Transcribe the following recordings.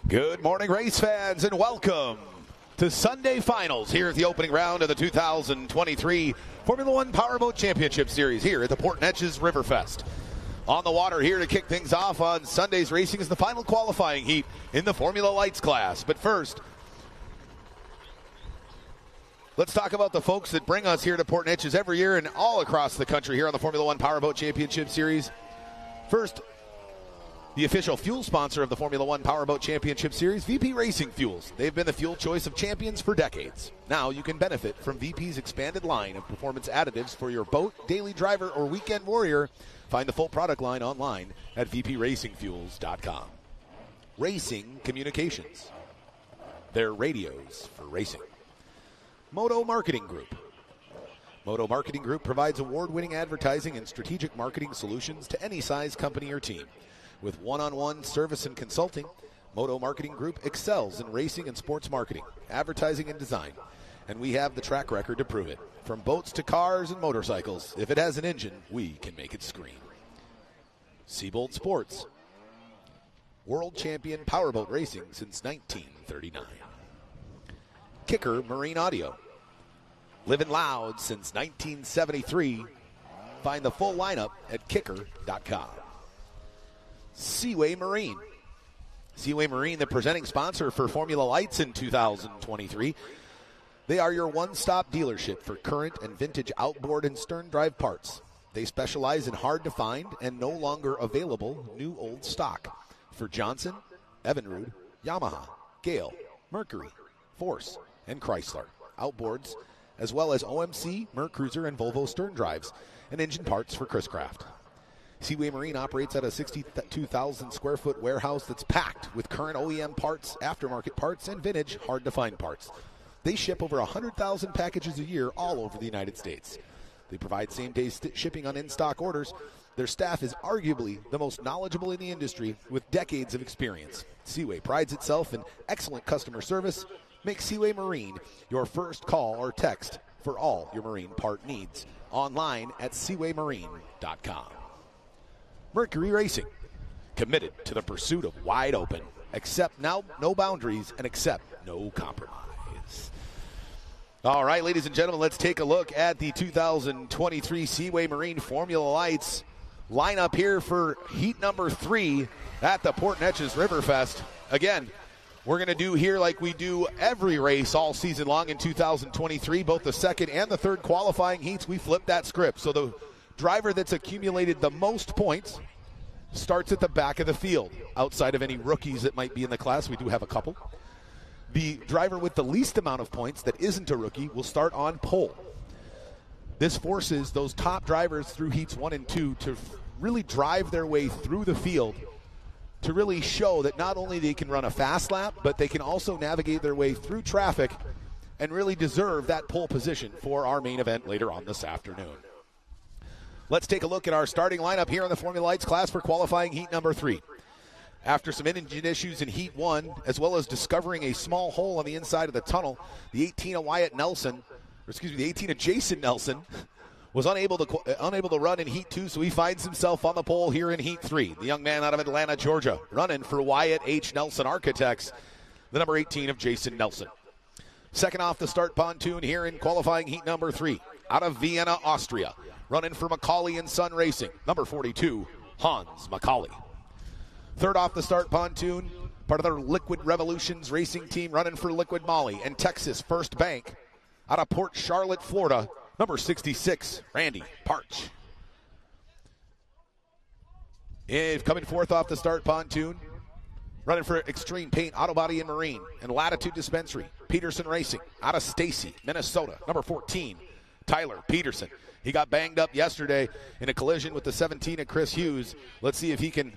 Good morning, race fans, and welcome to Sunday Finals here at the opening round of the 2023 Formula 1 Powerboat Championship Series here at the Port Neches Riverfest. On the water here to kick things off on Sunday's racing is the final qualifying heat in the Formula Lights class. But first, let's talk about the folks that bring us here to Port Neches every year and all across the country here on the Formula 1 Powerboat Championship Series. First, the official fuel sponsor of the Formula 1 Powerboat Championship Series, VP Racing Fuels. They've been the fuel choice of champions for decades. Now you can benefit from VP's expanded line of performance additives for your boat, daily driver, or weekend warrior. Find the full product line online at vpracingfuels.com. Racing Communications. They're radios for racing. Moto Marketing Group. Moto Marketing Group provides award-winning advertising and strategic marketing solutions to any size company or team. With one-on-one service and consulting, Moto Marketing Group excels in racing and sports marketing, advertising, and design. And we have the track record to prove it. From boats to cars and motorcycles, if it has an engine, we can make it scream. Seabold Sports. World champion powerboat racing since 1939. Kicker Marine Audio. Living loud since 1973. Find the full lineup at kicker.com. Seaway Marine. Seaway Marine, the presenting sponsor for Formula Lights in 2023. They are your one-stop dealership for current and vintage outboard and stern drive parts. They specialize in hard-to-find and no longer available new old stock for Johnson, Evinrude, Yamaha, Gale, Mercury, Force, and Chrysler outboards, as well as OMC, Mercruiser, and Volvo stern drives, and engine parts for Chris Craft. Seaway Marine operates at a 62,000 square foot warehouse that's packed with current OEM parts, aftermarket parts, and vintage hard-to-find parts. They ship over 100,000 packages a year all over the United States. They provide same-day shipping on in-stock orders. Their staff is arguably the most knowledgeable in the industry with decades of experience. Seaway prides itself in excellent customer service. Make Seaway Marine your first call or text for all your marine part needs. Online at seawaymarine.com. Mercury Racing, committed to the pursuit of wide open, accept now no boundaries, and accept no compromise. All right, ladies and gentlemen, let's take a look at the 2023 Seaway Marine Formula Lights lineup here for heat number 3 at the Port Neches Riverfest. Again, we're going to do here like we do every race all season long in 2023, both the second and the third qualifying heats. We flip that script. So the driver that's accumulated the most points starts at the back of the field. Outside of any rookies that might be in the class, we do have a couple. The driver with the least amount of points that isn't a rookie will start on pole. This forces those top drivers through heats 1 and 2 to really drive their way through the field to really show that not only they can run a fast lap, but they can also navigate their way through traffic and really deserve that pole position for our main event later on this afternoon. Let's take a look at our starting lineup here in the Formula Lights class for qualifying heat number 3. After some engine issues in heat 1, as well as discovering a small hole on the inside of the tunnel, the 18 of Jason Nelson was unable to run in heat 2, so he finds himself on the pole here in heat 3. The young man out of Atlanta, Georgia, running for Wyatt H. Nelson Architects, the number 18 of Jason Nelson. Second off the start pontoon here in qualifying heat number 3, out of Vienna, Austria, running for Macaulay & Son Racing, number 42, Hans Macaulay. Third off the start pontoon, part of their Liquid Revolutions racing team, running for Liquid Molly and Texas First Bank, out of Port Charlotte, Florida, number 66, Randy Parch. Coming fourth off the start pontoon, running for Extreme Paint, Auto Body and Marine, and Latitude Dispensary, Peterson Racing, out of Stacy, Minnesota, number 14, Tyler Peterson. He got banged up yesterday in a collision with the 17 of Chris Hughes. Let's see if he can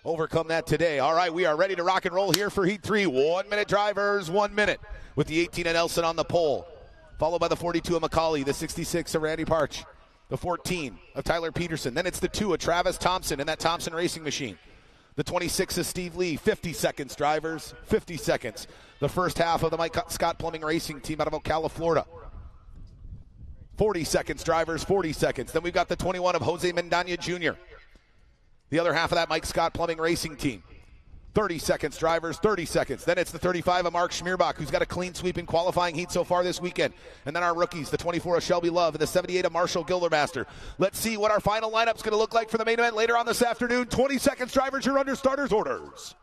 overcome that today. All right, we are ready to rock and roll here for heat 3. 1 minute drivers, 1 minute, with the 18 of Nelson on the pole, followed by the 42 of Macaulay, the 66 of Randy Parch, the 14 of Tyler Peterson. Then it's the 2 of Travis Thompson in that Thompson Racing Machine. The 26 of Steve Lee. 50 seconds, drivers, 50 seconds. The first half of the Mike Scott Plumbing Racing team out of Ocala, Florida. 40 seconds, drivers, 40 seconds. Then we've got the 21 of Jose Mendaña Jr. The other half of that Mike Scott Plumbing Racing team. 30 seconds, drivers, 30 seconds. Then it's the 35 of Mark Schmierbach, who's got a clean sweep in qualifying heat so far this weekend. And then our rookies, the 24 of Shelby Love and the 78 of Marshall Gildermaster. Let's see what our final lineup's going to look like for the main event later on this afternoon. 20 seconds, drivers, you're under starters' orders.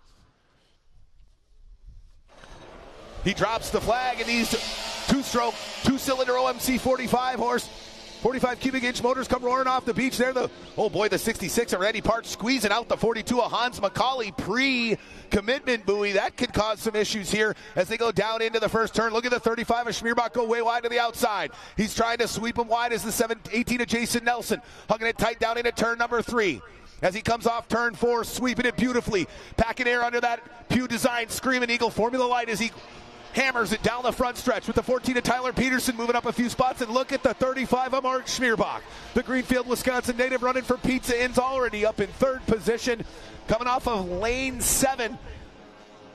He drops the flag, and these two-stroke, two-cylinder OMC 45 cubic inch motors come roaring off the beach there. The 66 of Randy Parch squeezing out the 42 of Hans McCauley pre-commitment buoy. That could cause some issues here as they go down into the first turn. Look at the 35 of Schmierbach go way wide to the outside. He's trying to sweep him wide as the 18 of Jason Nelson hugging it tight down into turn number 3. As he comes off turn 4, sweeping it beautifully, packing air under that Pew Design Screaming Eagle Formula Light as he hammers it down the front stretch with the 14 of Tyler Peterson moving up a few spots. And look at the 35 of Mark Schmierbach. The Greenfield, Wisconsin native running for Pizza Inn's already up in 3rd position, coming off of lane 7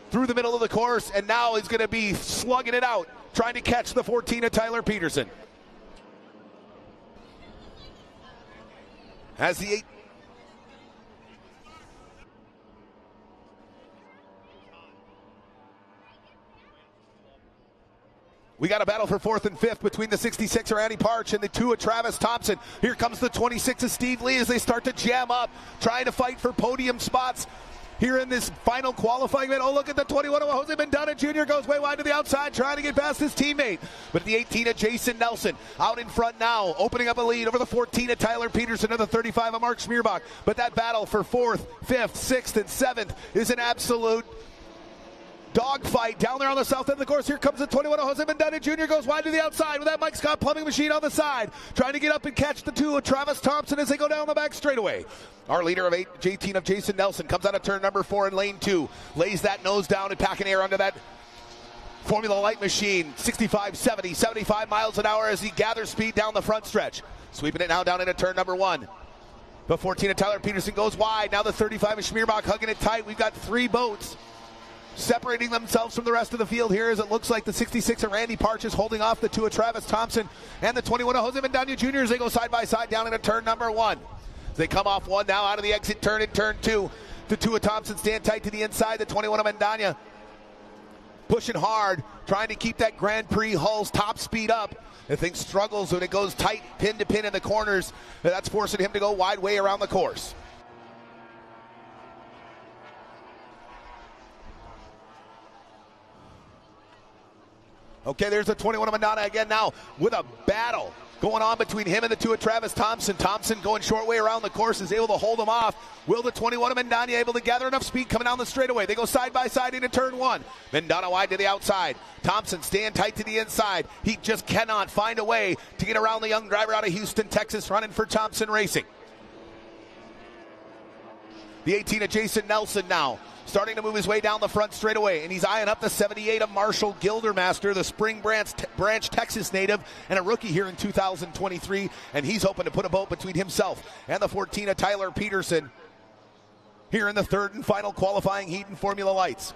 through the middle of the course, and now he's going to be slugging it out, trying to catch the 14 of Tyler Peterson. As the 8 We got a battle for 4th and 5th between the 66 of Randy Parch and the 2 of Travis Thompson. Here comes the 26 of Steve Lee as they start to jam up, trying to fight for podium spots here in this final qualifying event. Oh, look at the 21 of Jose Mendana Jr. goes way wide to the outside, trying to get past his teammate. But the 18 of Jason Nelson out in front now, opening up a lead over the 14 of Tyler Peterson and the 35 of Mark Schmierbach. But that battle for 4th, 5th, 6th, and 7th is an absolute dogfight down there on the south end of the course. Here comes the 21 of Jose Mendana Jr. goes wide to the outside with that Mike Scott plumbing machine on the side, trying to get up and catch the 2 of Travis Thompson as they go down the back straightaway. Our leader of 18 of Jason Nelson comes out of turn number 4 in lane 2, lays that nose down and packing air under that Formula Light machine, 65, 70, 75 miles an hour as he gathers speed down the front stretch. Sweeping it now down into turn number 1. The 14 of Tyler Peterson goes wide. Now the 35 of Schmierbach hugging it tight. We've got 3 boats separating themselves from the rest of the field here as it looks like the 66 of Randy Parch is holding off the 2 of Travis Thompson and the 21 of Jose Mendana Jr. as they go side by side down into turn number 1. They come off 1 now out of the exit turn in turn 2. The 2 of Thompson stand tight to the inside. The 21 of Mendana pushing hard, trying to keep that Grand Prix Hull's top speed up. And things struggles when it goes tight, pin to pin in the corners. That's forcing him to go wide way around the course. Okay, there's the 21 of Mendana again now with a battle going on between him and the 2 of Travis Thompson. Thompson going short way around the course is able to hold him off. Will the 21 of Mendana able to gather enough speed coming down the straightaway? They go side by side into turn 1. Mendana wide to the outside. Thompson staying tight to the inside. He just cannot find a way to get around the young driver out of Houston, Texas, running for Thompson Racing. The 18 of Jason Nelson now starting to move his way down the front straightaway, and he's eyeing up the 78 of Marshall Gildermaster, the Spring Branch, Texas native, and a rookie here in 2023, and he's hoping to put a boat between himself and the 14 of Tyler Peterson here in the 3rd and final qualifying heat in Formula Lights.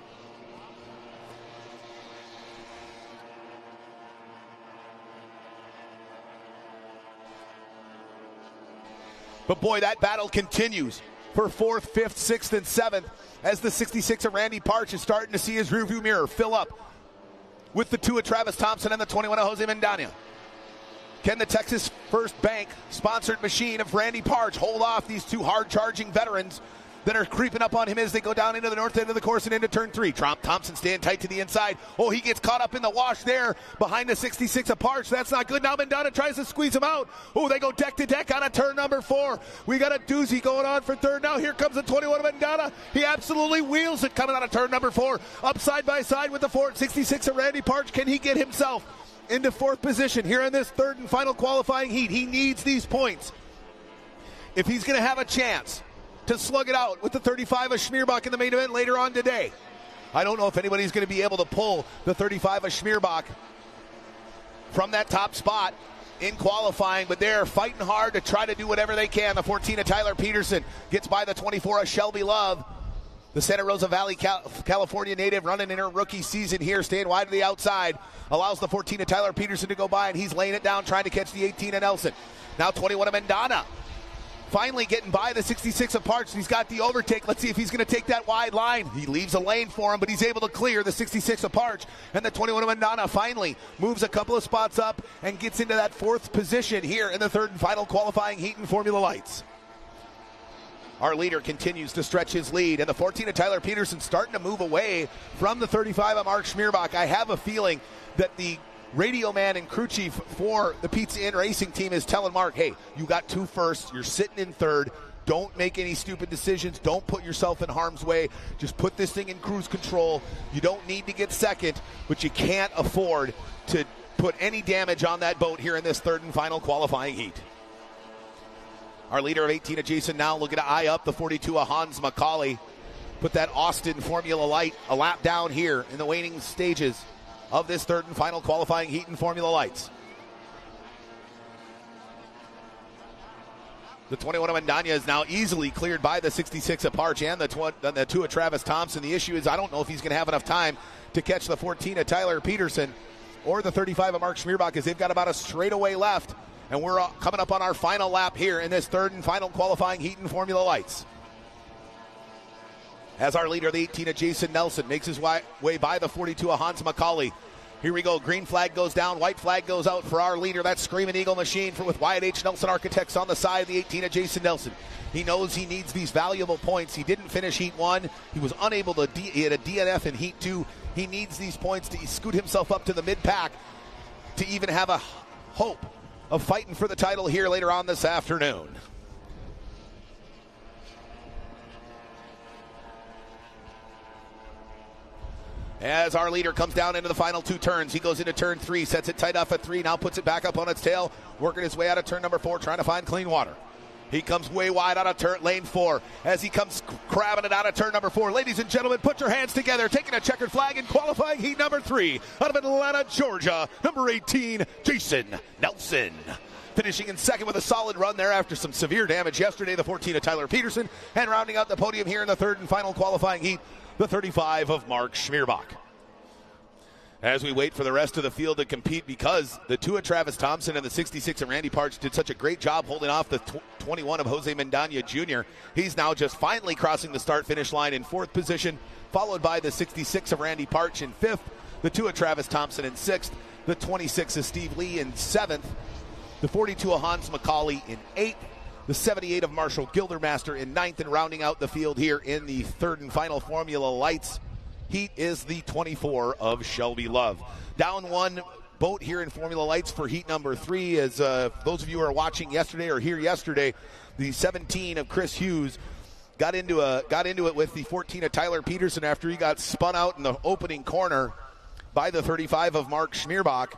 But boy, that battle continues for 4th, 5th, 6th, and 7th as the 66 of Randy Parch is starting to see his rearview mirror fill up with the 2 of Travis Thompson and the 21 of Jose Mendana. Can the Texas First Bank sponsored machine of Randy Parch hold off these 2 hard-charging veterans that are creeping up on him as they go down into the north end of the course and into turn 3? Thompson staying tight to the inside. Oh, he gets caught up in the wash there behind the 66 of Parch. That's not good. Now Mendana tries to squeeze him out. Oh, they go deck to deck on a turn number 4. We got a doozy going on for 3rd. Now here comes the 21 of Mendana. He absolutely wheels it coming out of turn number 4. Up side by side with the 66 of Randy Parch. Can he get himself into 4th position here in this 3rd and final qualifying heat? He needs these points if he's going to have a chance to slug it out with the 35 of Schmierbach in the main event later on today. I don't know if anybody's going to be able to pull the 35 of Schmierbach from that top spot in qualifying, but they're fighting hard to try to do whatever they can. The 14 of Tyler Peterson gets by the 24 of Shelby Love, the Santa Rosa Valley, California native, running in her rookie season here, staying wide to the outside, allows the 14 of Tyler Peterson to go by, and he's laying it down, trying to catch the 18 of Nelson. Now 21 of Mendana finally getting by the 66 of Parch. He's got the overtake. Let's see if he's going to take that wide line. He leaves a lane for him, but he's able to clear the 66 of Parch. And the 21 of Mandana finally moves a couple of spots up and gets into that 4th position here in the 3rd and final qualifying heat in Formula Lights. Our leader continues to stretch his lead, and the 14 of Tyler Peterson starting to move away from the 35 of Mark Schmierbach. I have a feeling that the radio man and crew chief for the Pizza Inn Racing team is telling Mark, hey, you got 2 firsts, you're sitting in 3rd, don't make any stupid decisions, don't put yourself in harm's way, just put this thing in cruise control. You don't need to get 2nd, but you can't afford to put any damage on that boat here in this 3rd and final qualifying heat. Our leader of 18 of Jason now looking to eye up the 42 of Hans McCauley. Put that Austin Formula Light a lap down here in the waning stages of this 3rd and final qualifying heat in Formula Lights. The 21 of Mandana is now easily cleared by the 66 of Parch and the 2 of Travis Thompson. The issue is I don't know if he's going to have enough time to catch the 14 of Tyler Peterson or the 35 of Mark Schmierbach, as they've got about a straightaway left. And we're coming up on our final lap here in this 3rd and final qualifying heat in Formula Lights. As our leader, the 18 of Jason Nelson, makes his way by the 42 of Hans McCauley. Here we go. Green flag goes down. White flag goes out for our leader. That's Screaming Eagle Machine with Wyatt H. Nelson Architects on the side of the 18 of Jason Nelson. He knows he needs these valuable points. He didn't finish Heat 1. He was unable to hit a DNF in Heat 2. He needs these points to scoot himself up to the mid-pack to even have a hope of fighting for the title here later on this afternoon. As our leader comes down into the final 2 turns, he goes into turn 3, sets it tight off at 3, now puts it back up on its tail, working his way out of turn number 4, trying to find clean water. He comes way wide out of turn lane 4 as he comes crabbing it out of turn number 4. Ladies and gentlemen, put your hands together, taking a checkered flag in qualifying heat number 3 out of Atlanta, Georgia, number 18, Jason Nelson. Finishing in 2nd with a solid run there after some severe damage yesterday, the 14 of Tyler Peterson, and rounding out the podium here in the 3rd and final qualifying heat, the 35 of Mark Schmierbach. As we wait for the rest of the field to compete, because the 2 of Travis Thompson and the 66 of Randy Parch did such a great job holding off the 21 of Jose Mandana Jr. He's now just finally crossing the start-finish line in 4th position, followed by the 66 of Randy Parch in 5th, the 2 of Travis Thompson in 6th, the 26 of Steve Lee in 7th, the 42 of Hans McCauley in 8th, the 78 of Marshall Gildermaster in 9th, and rounding out the field here in the 3rd and final Formula Lights heat is the 24 of Shelby Love. Down 1 boat here in Formula Lights for heat number 3. As those of you who are watching yesterday or here yesterday, the 17 of Chris Hughes got into it with the 14 of Tyler Peterson after he got spun out in the opening corner by the 35 of Mark Schmierbach.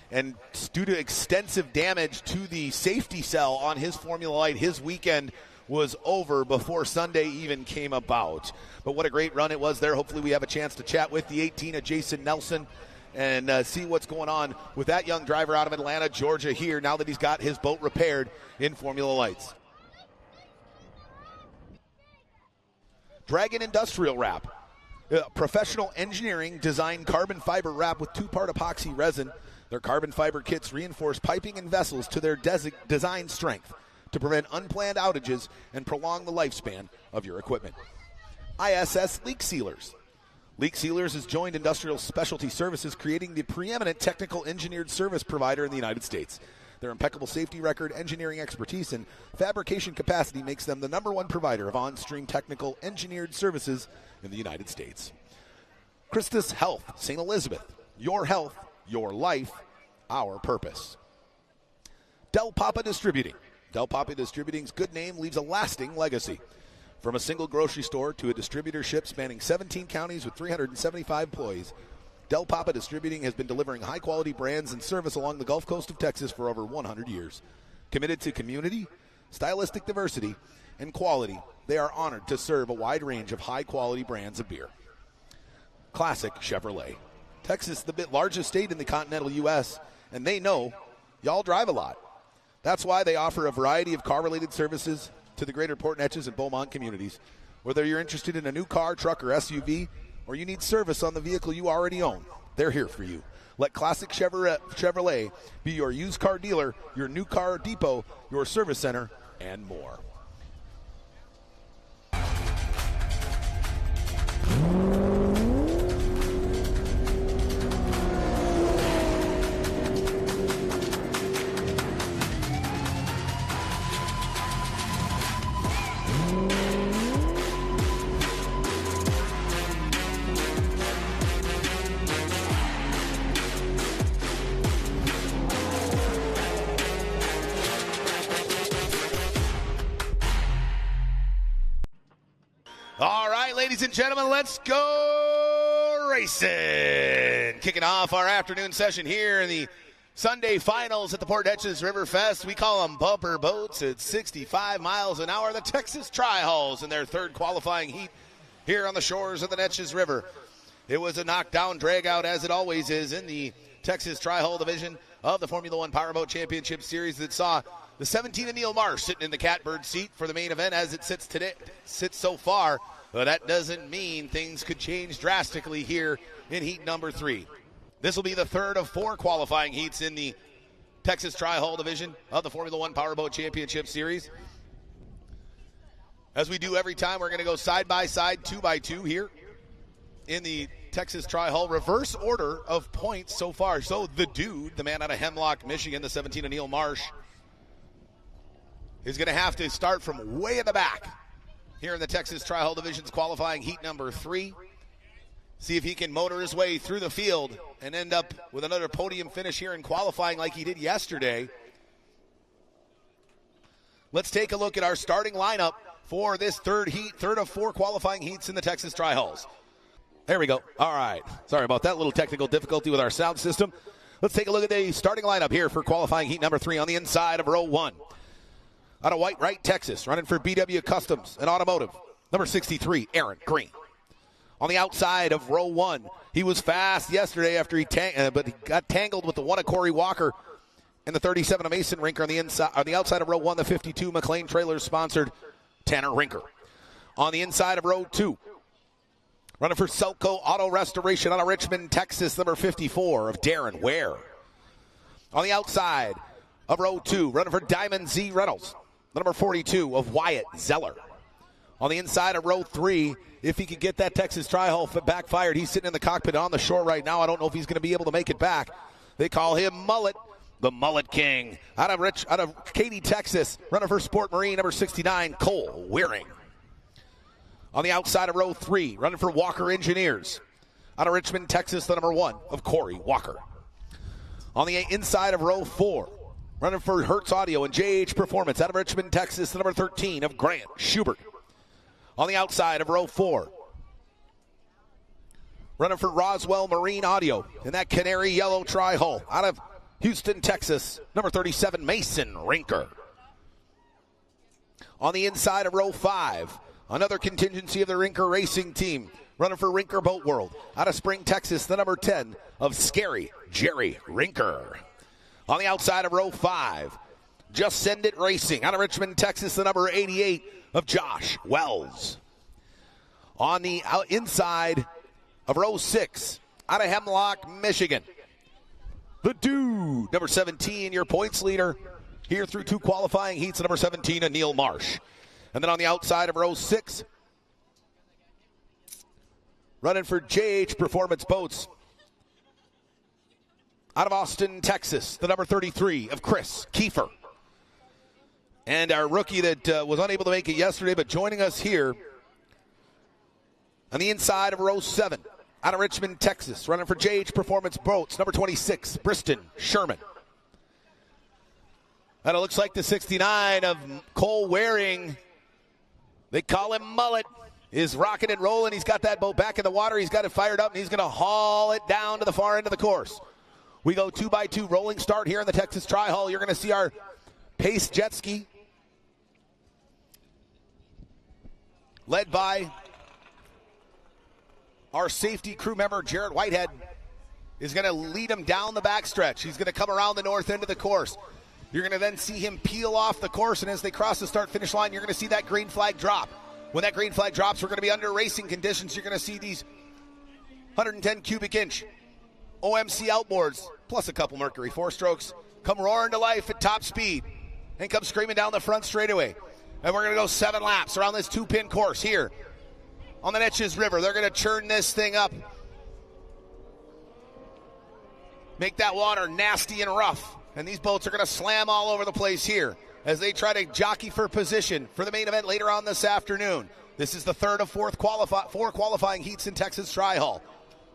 And due to extensive damage to the safety cell on his Formula Light, his weekend was over before Sunday even came about. But what a great run it was there. Hopefully we have a chance to chat with the 18 of Jason Nelson and see what's going on with that young driver out of Atlanta, Georgia here, now that he's got his boat repaired in Formula Lights. Dragon Industrial Wrap. Professional engineering designed carbon fiber wrap with 2-part epoxy resin. Their carbon fiber kits reinforce piping and vessels to their design strength to prevent unplanned outages and prolong the lifespan of your equipment. ISS Leak Sealers. Leak Sealers has joined Industrial Specialty Services, creating the preeminent technical engineered service provider in the United States. Their impeccable safety record, engineering expertise, and fabrication capacity makes them the #1 provider of on-stream technical engineered services in the United States. Christus Health, St. Elizabeth. Your health, your life, our purpose. Del Papa Distributing. Del Papa Distributing's good name leaves a lasting legacy. From a single grocery store to a distributorship spanning 17 counties with 375 employees, Del Papa Distributing has been delivering high-quality brands and service along the Gulf Coast of Texas for over 100 years. Committed to community, stylistic diversity, and quality, they are honored to serve a wide range of high-quality brands of beer. Classic Chevrolet. Texas, the largest state in the continental U.S., and they know y'all drive a lot. That's why they offer a variety of car-related services to the greater Port Neches and Beaumont communities. Whether you're interested in a new car, truck, or SUV, or you need service on the vehicle you already own, they're here for you. Let Classic Chevrolet be your used car dealer, your new car depot, your service center, and more. All right, ladies and gentlemen, let's go racing. Kicking off our afternoon session here in the Sunday finals at the Port Neches River Fest. We call them bumper boats at 65 miles an hour. The Texas Tri-Hulls in their third qualifying heat here on the shores of the Neches River. It was a knockdown drag-out, as it always is, in the Texas Tri-Hull division of the Formula One Powerboat Championship Series that saw the 17 of Neil Marsh sitting in the catbird seat for the main event as it sits so far. But that doesn't mean things could change drastically here in heat number 3. This will be the third of 4 qualifying heats in the Texas Tri-Hull division of the Formula One Powerboat Championship Series. As we do every time, we're going to go side by side, 2 by 2 here in the Texas Tri-Hull reverse order of points so far. So the dude, the man out of Hemlock, Michigan, the 17 of Neil Marsh, is going to have to start from way in the back here in the Texas Tri-Hull Division's qualifying heat number 3. See if he can motor his way through the field and end up with another podium finish here in qualifying like he did yesterday. Let's take a look at our starting lineup for this third of 4 qualifying heats in the Texas Tri-Hulls. There we go. All right. Sorry about that little technical difficulty with our sound system. Let's take a look at the starting lineup here for qualifying heat number 3 on the inside of row 1. Out of White Wright, Texas, running for BW Customs and Automotive, number 63, Aaron Green. On the outside of row 1, he was fast yesterday after but he got tangled with the one of Corey Walker and the 37 of Mason Rinker on the outside of row 1, the 52 McLean Trailers sponsored Tanner Rinker. On the inside of row 2, running for Selco Auto Restoration out of Richmond, Texas, number 54 of Darren Ware. On the outside of row 2, running for Diamond Z Reynolds, number 42 of Wyatt Zeller. On the inside of row 3, if he could get that Texas Tri-Hull backfired, he's sitting in the cockpit on the shore right now. I don't know if he's going to be able to make it back. They call him Mullet, the Mullet King. Out of Katy, Texas, running for Sport Marine, number 69, Cole Wearing. On the outside of row 3, running for Walker Engineers. Out of Richmond, Texas, the number 1 of Corey Walker. On the inside of row 4, running for Hertz Audio and JH Performance out of Richmond, Texas, the number 13 of Grant Schubert. On the outside of row 4, running for Roswell Marine Audio in that canary yellow Tri-Hull out of Houston, Texas, number 37, Mason Rinker. On the inside of row 5, another contingency of the Rinker Racing Team, running for Rinker Boat World out of Spring, Texas, the number 10 of Scary Jerry Rinker. On the outside of row 5, Just Send It Racing out of Richmond, Texas, the number 88 of Josh Wells. On the inside of row 6, out of Hemlock, Michigan, the dude, number 17, your points leader here through 2 qualifying heats, number 17, of Neil Marsh. And then on the outside of row 6, running for JH Performance Boats out of Austin, Texas, the number 33 of Chris Kiefer. And our rookie that was unable to make it yesterday, but joining us here on the inside of row 7, out of Richmond, Texas, running for JH Performance Boats, number 26, Briston Sherman. And it looks like the 69 of Cole Waring, they call him Mullet, is rocking and rolling. He's got that boat back in the water. He's got it fired up, and he's going to haul it down to the far end of the course. We go 2 by 2 rolling start here in the Texas Tri-Hull. You're going to see our Pace jet ski led by our safety crew member, Jared Whitehead, is going to lead him down the backstretch. He's going to come around the north end of the course. You're going to then see him peel off the course, and as they cross the start-finish line, you're going to see that green flag drop. When that green flag drops, we're going to be under racing conditions. You're going to see these 110 cubic inch OMC outboards, plus a couple Mercury 4-strokes, come roaring to life at top speed. and come screaming down the front straightaway. And we're going to go 7 laps around this 2-pin course here on the Neches River. They're going to churn this thing up. Make that water nasty and rough. And these boats are going to slam all over the place here as they try to jockey for position for the main event later on this afternoon. This is the third of four qualifying heats in Texas Tri-Hall.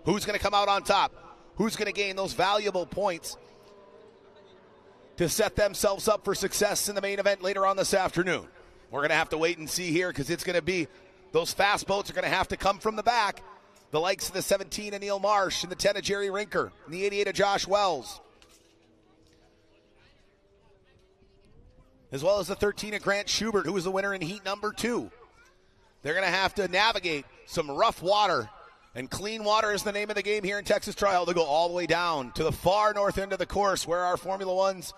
Who's going to come out on top? Who's going to gain those valuable points to set themselves up for success in the main event later on this afternoon? We're going to have to wait and see here because it's going to be, those fast boats are going to have to come from the back. The likes of the 17 of Neil Marsh and the 10 of Jerry Rinker and the 88 of Josh Wells, as well as the 13 of Grant Schubert, who was the winner in heat number 2. They're going to have to navigate some rough water, and clean water is the name of the game here in Texas Tri-Hall. They go all the way down to the far north end of the course where our Formula One's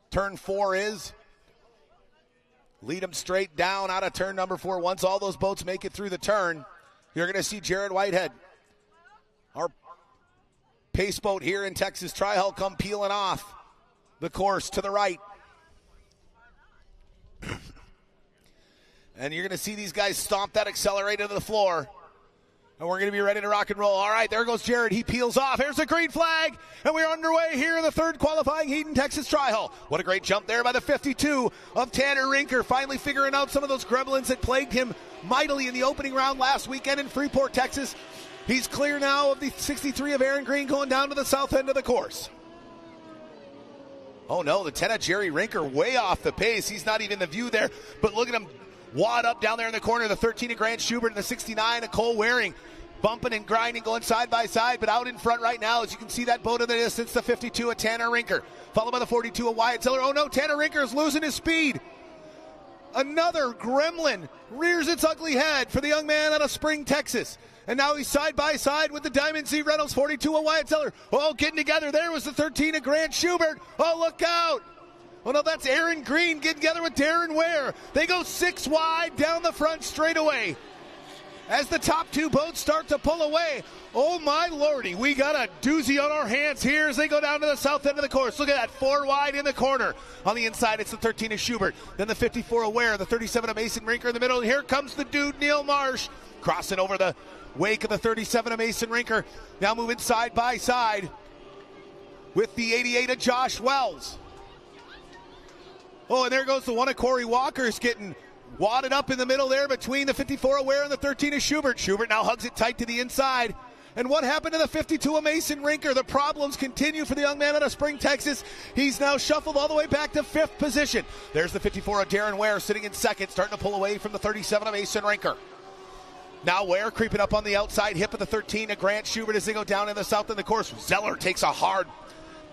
turn 4 is. Lead them straight down out of turn number 4. Once all those boats make it through the turn, you're going to see Jared Whitehead, our pace boat here in Texas Tri-Hall, come peeling off the course to the right. And you're going to see these guys stomp that accelerator to the floor. And we're going to be ready to rock and roll. All right, there goes Jared. He peels off. Here's the green flag. And we're underway here in the third qualifying heat in Texas Tri-Hall. What a great jump there by the 52 of Tanner Rinker, finally figuring out some of those gremlins that plagued him mightily in the opening round last weekend in Freeport, Texas. He's clear now of the 63 of Aaron Green going down to the south end of the course. Oh, no, the 10 of Jerry Rinker way off the pace. He's not even in the view there. But look at him wad up down there in the corner. The 13 of Grant Schubert and the 69 of Cole Waring bumping and grinding, going side by side. But out in front right now, as you can see that boat in the distance, the 52 of Tanner Rinker, followed by the 42 of Wyatt Ziller. Oh, no, Tanner Rinker is losing his speed. Another gremlin rears its ugly head for the young man out of Spring, Texas. And now he's side by side with the Diamond C Reynolds 42 of Wyatt Ziller. Oh, getting together. There was the 13 of Grant Schubert. Oh, look out. Oh, no, that's Aaron Green getting together with Darren Ware. They go 6 wide down the front straightaway as the top 2 boats start to pull away. Oh, my lordy, we got a doozy on our hands here as they go down to the south end of the course. Look at that, 4 wide in the corner. On the inside, it's the 13 of Schubert, then the 54 of Ware, the 37 of Mason Rinker in the middle. And here comes the dude, Neil Marsh, crossing over the wake of the 37 of Mason Rinker. Now moving side by side with the 88 of Josh Wells. Oh, and there goes the one of Corey Walker's getting wadded up in the middle there between the 54 of Ware and the 13 of Schubert. Schubert now hugs it tight to the inside. And what happened to the 52 of Mason Rinker? The problems continue for the young man out of Spring, Texas. He's now shuffled all the way back to 5th position. There's the 54 of Darren Ware sitting in 2nd, starting to pull away from the 37 of Mason Rinker. Now Ware creeping up on the outside hip of the 13 of Grant Schubert as they go down in the south end of the course. Zeller takes a hard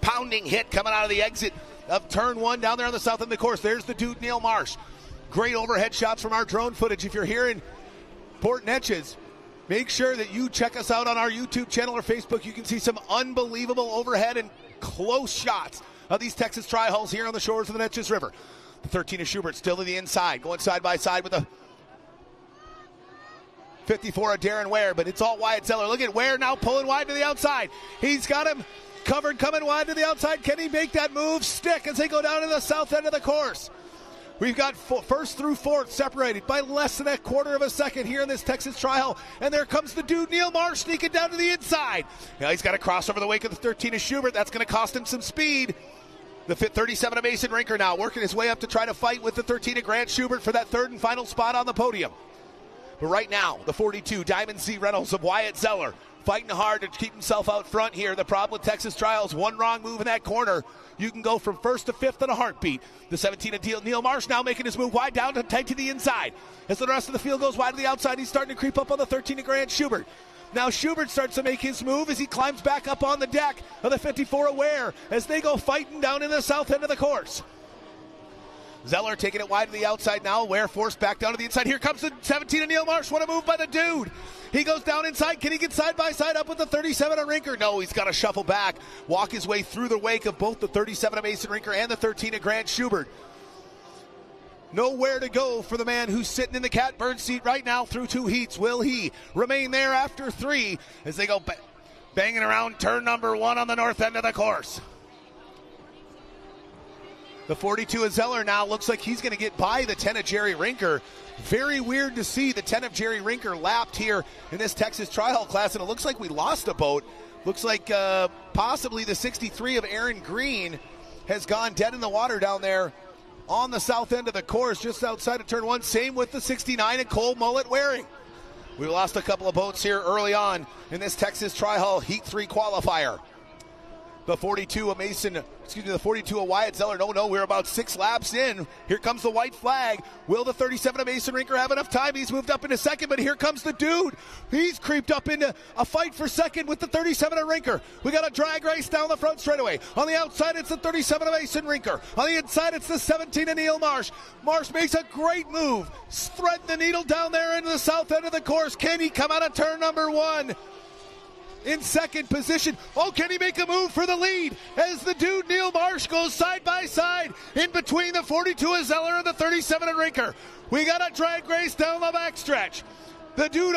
pounding hit coming out of the exit of turn 1 down there on the south end of the course. There's the dude, Neil Marsh. Great overhead shots from our drone footage. If you're here in Port Neches, make sure that you check us out on our YouTube channel or Facebook. You can see some unbelievable overhead and close shots of these Texas Tri-Halls here on the shores of the Neches River. The 13 of Schubert still to the inside, going side by side with the 54 of Darren Ware, but it's all Wyatt Zeller. Look at Ware now pulling wide to the outside. He's got him covered, coming wide to the outside. Can he make that move stick as they go down to the south end of the course? We've got first through fourth separated by less than a quarter of a second here in this Texas Tri-Hall. And there comes the dude, Neil Marsh, sneaking down to the inside. Now he's got to cross over the wake of the 13 of Schubert. That's going to cost him some speed. The 37 of Mason Rinker now working his way up to try to fight with the 13 of Grant Schubert for that third and final spot on the podium. But right now, the 42, Diamond C Reynolds of Wyatt Zeller, fighting hard to keep himself out front here. The problem with Texas Trials, one wrong move in that corner, you can go from first to fifth in a heartbeat. The 17 of Neil Marsh now making his move wide down to tight to the inside. As the rest of the field goes wide to the outside, he's starting to creep up on the 13 of Grant Schubert. Now Schubert starts to make his move as he climbs back up on the deck of the 54 of Ware as they go fighting down in the south end of the course. Zeller taking it wide to the outside now. Ware forced back down to the inside. Here comes the 17 of Neil Marsh. What a move by the dude. He goes down inside. Can he get side by side up with the 37 of Rinker? No, he's got to shuffle back, walk his way through the wake of both the 37 of Mason Rinker and the 13 of Grant Schubert. Nowhere to go for the man who's sitting in the catbird seat right now through two heats. Will he remain there after three as they go banging around turn number one on the north end of the course? The 42 of Zeller now looks like he's going to get by the 10 of Jerry Rinker. Very weird to see the 10 of Jerry Rinker lapped here in this Texas Tri-Hull class, and it looks like we lost a boat. Looks like possibly the 63 of Aaron Green has gone dead in the water down there on the south end of the course, just outside of turn 1. Same with the 69 of Cole Mullet Waring. We lost a couple of boats here early on in this Texas Tri-Hull Heat 3 qualifier. The 42 of the 42 of Wyatt Zeller. No, we're about 6 laps in. Here comes the white flag. Will the 37 of Mason Rinker have enough time? He's moved up into second, but here comes the dude. He's creeped up into a fight for second with the 37 of Rinker. We got a drag race down the front straightaway. On the outside, it's the 37 of Mason Rinker. On the inside, it's the 17 of Neil Marsh. Marsh makes a great move. Thread the needle down there into the south end of the course. Can he come out of turn number 1? In second position. Oh, can he make a move for the lead as the dude Neil Marsh goes side by side in between the 42 of Zeller and the 37 of Rinker. We got a drag race down the backstretch. The dude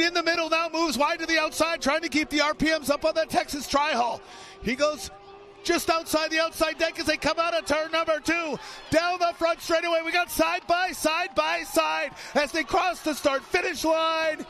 in the middle now moves wide to the outside, trying to keep the RPMs up on that Texas Tri-Hull. He goes just outside the outside deck as they come out of turn number 2. Down the front straightaway, we got side by side as they cross the start-finish line.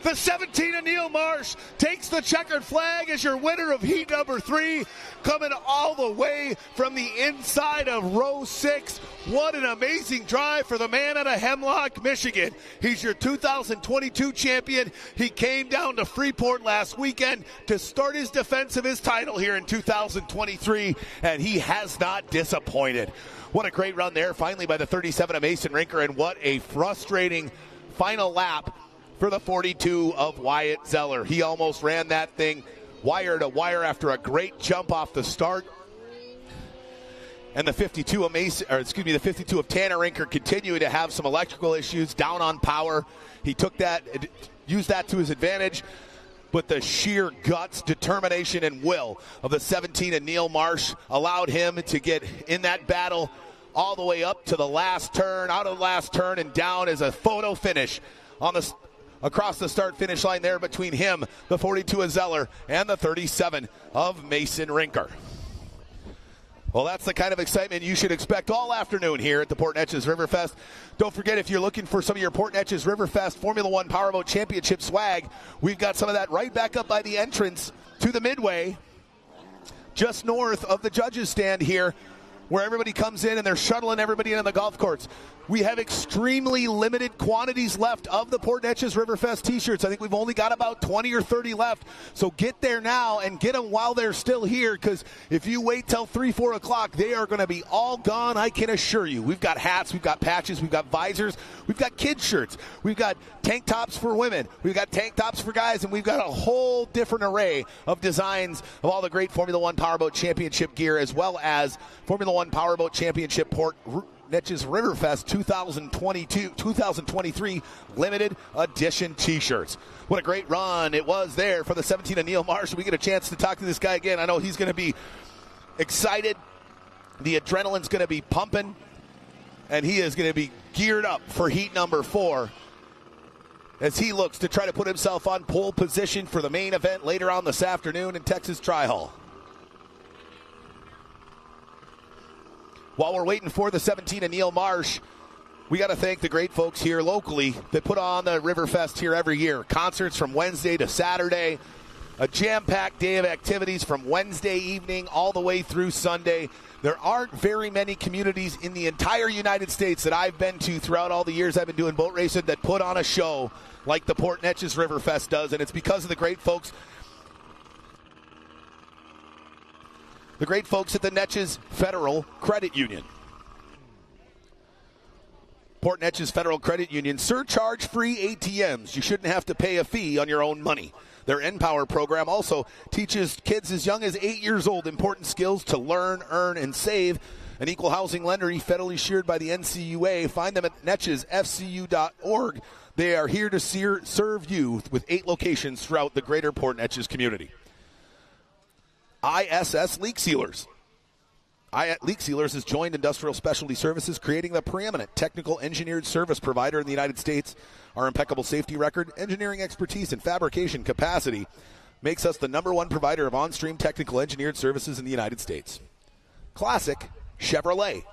The 17 of Neil Marsh takes the checkered flag as your winner of heat number 3, coming all the way from the inside of row 6. What an amazing drive for the man out of Hemlock, Michigan. He's your 2022 champion. He came down to Freeport last weekend to start his defense of his title here in 2023, and he has not disappointed. What a great run there, finally, by the 37 of Mason Rinker, and what a frustrating final lap for the 42 of Wyatt Zeller. He almost ran that thing wire to wire after a great jump off the start. And the 52 of the 52 of Tanner Rinker continuing to have some electrical issues, down on power. He used that to his advantage, but the sheer guts, determination, and will of the 17 of Neil Marsh allowed him to get in that battle all the way up to the last turn, out of the last turn, and down as a photo finish across the start-finish line there between him, the 42 of Zeller, and the 37 of Mason Rinker. Well, that's the kind of excitement you should expect all afternoon here at the Port Neches Riverfest. Don't forget, if you're looking for some of your Port Neches Riverfest Formula 1 Powerboat Championship swag, we've got some of that right back up by the entrance to the Midway, just north of the judges' stand here, where everybody comes in and they're shuttling everybody in on the golf courts. We have extremely limited quantities left of the Port Neches Riverfest t-shirts. I think we've only got about 20 or 30 left. So get there now and get them while they're still here, because if you wait till 3, 4 o'clock, they are going to be all gone, I can assure you. We've got hats, we've got patches, we've got visors, we've got kids' shirts, we've got tank tops for women, we've got tank tops for guys, and we've got a whole different array of designs of all the great Formula 1 Powerboat Championship gear, as well as Formula 1 Powerboat Championship Port Neches Riverfest 2023 limited edition t-shirts. What a great run it was there for the 17 of Neil Marsh. We get a chance to talk to this guy again. I know he's going to be excited. The adrenaline's going to be pumping, and he is going to be geared up for heat number 4 as he looks to try to put himself on pole position for the main event later on this afternoon in Texas Tri-Hull. While we're waiting for the 17 of Neil Marsh, we got to thank the great folks here locally that put on the Riverfest here every year. Concerts from Wednesday to Saturday, a jam-packed day of activities from Wednesday evening all the way through Sunday. There aren't very many communities in the entire United States that I've been to throughout all the years I've been doing boat racing that put on a show like the Port Neches Riverfest does, and it's because of the great folks at the Neches Federal Credit Union. Port Neches Federal Credit Union, surcharge-free ATMs. You shouldn't have to pay a fee on your own money. Their Empower program also teaches kids as young as 8 years old important skills to learn, earn, and save. An equal housing lender, federally insured by the NCUA. Find them at netchesfcu.org. They are here to serve you with 8 locations throughout the greater Port Neches community. ISS Leak Sealers. Leak Sealers has joined Industrial Specialty Services, creating the preeminent technical engineered service provider in the United States. Our impeccable safety record, engineering expertise, and fabrication capacity makes us the #1 provider of on-stream technical engineered services in the United States. Classic Chevrolet.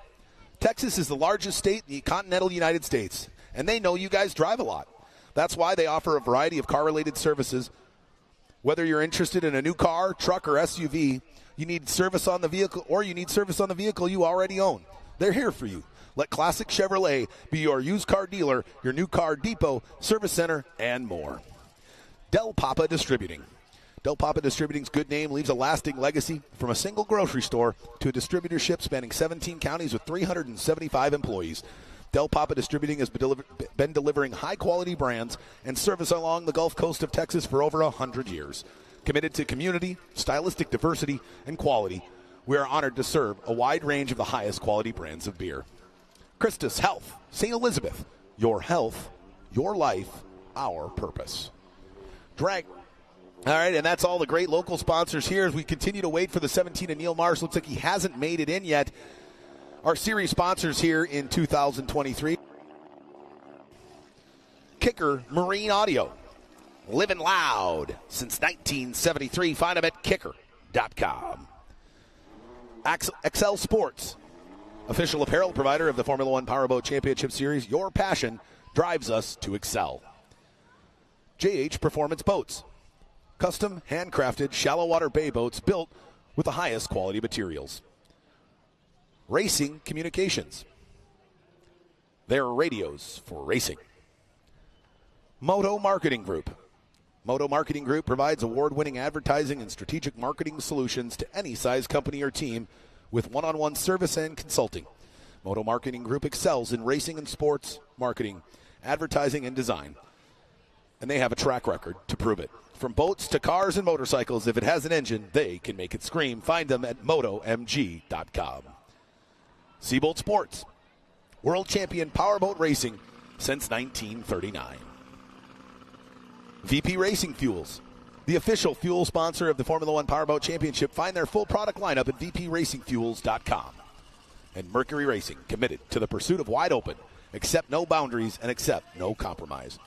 Texas is the largest state in the continental United States, and they know you guys drive a lot. That's why they offer a variety of car-related services. Whether you're interested in a new car, truck, or SUV, you need service on the vehicle, or you need service on the vehicle you already own. They're here for you. Let Classic Chevrolet be your used car dealer, your new car depot, service center, and more. Del Papa Distributing. Del Papa Distributing's good name leaves a lasting legacy from a single grocery store to a distributorship spanning 17 counties with 375 employees. Del Papa Distributing has been delivering high-quality brands and service along the Gulf Coast of Texas for over 100 years. Committed to community, stylistic diversity, and quality, we are honored to serve a wide range of the highest quality brands of beer. Christus Health, St. Elizabeth, your health, your life, our purpose. All right, and that's all the great local sponsors here as we continue to wait for the 17 and Neil Marsh. Looks like he hasn't made it in yet. Our series sponsors here in 2023. Kicker Marine Audio. Living loud since 1973. Find them at kicker.com. Excel Sports, official apparel provider of the Formula One Powerboat Championship Series. Your passion drives us to excel. JH Performance Boats. Custom, handcrafted, shallow water bay boats built with the highest quality materials. Racing Communications. They're radios for racing. Moto Marketing Group. Moto Marketing Group provides award-winning advertising and strategic marketing solutions to any size company or team with one-on-one service and consulting. Moto Marketing Group excels in racing and sports marketing, advertising, and design. And they have a track record to prove it. From boats to cars and motorcycles, if it has an engine, they can make it scream. Find them at motomg.com. Seabolt Sports, world champion powerboat racing since 1939. VP Racing Fuels, the official fuel sponsor of the Formula One Powerboat Championship. Find their full product lineup at vpracingfuels.com. And Mercury Racing, committed to the pursuit of wide open, accept no boundaries, and accept no compromise.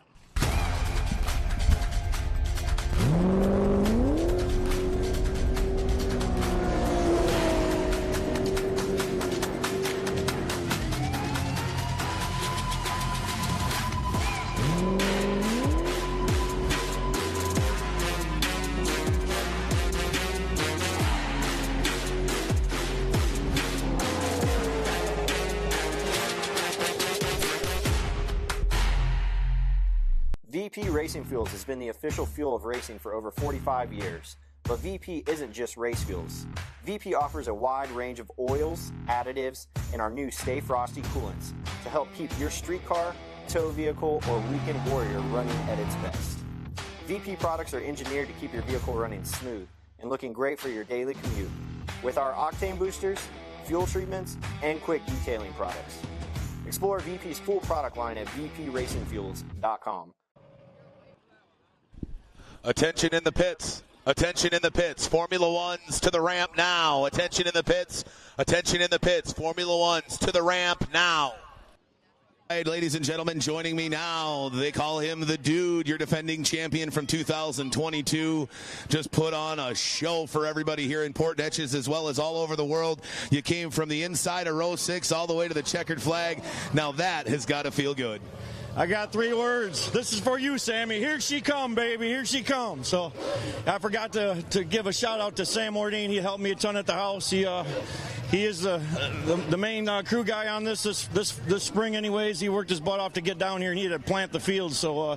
VP Racing Fuels has been the official fuel of racing for over 45 years. But VP isn't just race fuels. VP offers a wide range of oils, additives, and our new Stay Frosty coolants to help keep your street car, tow vehicle, or weekend warrior running at its best. VP products are engineered to keep your vehicle running smooth and looking great for your daily commute. With our octane boosters, fuel treatments, and quick detailing products. Explore VP's full product line at vpracingfuels.com. Attention in the pits. Attention in the pits. Formula One's to the ramp now. Attention in the pits. Attention in the pits. Formula One's to the ramp now. All right, ladies and gentlemen, joining me now, they call him the Dude, your defending champion from 2022. Just put on a show for everybody here in Port Neches as well as all over the world. You came from the inside of row 6 all the way to the checkered flag. Now that has got to feel good. I got 3 words. This is for you, Sammy. Here she come, baby. Here she comes. So I forgot to give a shout out to Sam Ordine. He helped me a ton at the house. He is the main crew guy on this spring. Anyways, he worked his butt off to get down here, and he had to plant the field, so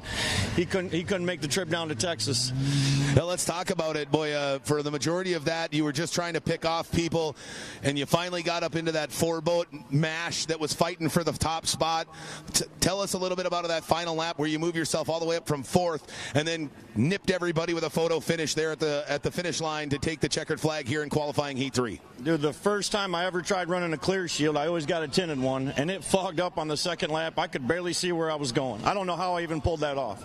he couldn't make the trip down to Texas. Now let's talk about it, boy. For the majority of that, you were just trying to pick off people, and you finally got up into that 4-boat mash that was fighting for the top spot. Tell us a little bit about that final lap where you move yourself all the way up from 4th and then nipped everybody with a photo finish there at the finish line to take the checkered flag here in qualifying Heat 3. Dude, the first time I ever tried running a clear shield, I always got a tinted one, and it fogged up on the second lap. I could barely see where I was going. I don't know how I even pulled that off.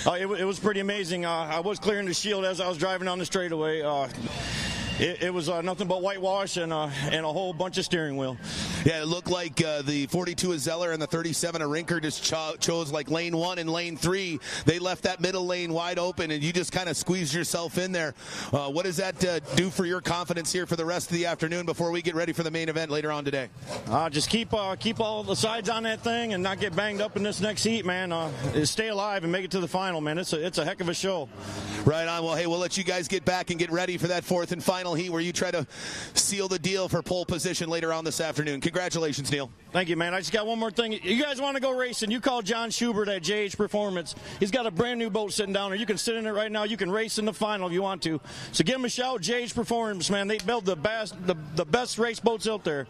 It was pretty amazing. I was clearing the shield as I was driving on the straightaway. it was nothing but whitewash and a whole bunch of steering wheel. Yeah, it looked like the 42 of Zeller and the 37 of Rinker just chose like lane 1 and lane 3. They left that middle lane wide open, and you just kind of squeezed yourself in there. What does that do for your confidence here for the rest of the afternoon before we get ready for the main event later on today? Just keep all the sides on that thing and not get banged up in this next heat, man. Stay alive and make it to the final, man. It's a heck of a show. Right on. Well, hey, we'll let you guys get back and get ready for that fourth and final heat where you try to seal the deal for pole position later on this afternoon. Congratulations, Neil. Thank you, man. I just got one more thing. You guys want to go racing, you call John Schubert at JH Performance. He's got a brand new boat sitting down there. You can sit in it right now. You can race in the final if you want to. So give him a shout, JH Performance, man. They build the best race boats out there.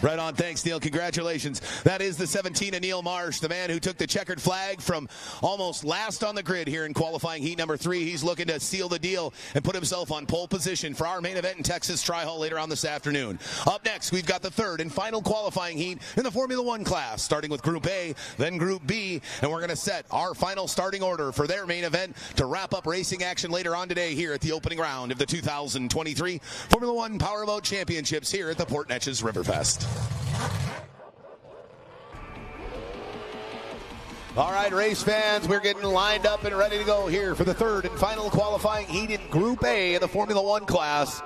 Right on. Thanks, Neil. Congratulations. That is the 17 of Neil Marsh, the man who took the checkered flag from almost last on the grid here in qualifying heat number 3. He's looking to seal the deal and put himself on pole position for our main event in Texas Tri-Hall later on this afternoon. Up next, we've got the third and final qualifying heat in the Formula One class, starting with Group A, then Group B, and we're going to set our final starting order for their main event to wrap up racing action later on today here at the opening round of the 2023 Formula One Powerboat Championships here at the Port Neches Riverfest. All right, race fans, we're getting lined up and ready to go here for the third and final qualifying heat in Group A in the Formula One class.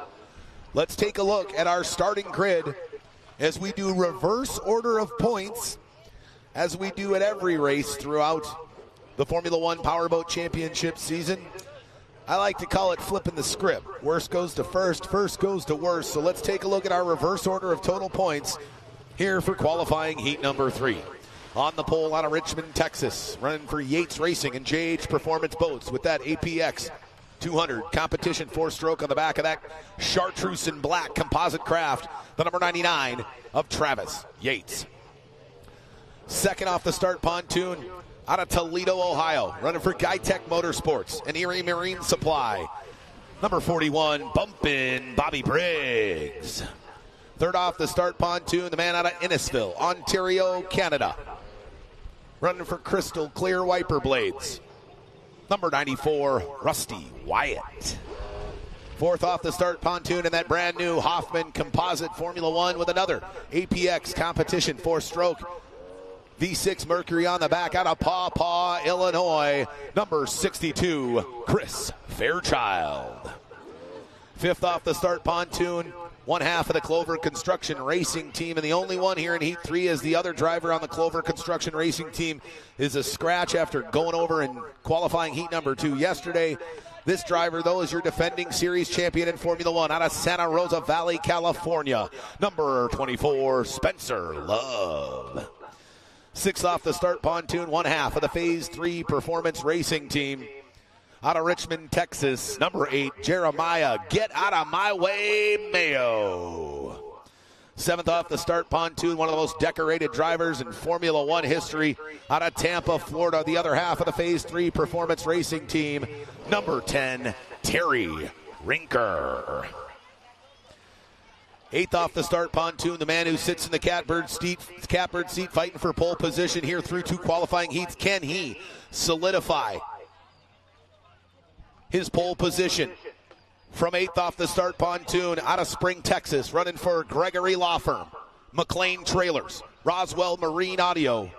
Let's take a look at our starting grid as we do reverse order of points, as we do at every race throughout the Formula One Powerboat Championship season. I like to call it flipping the script. Worst goes to first, first goes to worst. So let's take a look at our reverse order of total points here for qualifying heat number 3. On the pole out of Richmond, Texas, running for Yates Racing and JH Performance Boats with that APX 200 competition 4-stroke on the back of that chartreuse and black composite craft, the number 99 of Travis Yates. Second off the start pontoon out of Toledo, Ohio, running for Gytech Motorsports and Erie Marine Supply, number 41, Bumpin' Bobby Briggs. Third off the start pontoon, the man out of Innisfil, Ontario, Canada, running for Crystal Clear Wiper Blades, number 94, Rusty Wyatt. Fourth off the start pontoon in that brand new Hoffman Composite Formula One with another APX competition 4-stroke V6 Mercury on the back out of Paw Paw, Illinois, number 62, Chris Fairchild. Fifth off the start pontoon, one half of the Clover Construction Racing Team, and the only one here in Heat 3 is the other driver on the Clover Construction Racing Team is a scratch after going over and qualifying Heat number 2 yesterday. This driver, though, is your defending series champion in Formula One out of Santa Rosa Valley, California, number 24, Spencer Love. Sixth off the start pontoon, one half of the Phase 3 Performance Racing Team out of Richmond, Texas, number 8, Jeremiah Get Out of My Way Mayo. Seventh off the start pontoon, one of the most decorated drivers in Formula One history out of Tampa, Florida, the other half of the Phase 3 Performance Racing Team, number 10, Terry Rinker. Eighth off the start pontoon, the man who sits in the catbird seat fighting for pole position here through 2 qualifying heats. Can he solidify his pole position from 8th off the start pontoon out of Spring, Texas, running for Gregory Law Firm, McLean Trailers, Roswell Marine Audio,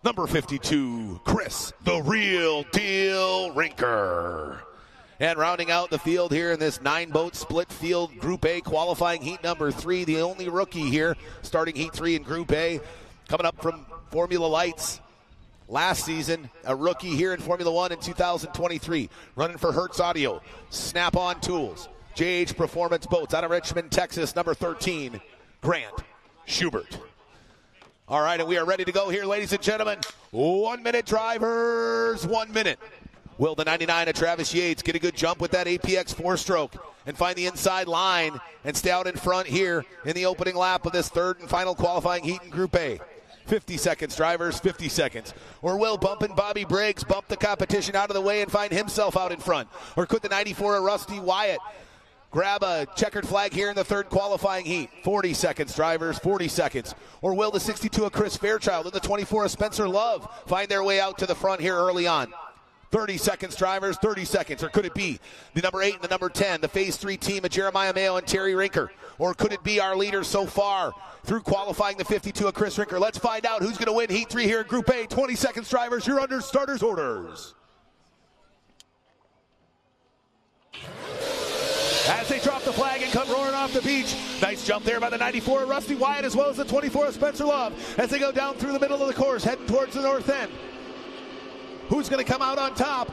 number 52, Chris the Real Deal Rinker. And rounding out the field here in this 9-boat split field Group A qualifying heat number 3, the only rookie here starting heat 3 in Group A, coming up from Formula Lights last season, a rookie here in Formula One in 2023, running for Hertz Audio, Snap-on Tools, JH Performance Boats out of Richmond, Texas, number 13, Grant Schubert. All right, and we are ready to go here, ladies and gentlemen. 1 minute, drivers, 1 minute. Will the 99 of Travis Yates get a good jump with that APX 4-stroke and find the inside line and stay out in front here in the opening lap of this third and final qualifying heat in Group A? 50 seconds, drivers, 50 seconds. Or will Bumpin' Bobby Briggs bump the competition out of the way and find himself out in front? Or could the 94 of Rusty Wyatt grab a checkered flag here in the third qualifying heat? 40 seconds, drivers, 40 seconds. Or will the 62 of Chris Fairchild and the 24 of Spencer Love find their way out to the front here early on? 30 seconds, drivers, 30 seconds. Or could it be the number 8 and the number 10, the Phase 3 team of Jeremiah Mayo and Terry Rinker? Or could it be our leader so far through qualifying the 52 of Chris Rinker? Let's find out who's going to win Heat 3 here in Group A. 20 seconds, drivers. You're under starters' orders. As they drop the flag and come roaring off the beach. Nice jump there by the 94 of Rusty Wyatt as well as the 24 of Spencer Love as they go down through the middle of the course, heading towards the north end. Who's going to come out on top?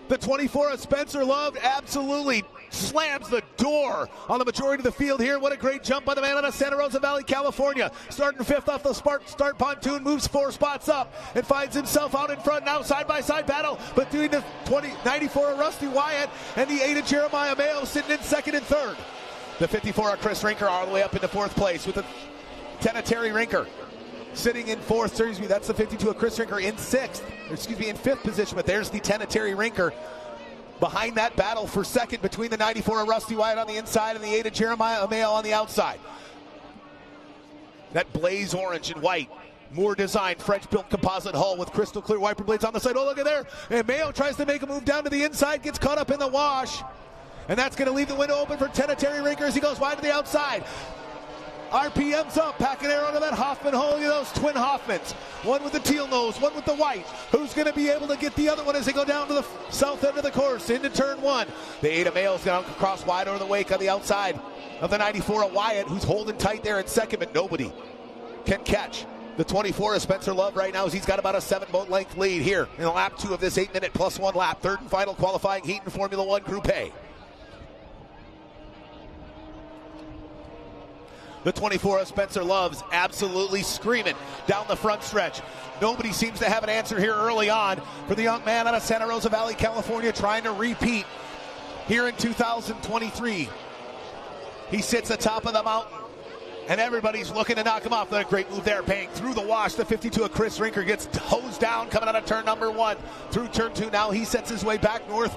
The 24 of Spencer Love absolutely slams the door on the majority of the field here. What a great jump by the man out of Santa Rosa Valley, California. Starting fifth off the start pontoon, moves 4 spots up and finds himself out in front now. Side-by-side battle between the 94 of Rusty Wyatt and the 8 of Jeremiah Mayo sitting in second and third. The 54 of Chris Rinker all the way up into fourth place with the 10 of Terry Rinker sitting in fourth. Excuse me, that's the 52 of Chris Rinker in in fifth position, but there's the 10 of Terry Rinker behind that battle for second between the 94 of Rusty Wyatt on the inside and the 8 of Jeremiah Mayo on the outside. That blaze orange and white, Moore designed, French-built composite hull with crystal clear wiper blades on the side. Oh, look at there. And Mayo tries to make a move down to the inside, gets caught up in the wash. And that's going to leave the window open for 10 of Terry Rinker as he goes wide to the outside. RPM's up, packing air onto that Hoffman hull. Look at those twin Hoffmans. One with the teal nose, one with the white. Who's going to be able to get the other one as they go down to the south end of the course, into turn one? The 8 of Mayo's going to cross wide over the wake on the outside of the 94 of Wyatt, who's holding tight there in second, but nobody can catch the 24 of Spencer Love right now as he's got about a 7-boat length lead here in lap 2 of this 8-minute plus 1 lap. Third and final qualifying heat in Formula 1 Group A. The 24 of Spencer Love's absolutely screaming down the front stretch. Nobody seems to have an answer here early on for the young man out of Santa Rosa Valley, California, trying to repeat here in 2023. He sits atop of the mountain, and everybody's looking to knock him off. A great move there, paying through the wash. The 52 of Chris Rinker gets hosed down coming out of turn number 1 through turn 2. Now he sets his way back north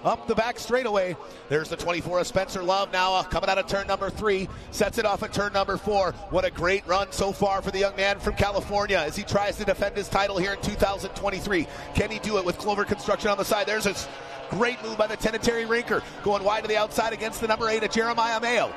up the back straightaway. There's the 24 of Spencer Love now coming out of turn number 3, sets it off at turn number 4. What a great run so far for the young man from California as he tries to defend his title here in 2023. Can he do it with Clover Construction on the side? There's a great move by the 10 of Terry Rinker going wide to the outside against the number 8 of Jeremiah Mayo,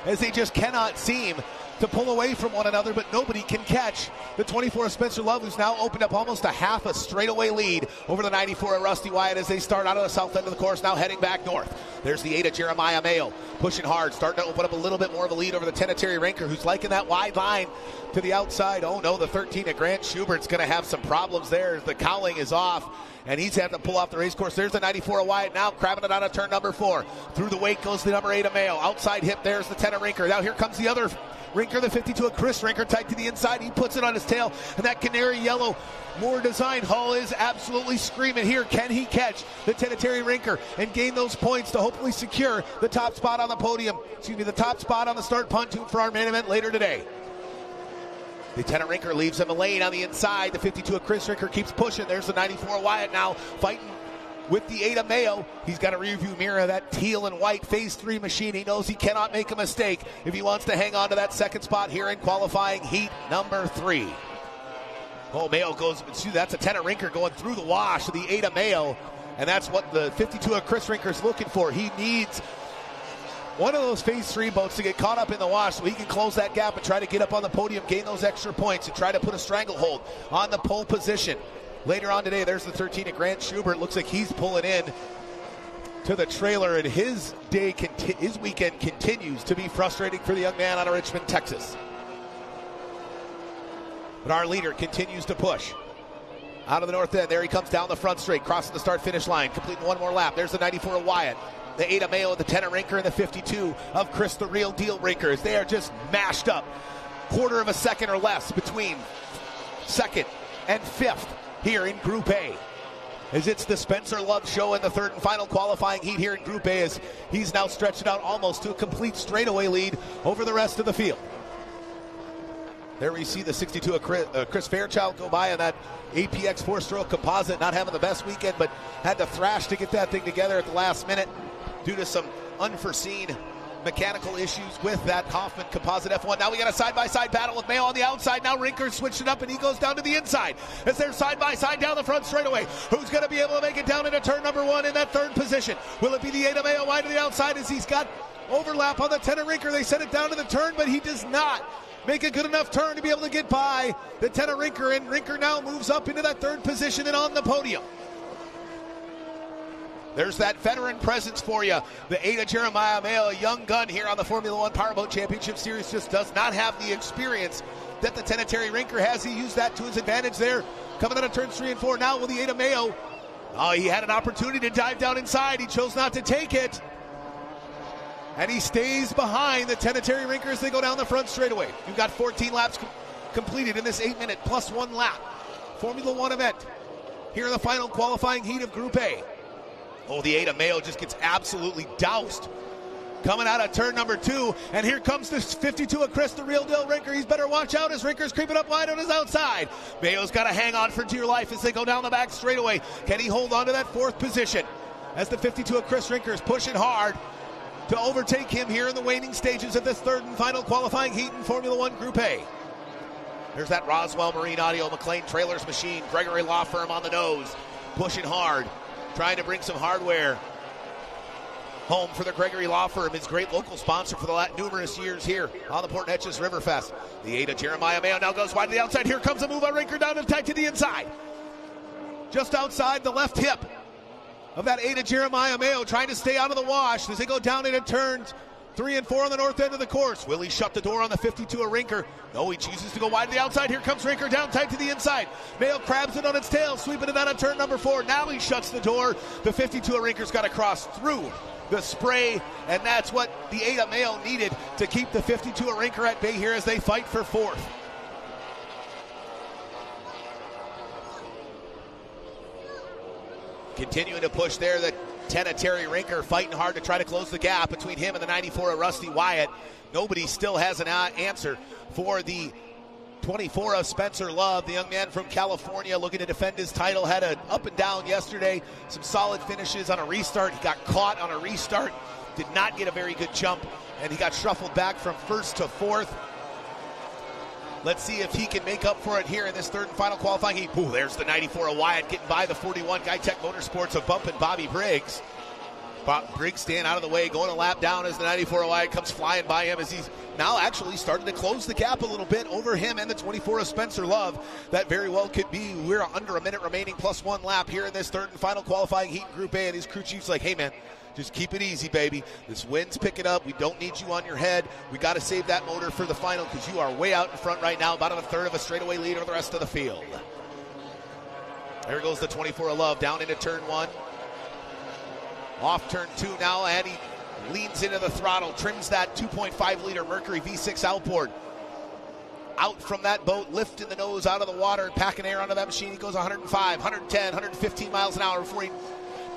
as they just cannot seem to pull away from one another, but nobody can catch the 24 of Spencer Love, who's now opened up almost a half a straightaway lead over the 94 of Rusty Wyatt as they start out of the south end of the course, now heading back north. There's the 8 of Jeremiah Mayo, pushing hard, starting to open up a little bit more of a lead over the 10 of Terry Rinker, who's liking that wide line to the outside. Oh no, the 13 of Grant Schubert's going to have some problems there as the cowling is off, and he's having to pull off the race course. There's the 94 of Wyatt now crabbing it out of turn number 4. Through the wake goes the number 8 of Mayo. Outside hip, there's the 10 of Rinker. Now here comes the other Rinker, the 52 of Chris Rinker, tight to the inside. He puts it on his tail, and that canary yellow Moore design hull is absolutely screaming here. Can he catch the 10 of Terry Rinker and gain those points to hopefully secure the top spot on the podium? The top spot on the start pontoon for our main event later today. The 10 of Rinker leaves him a lane on the inside. The 52 of Chris Rinker keeps pushing. There's the 94 of Wyatt now fighting with the 8 of Mayo. He's got a rearview mirror of that teal and white Phase 3 machine. He knows he cannot make a mistake if he wants to hang on to that second spot here in qualifying heat number 3. Oh, Mayo goes, that's a 10 of Rinker going through the wash of the 8 of Mayo, and that's what the 52 of Chris Rinker's looking for. He needs one of those Phase 3 boats to get caught up in the wash so he can close that gap and try to get up on the podium, gain those extra points, and try to put a stranglehold on the pole position. Later on today, there's the 13 of Grant Schubert. Looks like he's pulling in to the trailer, and his weekend continues to be frustrating for the young man out of Richmond, Texas. But our leader continues to push. Out of the north end, there he comes down the front straight, crossing the start-finish line, completing one more lap. There's the 94 of Wyatt, the 8 of Mayo, the 10 of Rinker, and the 52 of Chris the Real Deal Rinker, as they are just mashed up. Quarter of a second or less between second and fifth here in Group A, as it's the Spencer Love show in the third and final qualifying heat here in Group A, as he's now stretched out almost to a complete straightaway lead over the rest of the field. There we see the 62 of Chris Fairchild go by on that APX 4-stroke composite, not having the best weekend, but had to thrash to get that thing together at the last minute due to some unforeseen mechanical issues with that Hoffman Composite F1. Now we got a side-by-side battle with Mayo on the outside. Now Rinker switched it up and he goes down to the inside as they're side-by-side down the front straightaway. Who's going to be able to make it down into turn number 1 in that third position? Will it be the 8 of Mayo wide to the outside as he's got overlap on the 10 of Rinker? They sent it down to the turn, but he does not make a good enough turn to be able to get by the 10 of Rinker, and Rinker now moves up into that third position and on the podium. There's that veteran presence for you. The 8 of Jeremiah Mayo, a young gun here on the Formula One Powerboat Championship Series, just does not have the experience that the 10 of Terry Rinker has. He used that to his advantage there, coming out of turns 3 and 4. Now with the 8 of Mayo, he had an opportunity to dive down inside. He chose not to take it. And he stays behind the 10 of Terry Rinker as they go down the front straightaway. You've got 14 laps completed in this 8-minute plus 1 lap Formula One event here in the final qualifying heat of Group A. Oh, the 8 of Mayo just gets absolutely doused coming out of turn number 2. And here comes this 52 of Chris, the real deal Rinker. He's better watch out as Rinker's creeping up wide on his outside. Mayo's got to hang on for dear life as they go down the back straightaway. Can he hold on to that 4th position as the 52 of Chris Rinker is pushing hard to overtake him here in the waning stages of this 3rd and final qualifying heat in Formula One Group A? There's that Roswell Marine Audio McLean Trailers Machine, Gregory Law Firm on the nose, pushing hard, trying to bring some hardware home for the Gregory Law Firm, his great local sponsor for the numerous years here on the Port Neches Riverfest. The 8 of Jeremiah Mayo now goes wide to the outside. Here comes a move on Rinker down and tight to the inside. Just outside the left hip of that 8 of Jeremiah Mayo, trying to stay out of the wash as they go down into turns 3 and 4 on the north end of the course. Will he shut the door on the 52 of Rinker? No, he chooses to go wide to the outside. Here comes Rinker down tight to the inside. Mayo crabs it on its tail, sweeping it out of turn number 4. Now he shuts the door. The 52 of Rinker's got to cross through the spray, and that's what the 8 of Mayo needed to keep the 52 of Rinker at bay here as they fight for 4th. Continuing to push there, the 10 of Terry Rinker fighting hard to try to close the gap between him and the 94 of Rusty Wyatt. Nobody still has an answer for the 24 of Spencer Love, the young man from California looking to defend his title. Had an up and down yesterday, some solid finishes on a restart. He got caught on a restart, did not get a very good jump, and he got shuffled back from 1st to 4th. Let's see if he can make up for it here in this 3rd and final qualifying heat. Ooh, there's the 94 of Wyatt getting by the 41 Guy-Tech Motorsports of bumping Bobby Briggs. Briggs staying out of the way, going a lap down as the 94 of Wyatt comes flying by him as he's now actually starting to close the gap a little bit over him and the 24 of Spencer Love. That very well could be. We're under a minute remaining plus 1 lap here in this 3rd and final qualifying heat in Group A, and his crew chief's like, hey man, just keep it easy, baby. This wind's picking up. We don't need you on your head. We got to save that motor for the final because you are way out in front right now, about a 1/3 of a straightaway lead over the rest of the field. There goes the 24 of Love down into turn 1. Off turn 2 now, and he leans into the throttle, trims that 2.5 liter Mercury V6 outboard. Out from that boat, lifting the nose out of the water and packing air onto that machine. He goes 105, 110, 115 miles an hour before he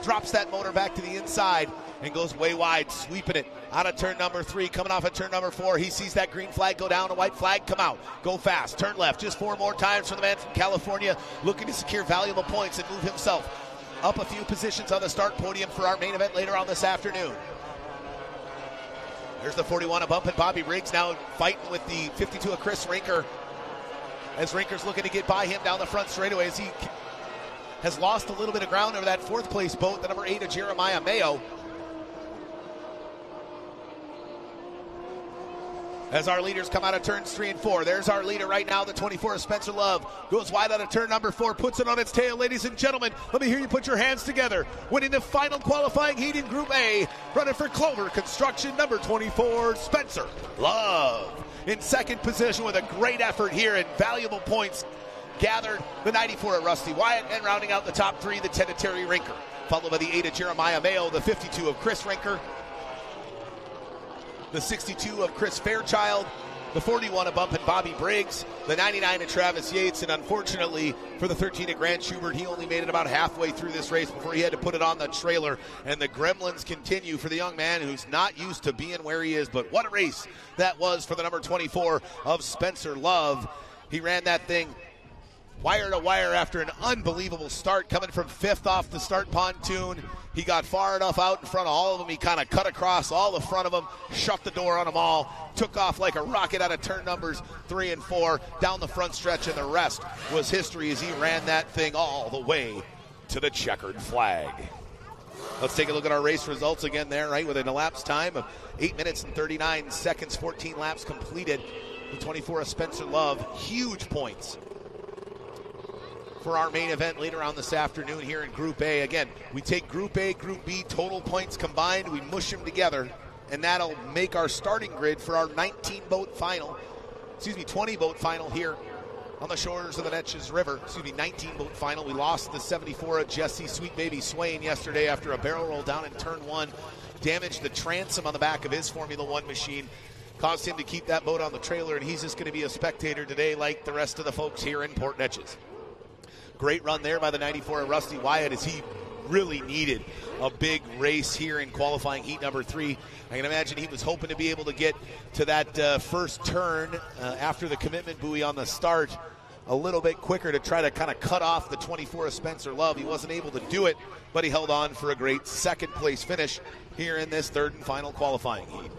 drops that motor back to the inside and goes way wide, sweeping it out of turn number 3, coming off at turn number 4. He sees that green flag go down, a white flag come out. Go fast, turn left, just 4 more times for the man from California, looking to secure valuable points and move himself up a few positions on the start podium for our main event later on this afternoon. There's the 41 of bumping Bobby Briggs now fighting with the 52 of Chris Rinker as Rinker's looking to get by him down the front straightaway as he has lost a little bit of ground over that 4th place boat, the number 8 of Jeremiah Mayo. As our leaders come out of turns 3 and 4. There's our leader right now, the 24 of Spencer Love. Goes wide out of turn number 4, puts it on its tail. Ladies and gentlemen, let me hear you put your hands together. Winning the final qualifying heat in Group A, running for Clover Construction, number 24, Spencer Love. In 2nd position with a great effort here and valuable points gathered, the 94 of Rusty Wyatt, and rounding out the top 3, the 10 of Terry Rinker. Followed by the 8 of Jeremiah Mayo, the 52 of Chris Rinker, the 62 of Chris Fairchild, the 41 of bumping Bobby Briggs, the 99 of Travis Yates, and unfortunately for the 13 of Grant Schubert, he only made it about halfway through this race before he had to put it on the trailer. And the gremlins continue for the young man who's not used to being where he is, but what a race that was for the number 24 of Spencer Love. He ran that thing wire to wire after an unbelievable start, coming from 5th off the start pontoon. He got far enough out in front of all of them. He kind of cut across all the front of them, shut the door on them all, took off like a rocket out of turn numbers 3 and 4 down the front stretch, and the rest was history as he ran that thing all the way to the checkered flag. Let's take a look at our race results again there, right, with an elapsed time of 8 minutes and 39 seconds, 14 laps completed. The 24 of Spencer Love, huge points for our main event later on this afternoon here in Group A. Again, we take Group A, Group B, total points combined, we mush them together, and that'll make our starting grid for our 20-boat final here on the shores of the Neches River. 19-boat final. We lost the 74 of Jesse Sweet Baby Swain yesterday after a barrel roll down in turn 1, damaged the transom on the back of his Formula One machine, caused him to keep that boat on the trailer, and he's just going to be a spectator today like the rest of the folks here in Port Neches. Great run there by the 94 of Rusty Wyatt as he really needed a big race here in qualifying heat number 3. I can imagine he was hoping to be able to get to that first turn after the commitment buoy on the start a little bit quicker to try to kind of cut off the 24 of Spencer Love. He wasn't able to do it, but he held on for a great second place finish here in this third and final qualifying heat.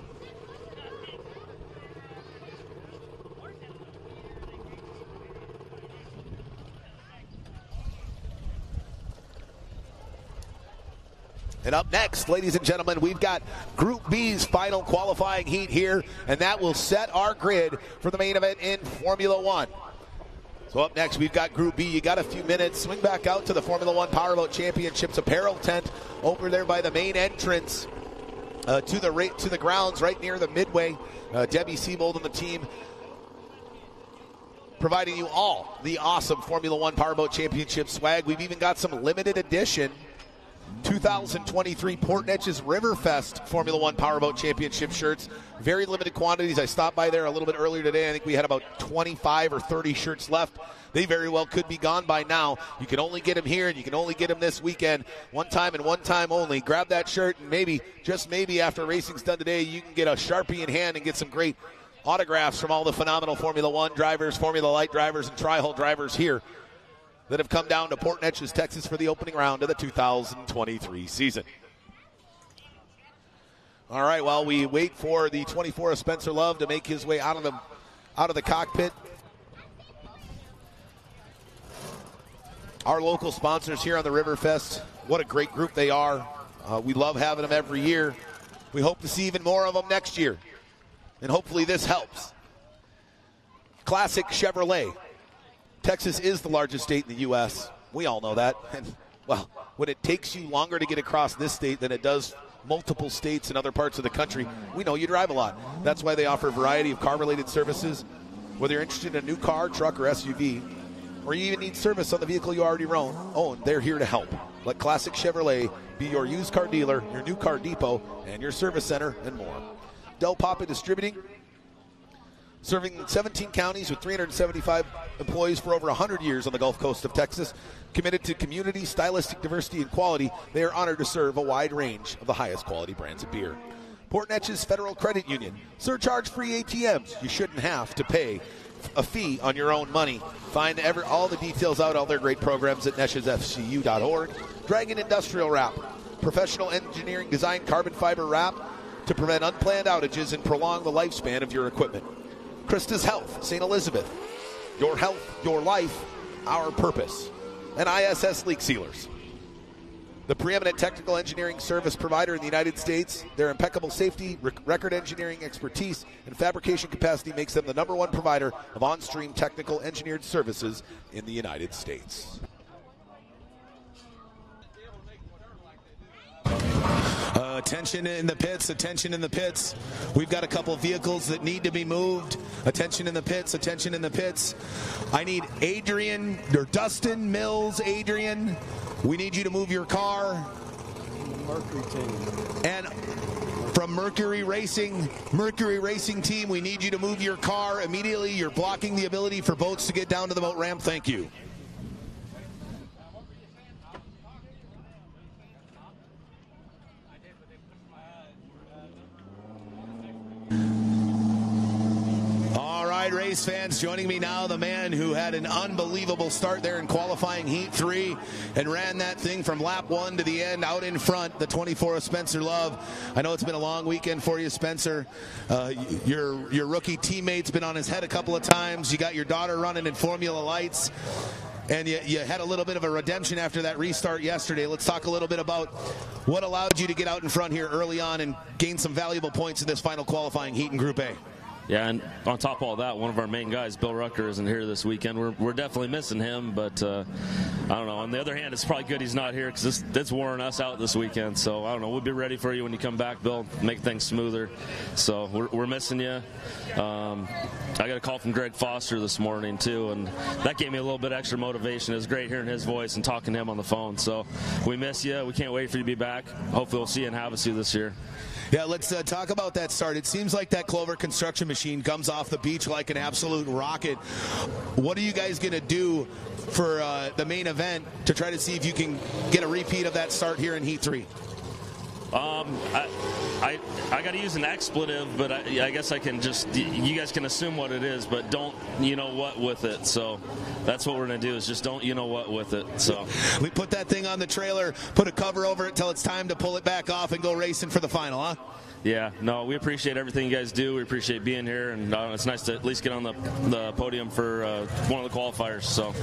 And up next, ladies and gentlemen, we've got Group B's final qualifying heat here, and that will set our grid for the main event in Formula One. So up next, we've got Group B. You got a few minutes. Swing back out to the Formula One Powerboat Championships apparel tent over there by the main entrance to the grounds right near the midway. Debbie Seabold and the team providing you all the awesome Formula One Powerboat Championship swag. We've even got some limited edition 2023 Port Neches Riverfest Formula One Powerboat Championship shirts. Very limited quantities. I stopped by there a little bit earlier today. I think we had about 25 or 30 shirts left. They very well could be gone by now. You can only get them here, and you can only get them this weekend. One time and one time only. Grab that shirt, and maybe, just maybe, after racing's done today, you can get a Sharpie in hand and get some great autographs from all the phenomenal Formula One drivers, Formula Light drivers, and Tri-Hull drivers here that have come down to Port Neches, Texas for the opening round of the 2023 season. All right, while we wait for the 24 of Spencer Love to make his way out of the cockpit, our local sponsors here on the Riverfest, what a great group they are. We love having them every year. We hope to see even more of them next year, and hopefully this helps. Classic Chevrolet. Texas is the largest state in the U.S. We all know that. And, well, when it takes you longer to get across this state than it does multiple states in other parts of the country, we know you drive a lot. That's why they offer a variety of car-related services. Whether you're interested in a new car, truck, or SUV, or you even need service on the vehicle you already own, they're here to help. Let Classic Chevrolet be your used car dealer, your new car depot, and your service center, and more. Del Papa Distributing, serving 17 counties with 375 employees for over 100 years on the Gulf Coast of Texas. Committed to community, stylistic diversity, and quality, they are honored to serve a wide range of the highest quality brands of beer. Port Neches Federal Credit Union. Surcharge-free ATMs. You shouldn't have to pay a fee on your own money. Find all the details out, all their great programs at nechesfcu.org. Dragon Industrial Wrap. Professional engineering design carbon fiber wrap to prevent unplanned outages and prolong the lifespan of your equipment. Krista's Health, St. Elizabeth. Your health, your life, our purpose. And ISS Leak Sealers. The preeminent technical engineering service provider in the United States. Their impeccable safety, record engineering expertise, and fabrication capacity makes them the #1 provider of on-stream technical engineered services in the United States. Attention in the pits, attention in the pits. We've got a couple vehicles that need to be moved. Attention in the pits, attention in the pits. I need Adrian, or Dustin Mills, Adrian. We need you to move your car. Mercury team. And from Mercury Racing team, we need you to move your car immediately. You're blocking the ability for boats to get down to the boat ramp. Thank you. race fans, joining me now, the man who had an unbelievable start there in qualifying Heat 3 and ran that thing from lap 1 to the end out in front, the 24 of Spencer Love. I know it's been a long weekend for you, Spencer. Your rookie teammate's been on his head a couple of times. You got your daughter running in Formula Lights. And you had a little bit of a redemption after that restart yesterday. Let's talk a little bit about what allowed you to get out in front here early on and gain some valuable points in this final qualifying heat in Group A. Yeah, and on top of all that, one of our main guys, Bill Rucker, isn't here this weekend. We're definitely missing him, but I don't know. On the other hand, it's probably good he's not here because it's worn us out this weekend. So, I don't know. We'll be ready for you when you come back, Bill, make things smoother. So, we're missing you. I got a call from Greg Foster this morning, too, and that gave me a little bit extra motivation. It was great hearing his voice and talking to him on the phone. So, we miss you. We can't wait for you to be back. Hopefully, we'll see you in Havasu this year. Yeah, let's talk about that start. It seems like that Clover construction machine comes off the beach like an absolute rocket. What are you guys going to do for the main event to try to see if you can get a repeat of that start here in Heat 3? I got to use an expletive, but I guess I can just, you guys can assume what it is, but don't you know what with it. So that's what we're going to do, is just don't you know what with it. So we put that thing on the trailer, put a cover over it till it's time to pull it back off and go racing for the final, huh? Yeah, no, we appreciate everything you guys do. We appreciate being here, and it's nice to at least get on the podium for one of the qualifiers. So,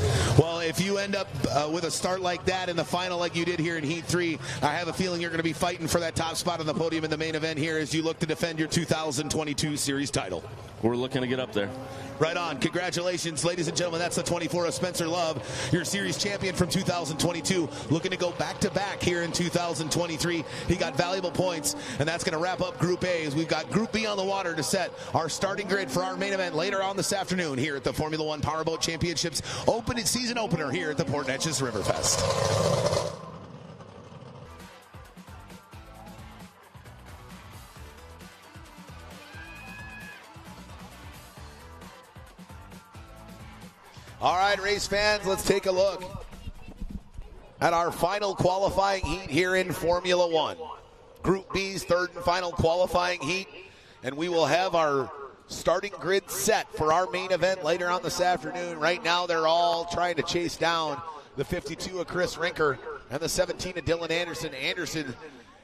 well, if you end up with a start like that in the final like you did here in Heat 3, I have a feeling you're going to be fighting for that top spot on the podium in the main event here as you look to defend your 2022 series title. We're looking to get up there. Right on. Congratulations, ladies and gentlemen. That's the 24 of Spencer Love, your series champion from 2022, looking to go back-to-back here in 2023. He got valuable points, and that's going to wrap up Group A as we've got Group B on the water to set our starting grid for our main event later on this afternoon here at the Formula 1 Powerboat Championships season opener here at the Port Neches Riverfest. All right, race fans, let's take a look at our final qualifying heat here in Formula 1. Group B's third and final qualifying heat, and we will have our starting grid set for our main event later on this afternoon. Right now, they're all trying to chase down the 52 of Chris Rinker and the 17 of Dylan Anderson. Anderson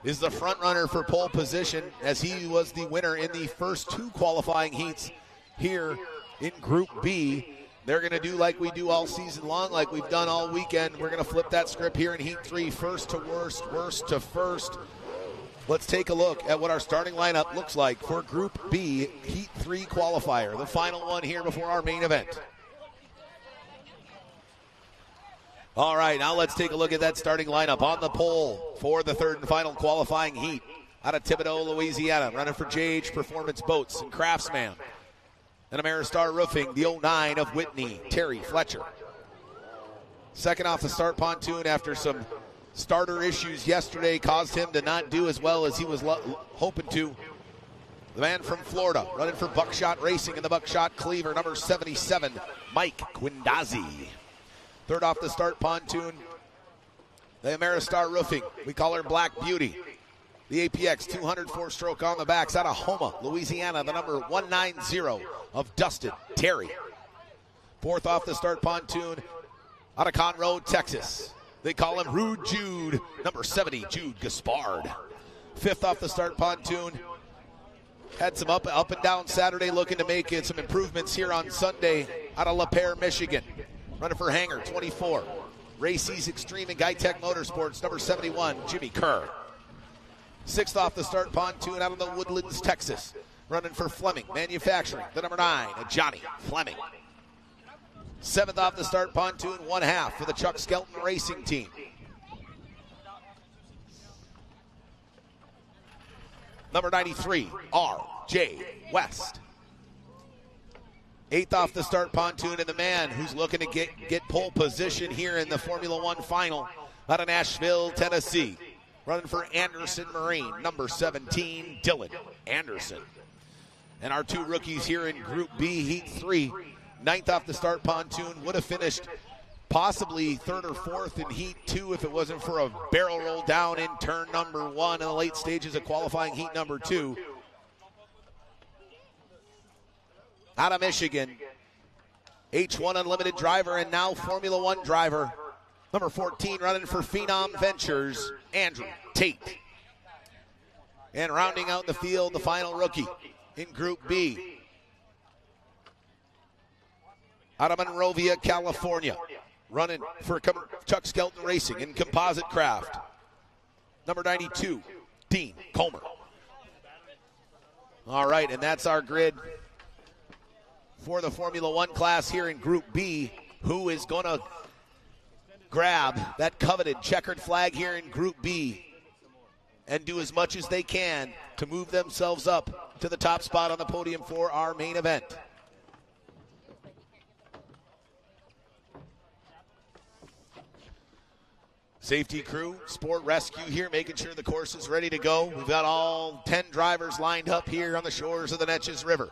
is the front runner for pole position as he was the winner in the first two qualifying heats here in Group B. They're going to do like we do all season long, like we've done all weekend. We're going to flip that script here in Heat 3, first to worst, worst to first. Let's take a look at what our starting lineup looks like for Group B, Heat 3 qualifier, the final one here before our main event. All right, now let's take a look at that starting lineup on the pole for the third and final qualifying heat. Out of Thibodaux, Louisiana, running for JH Performance Boats and Craftsman. And Ameristar Roofing, the 09 of Whitney, Terry Fletcher. Second off the start pontoon after some starter issues yesterday caused him to not do as well as he was hoping to. The man from Florida, running for Buckshot Racing in the Buckshot Cleaver, number 77, Mike Quindazzi. Third off the start pontoon, the Ameristar Roofing. We call her Black Beauty. The APX 204-stroke on the backs out of Houma, Louisiana, the number 190 of Dustin Terry. Fourth off the start pontoon, out of Conroe, Texas. They call him Rude Jude, number 70, Jude Gaspard. Fifth off the start pontoon, had some up and down Saturday, looking to make some improvements here on Sunday, out of LaPierre, Michigan. Running for Hanger, 24. Races Extreme and Guytech Motorsports, number 71, Jimmy Kerr. Sixth off the start pontoon out of the Woodlands, Texas. Running for Fleming Manufacturing, the number 9, Johnny Fleming. Seventh off the start pontoon, 1/2 for the Chuck Skelton Racing Team. Number 93, R.J. West. Eighth off the start pontoon, and the man who's looking to get pole position here in the Formula 1 final out of Nashville, Tennessee. Running for Anderson Marine, number 17, Dylan Anderson. And our two rookies here in Group B, Heat 3. Ninth off the start pontoon, would have finished possibly third or fourth in Heat 2 if it wasn't for a barrel roll down in turn number 1 in the late stages of qualifying Heat number 2. Out of Michigan, H1 Unlimited driver and now Formula One driver. Number 14 running for Phenom Ventures, Andrew Tate. And rounding out the field, the final rookie in Group B. Out of Monrovia, California. Running for Chuck Skelton Racing in Composite Craft. Number 92, Dean Comer. All right, and that's our grid for the Formula One class here in Group B. Who is going to grab that coveted checkered flag here in Group B and do as much as they can to move themselves up to the top spot on the podium for our main event? Safety crew, sport rescue here, making sure the course is ready to go. We've got all 10 drivers lined up here on the shores of the Neches River.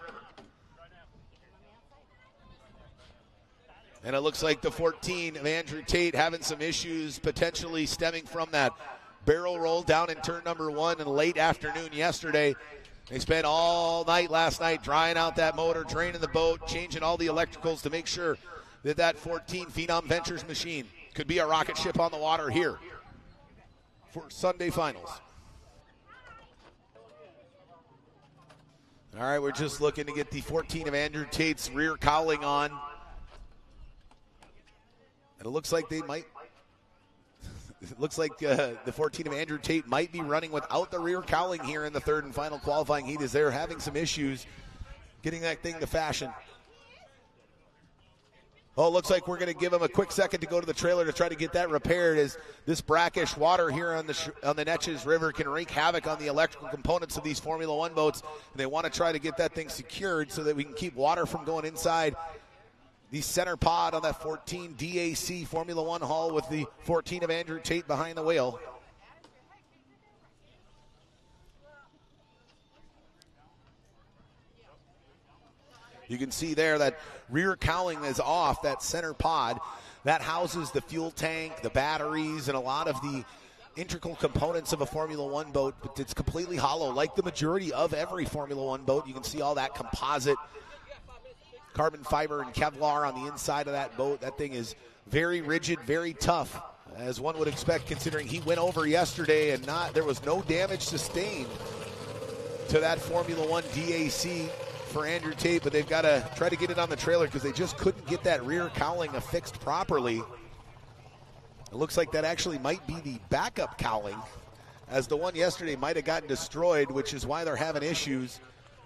And it looks like the 14 of Andrew Tate having some issues potentially stemming from that barrel roll down in turn number 1 in late afternoon yesterday. They spent all night last night drying out that motor, draining the boat, changing all the electricals to make sure that that 14 Phenom Ventures machine could be a rocket ship on the water here for Sunday finals. All right, we're just looking to get the 14 of Andrew Tate's rear cowling on. And it looks like they might, it looks like the 14 of Andrew Tate might be running without the rear cowling here in the third and final qualifying heat, as they're having some issues getting that thing to fashion. Oh, it looks like we're going to give them a quick second to go to the trailer to try to get that repaired, as this brackish water here on the Neches River can wreak havoc on the electrical components of these Formula One boats. And they want to try to get that thing secured so that we can keep water from going inside the center pod on that 14 DAC Formula One hull with the 14 of Andrew Tate behind the wheel. You can see there that rear cowling is off, that center pod. That houses the fuel tank, the batteries, and a lot of the integral components of a Formula One boat, but it's completely hollow, like the majority of every Formula One boat. You can see all that composite carbon fiber and Kevlar on the inside of that boat. That thing is very rigid, very tough, as one would expect, considering he went over yesterday and there was no damage sustained to that Formula One DAC for Andrew Tate, but they've got to try to get it on the trailer because they just couldn't get that rear cowling affixed properly. It looks like that actually might be the backup cowling, as the one yesterday might have gotten destroyed, which is why they're having issues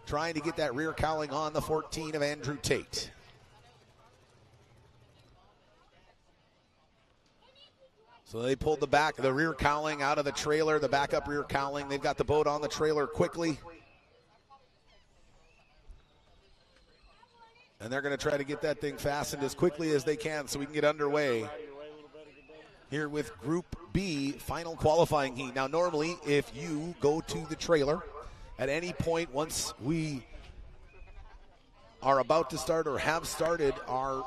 trying to get that rear cowling on the 14 of Andrew Tate. So they pulled the rear cowling out of the trailer, the backup rear cowling. They've got the boat on the trailer quickly. And they're going to try to get that thing fastened as quickly as they can so we can get underway here with Group B, final qualifying heat. Now, normally, if you go to the trailer at any point once we are about to start or have started our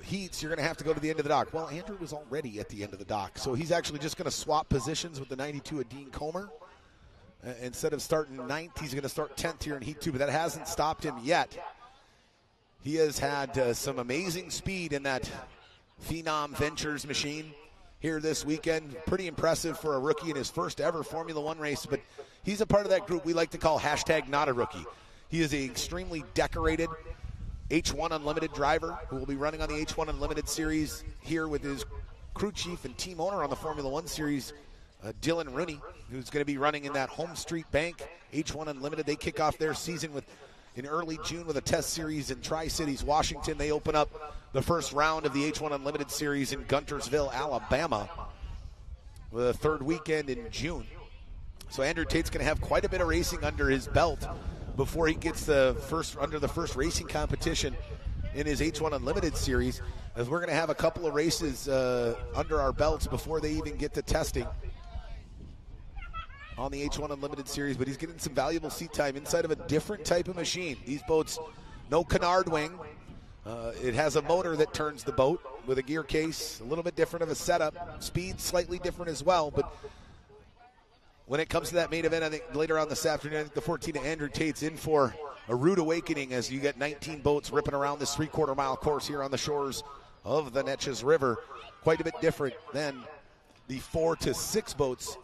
heats, you're going to have to go to the end of the dock. Well, Andrew was already at the end of the dock, so he's actually just going to swap positions with the 92 of Dean Comer. Instead of starting 9th, he's going to start 10th here in Heat 2, but that hasn't stopped him yet. He has had some amazing speed in that Phenom Ventures machine here this weekend. Pretty impressive for a rookie in his first ever Formula One race, but he's a part of that group we like to call #NotARookie. He is an extremely decorated H1 Unlimited driver who will be running on the H1 Unlimited series here with his crew chief and team owner on the Formula One series, Dylan Rooney, who's going to be running in that Home Street Bank H1 Unlimited. They kick off their season in early June with a test series in Tri-Cities, Washington. They open up the first round of the H1 Unlimited series in Guntersville, Alabama, with a third weekend in June. So Andrew Tate's going to have quite a bit of racing under his belt before he gets under the first racing competition in his H1 Unlimited series, as we're going to have a couple of races under our belts before they even get to testing on the H1 Unlimited series. But he's getting some valuable seat time inside of a different type of machine. These boats, no canard wing. It has a motor that turns the boat with a gear case, a little bit different of a setup. Speed slightly different as well, but when it comes to that main event, I think later on this afternoon, I think the 14 of Andrew Tate's in for a rude awakening as you get 19 boats ripping around this 3/4 mile course here on the shores of the Neches River. Quite a bit different than the 4 to 6 boats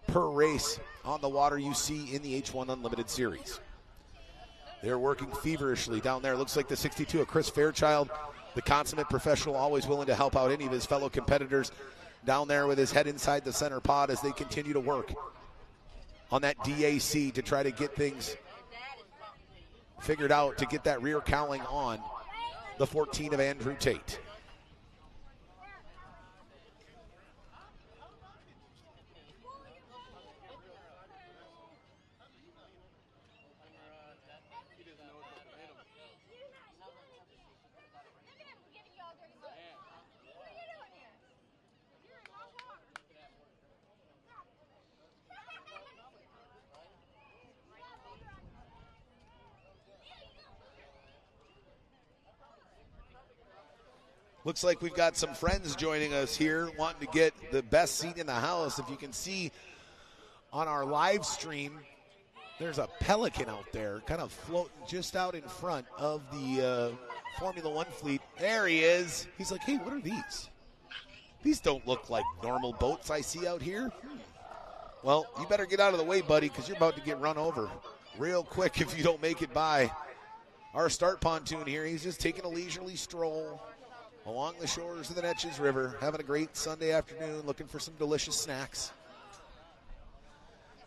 per race on the water you see in the H1 Unlimited Series. They're working feverishly down there. Looks like the 62 of Chris Fairchild, the consummate professional, always willing to help out any of his fellow competitors down there with his head inside the center pod as they continue to work on that DAC to try to get things figured out to get that rear cowling on the 14 of Andrew Tate. Looks like we've got some friends joining us here wanting to get the best seat in the house. If you can see on our live stream, there's a Pelican out there kind of floating just out in front of the Formula One fleet. There he is. He's like, hey, what are these? These don't look like normal boats I see out here. Well, you better get out of the way, buddy, because you're about to get run over real quick if you don't make it by our start pontoon here. He's just taking a leisurely stroll along the shores of the Neches River, having a great Sunday afternoon, looking for some delicious snacks.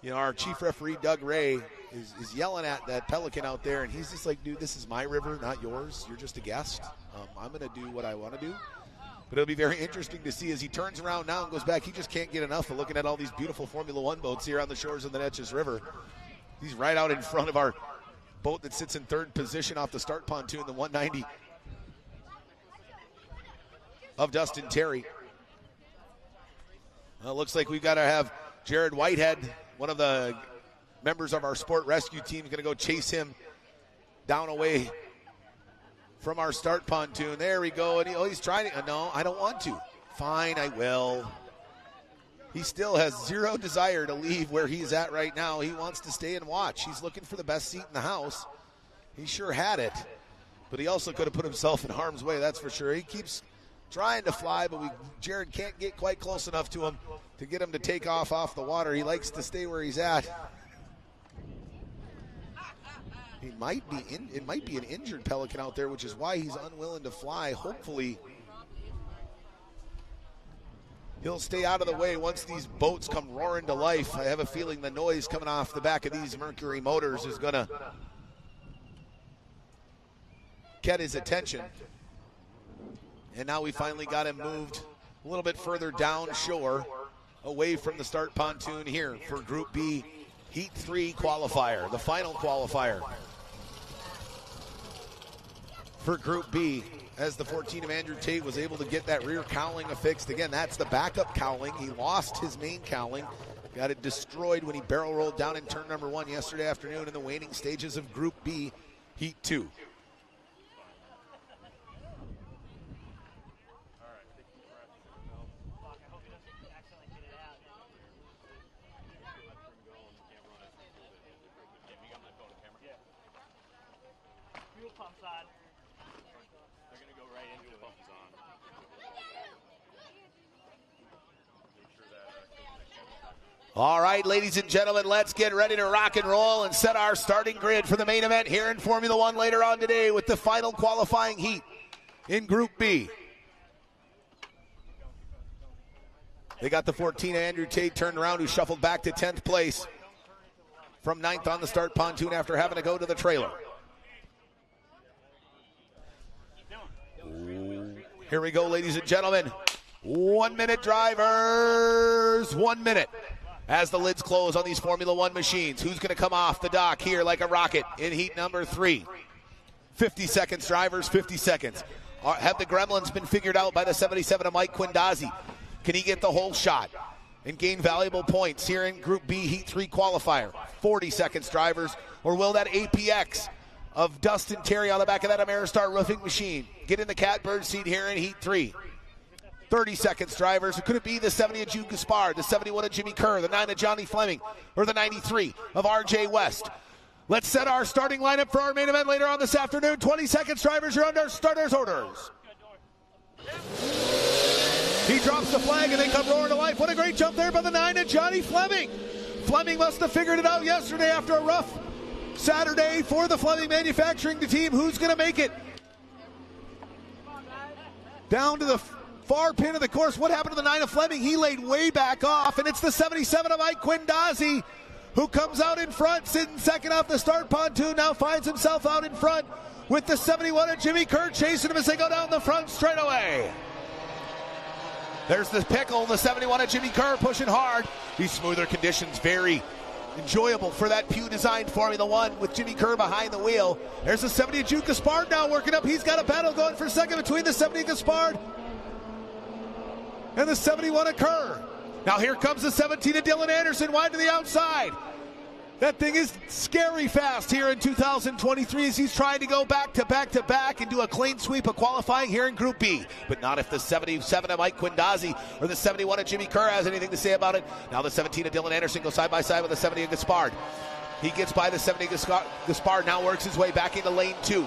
You know, our chief referee, Doug Ray, is yelling at that Pelican out there, and he's just like, dude, this is my river, not yours. You're just a guest. I'm going to do what I want to do. But it'll be very interesting to see as he turns around now and goes back. He just can't get enough of looking at all these beautiful Formula One boats here on the shores of the Neches River. He's right out in front of our boat that sits in third position off the start pontoon, the 190 of Dustin Terry. Well, looks like we've got to have Jared Whitehead, one of the members of our sport rescue team, going to go chase him down away from our start pontoon. There we go. And he's trying to. No, I don't want to. Fine, I will. He still has zero desire to leave where he's at right now. He wants to stay and watch. He's looking for the best seat in the house. He sure had it. But he also could have put himself in harm's way, that's for sure. He keeps trying to fly, but Jared can't get quite close enough to him to get him to take off the water. He likes to stay where he's at. It might be an injured Pelican out there, which is why he's unwilling to fly. Hopefully, he'll stay out of the way once these boats come roaring to life. I have a feeling the noise coming off the back of these Mercury motors is going to get his attention. And now we finally got him moved a little bit further down shore, away from the start pontoon here for Group B Heat 3 qualifier, the final qualifier for Group B, as the 14 of Andrew Tate was able to get that rear cowling affixed. Again, that's the backup cowling. He lost his main cowling, got it destroyed when he barrel rolled down in turn number 1 yesterday afternoon in the waning stages of Group B Heat 2. All right, ladies and gentlemen, let's get ready to rock and roll and set our starting grid for the main event here in Formula One later on today with the final qualifying heat in Group B. They got the 14 Andrew Tate turned around, who shuffled back to 10th place from 9th on the start pontoon after having to go to the trailer. Here we go, ladies and gentlemen. 1 minute drivers, 1 minute. As the lids close on these Formula One machines, who's going to come off the dock here like a rocket in heat number 3? 50 seconds, drivers, 50 seconds. Have the gremlins been figured out by the 77 of Mike Quindazzi? Can he get the whole shot and gain valuable points here in Group B Heat 3 qualifier? 40 seconds, drivers. Or will that APX of Dustin Terry on the back of that Ameristar roofing machine get in the catbird seat here in Heat 3? 30 seconds, drivers. Could it be the 70 of Jude Gaspard, the 71 of Jimmy Kerr, the 9 of Johnny Fleming, or the 93 of RJ West? Let's set our starting lineup for our main event later on this afternoon. 20 seconds, drivers, you're under starters' orders. He drops the flag and they come roaring to life. What a great jump there by the 9 and Johnny Fleming. Fleming must have figured it out yesterday after a rough Saturday for the Fleming Manufacturing team. Who's going to make it? Down to the far pin of the course. What happened to the 9 of Fleming? He laid way back off, and it's the 77 of Mike Quindazzi who comes out in front, sitting second off the start pontoon, now finds himself out in front with the 71 of Jimmy Kerr chasing him as they go down the front straightaway. There's the pickle, the 71 of Jimmy Kerr pushing hard. These smoother conditions, very enjoyable for that Pew-designed Formula One with Jimmy Kerr behind the wheel. There's the 70 of Jude Gaspard now working up. He's got a battle going for second between the 70 of Gaspard and the 71 of Kerr. Now here comes the 17 of Dylan Anderson wide to the outside. That thing is scary fast here in 2023 as he's trying to go back to back and do a clean sweep of qualifying here in Group B. But not if the 77 of Mike Quindazzi or the 71 of Jimmy Kerr has anything to say about it. Now the 17 of Dylan Anderson goes side by side with the 70 of Gaspard. He gets by the 70 of Gaspard, now works his way back into lane 2.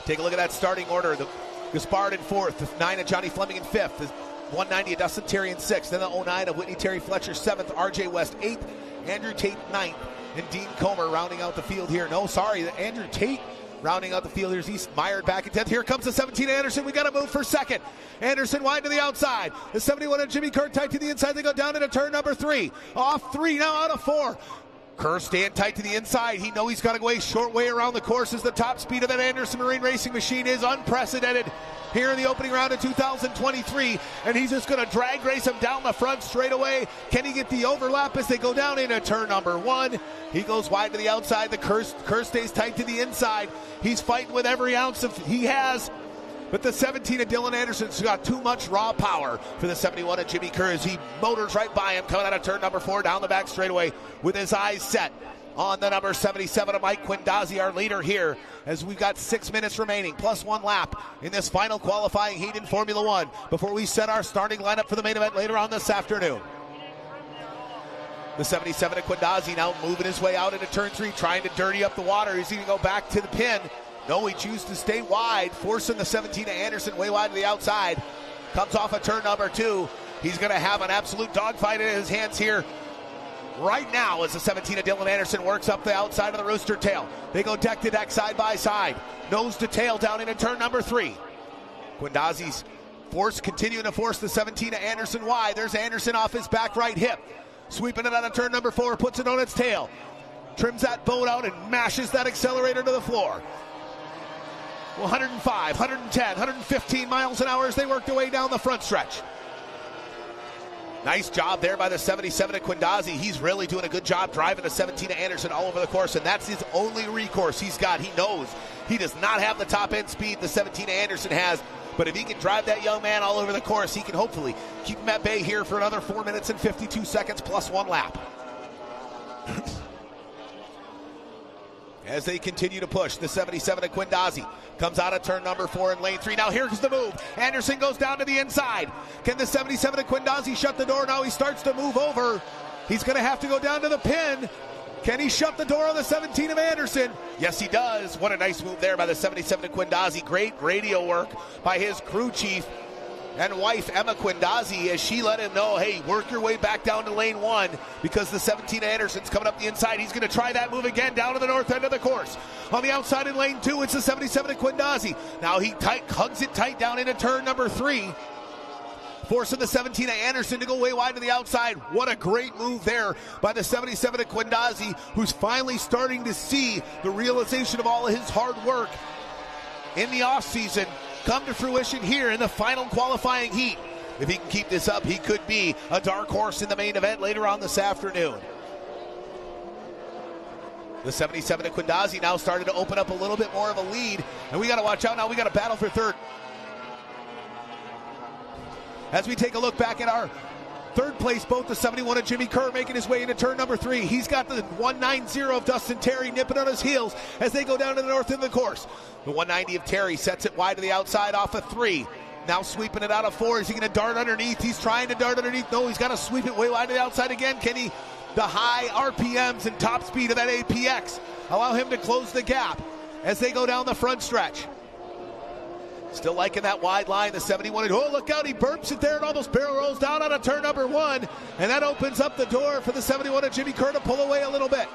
Take a look at that starting order. The Gaspard in 4th, the 9 of Johnny Fleming in 5th, the 190 of Dustin Terry in 6th, then the 09 of Whitney Terry Fletcher 7th, RJ West 8th, Andrew Tate 9th, and Dean Comer rounding out the field here. No, sorry, Andrew Tate rounding out the field. He's mired back in 10th. Here comes the 17 Anderson. We got to move for second. Anderson wide to the outside. The 71 of Jimmy Kerr tight to the inside. They go down into turn number 3. Off 3 now out of 4. Kerr staying tight to the inside. He knows he's got to go a short way around the course as the top speed of that Anderson Marine Racing machine is unprecedented here in the opening round of 2023, and he's just going to drag race him down the front straight away. Can he get the overlap as they go down into turn number 1? He goes wide to the outside. The Kerr stays tight to the inside. He's fighting with every ounce of he has. But the 17 of Dylan Anderson's got too much raw power for the 71 of Jimmy Kerr as he motors right by him, coming out of turn number 4 down the back straightaway with his eyes set on the number 77 of Mike Quindazzi, our leader here, as we've got 6 minutes remaining, plus 1 lap in this final qualifying heat in Formula One before we set our starting lineup for the main event later on this afternoon. The 77 of Quindazzi now moving his way out into turn 3, trying to dirty up the water. He's going to go back to the pin. No, he chooses to stay wide, forcing the 17 of Anderson way wide to the outside. Comes off of turn number 2. He's going to have an absolute dogfight in his hands here right now as the 17 of Dylan Anderson works up the outside of the rooster tail. They go deck to deck, side by side. Nose to tail down into turn number 3. Quindazzi's continuing to force the 17 of Anderson wide. There's Anderson off his back right hip. Sweeping it out of turn number 4, puts it on its tail. Trims that boat out and mashes that accelerator to the floor. 105, 110, 115 miles an hour as they work their way down the front stretch. Nice job there by the 77 of Quindazzi. He's really doing a good job driving the 17 of Anderson all over the course, and that's his only recourse he's got. He knows he does not have the top end speed the 17 of Anderson has, but if he can drive that young man all over the course, he can hopefully keep him at bay here for another 4 minutes and 52 seconds plus 1 lap. As they continue to push, the 77 of Quindazzi comes out of turn number 4 in lane 3. Now here's the move. Anderson goes down to the inside. Can the 77 of Quindazzi shut the door? Now he starts to move over. He's going to have to go down to the pin. Can he shut the door on the 17 of Anderson? Yes, he does. What a nice move there by the 77 of Quindazzi. Great radio work by his crew chief and wife, Emma Quindazzi, as she let him know, hey, work your way back down to lane 1 because the 17 of Anderson's coming up the inside. He's going to try that move again down to the north end of the course. On the outside in lane 2, it's the 77 of Quindazzi. Now he hugs it tight down into turn number 3, forcing the 17 of Anderson to go way wide to the outside. What a great move there by the 77 of Quindazzi, who's finally starting to see the realization of all of his hard work in the offseason come to fruition here in the final qualifying heat. If he can keep this up, he could be a dark horse in the main event later on this afternoon. The 77 of Quindazzi now started to open up a little bit more of a lead, and we got to watch out now. We got to battle for third. As we take a look back at our third place boat, the 71 of Jimmy Kerr making his way into turn number 3. He's got the 190 of Dustin Terry nipping on his heels as they go down to the north end of the course. The 190 of Terry sets it wide to the outside off of 3. Now sweeping it out of 4. Is he going to dart underneath? He's trying to dart underneath. No, he's got to sweep it way wide to the outside again. Can he? The high RPMs and top speed of that APX allow him to close the gap as they go down the front stretch. Still liking that wide line, the 71. Oh, look out, he burps it there and almost barrel rolls down on a turn number 1. And that opens up the door for the 71 of Jimmy Kerr to pull away a little bit.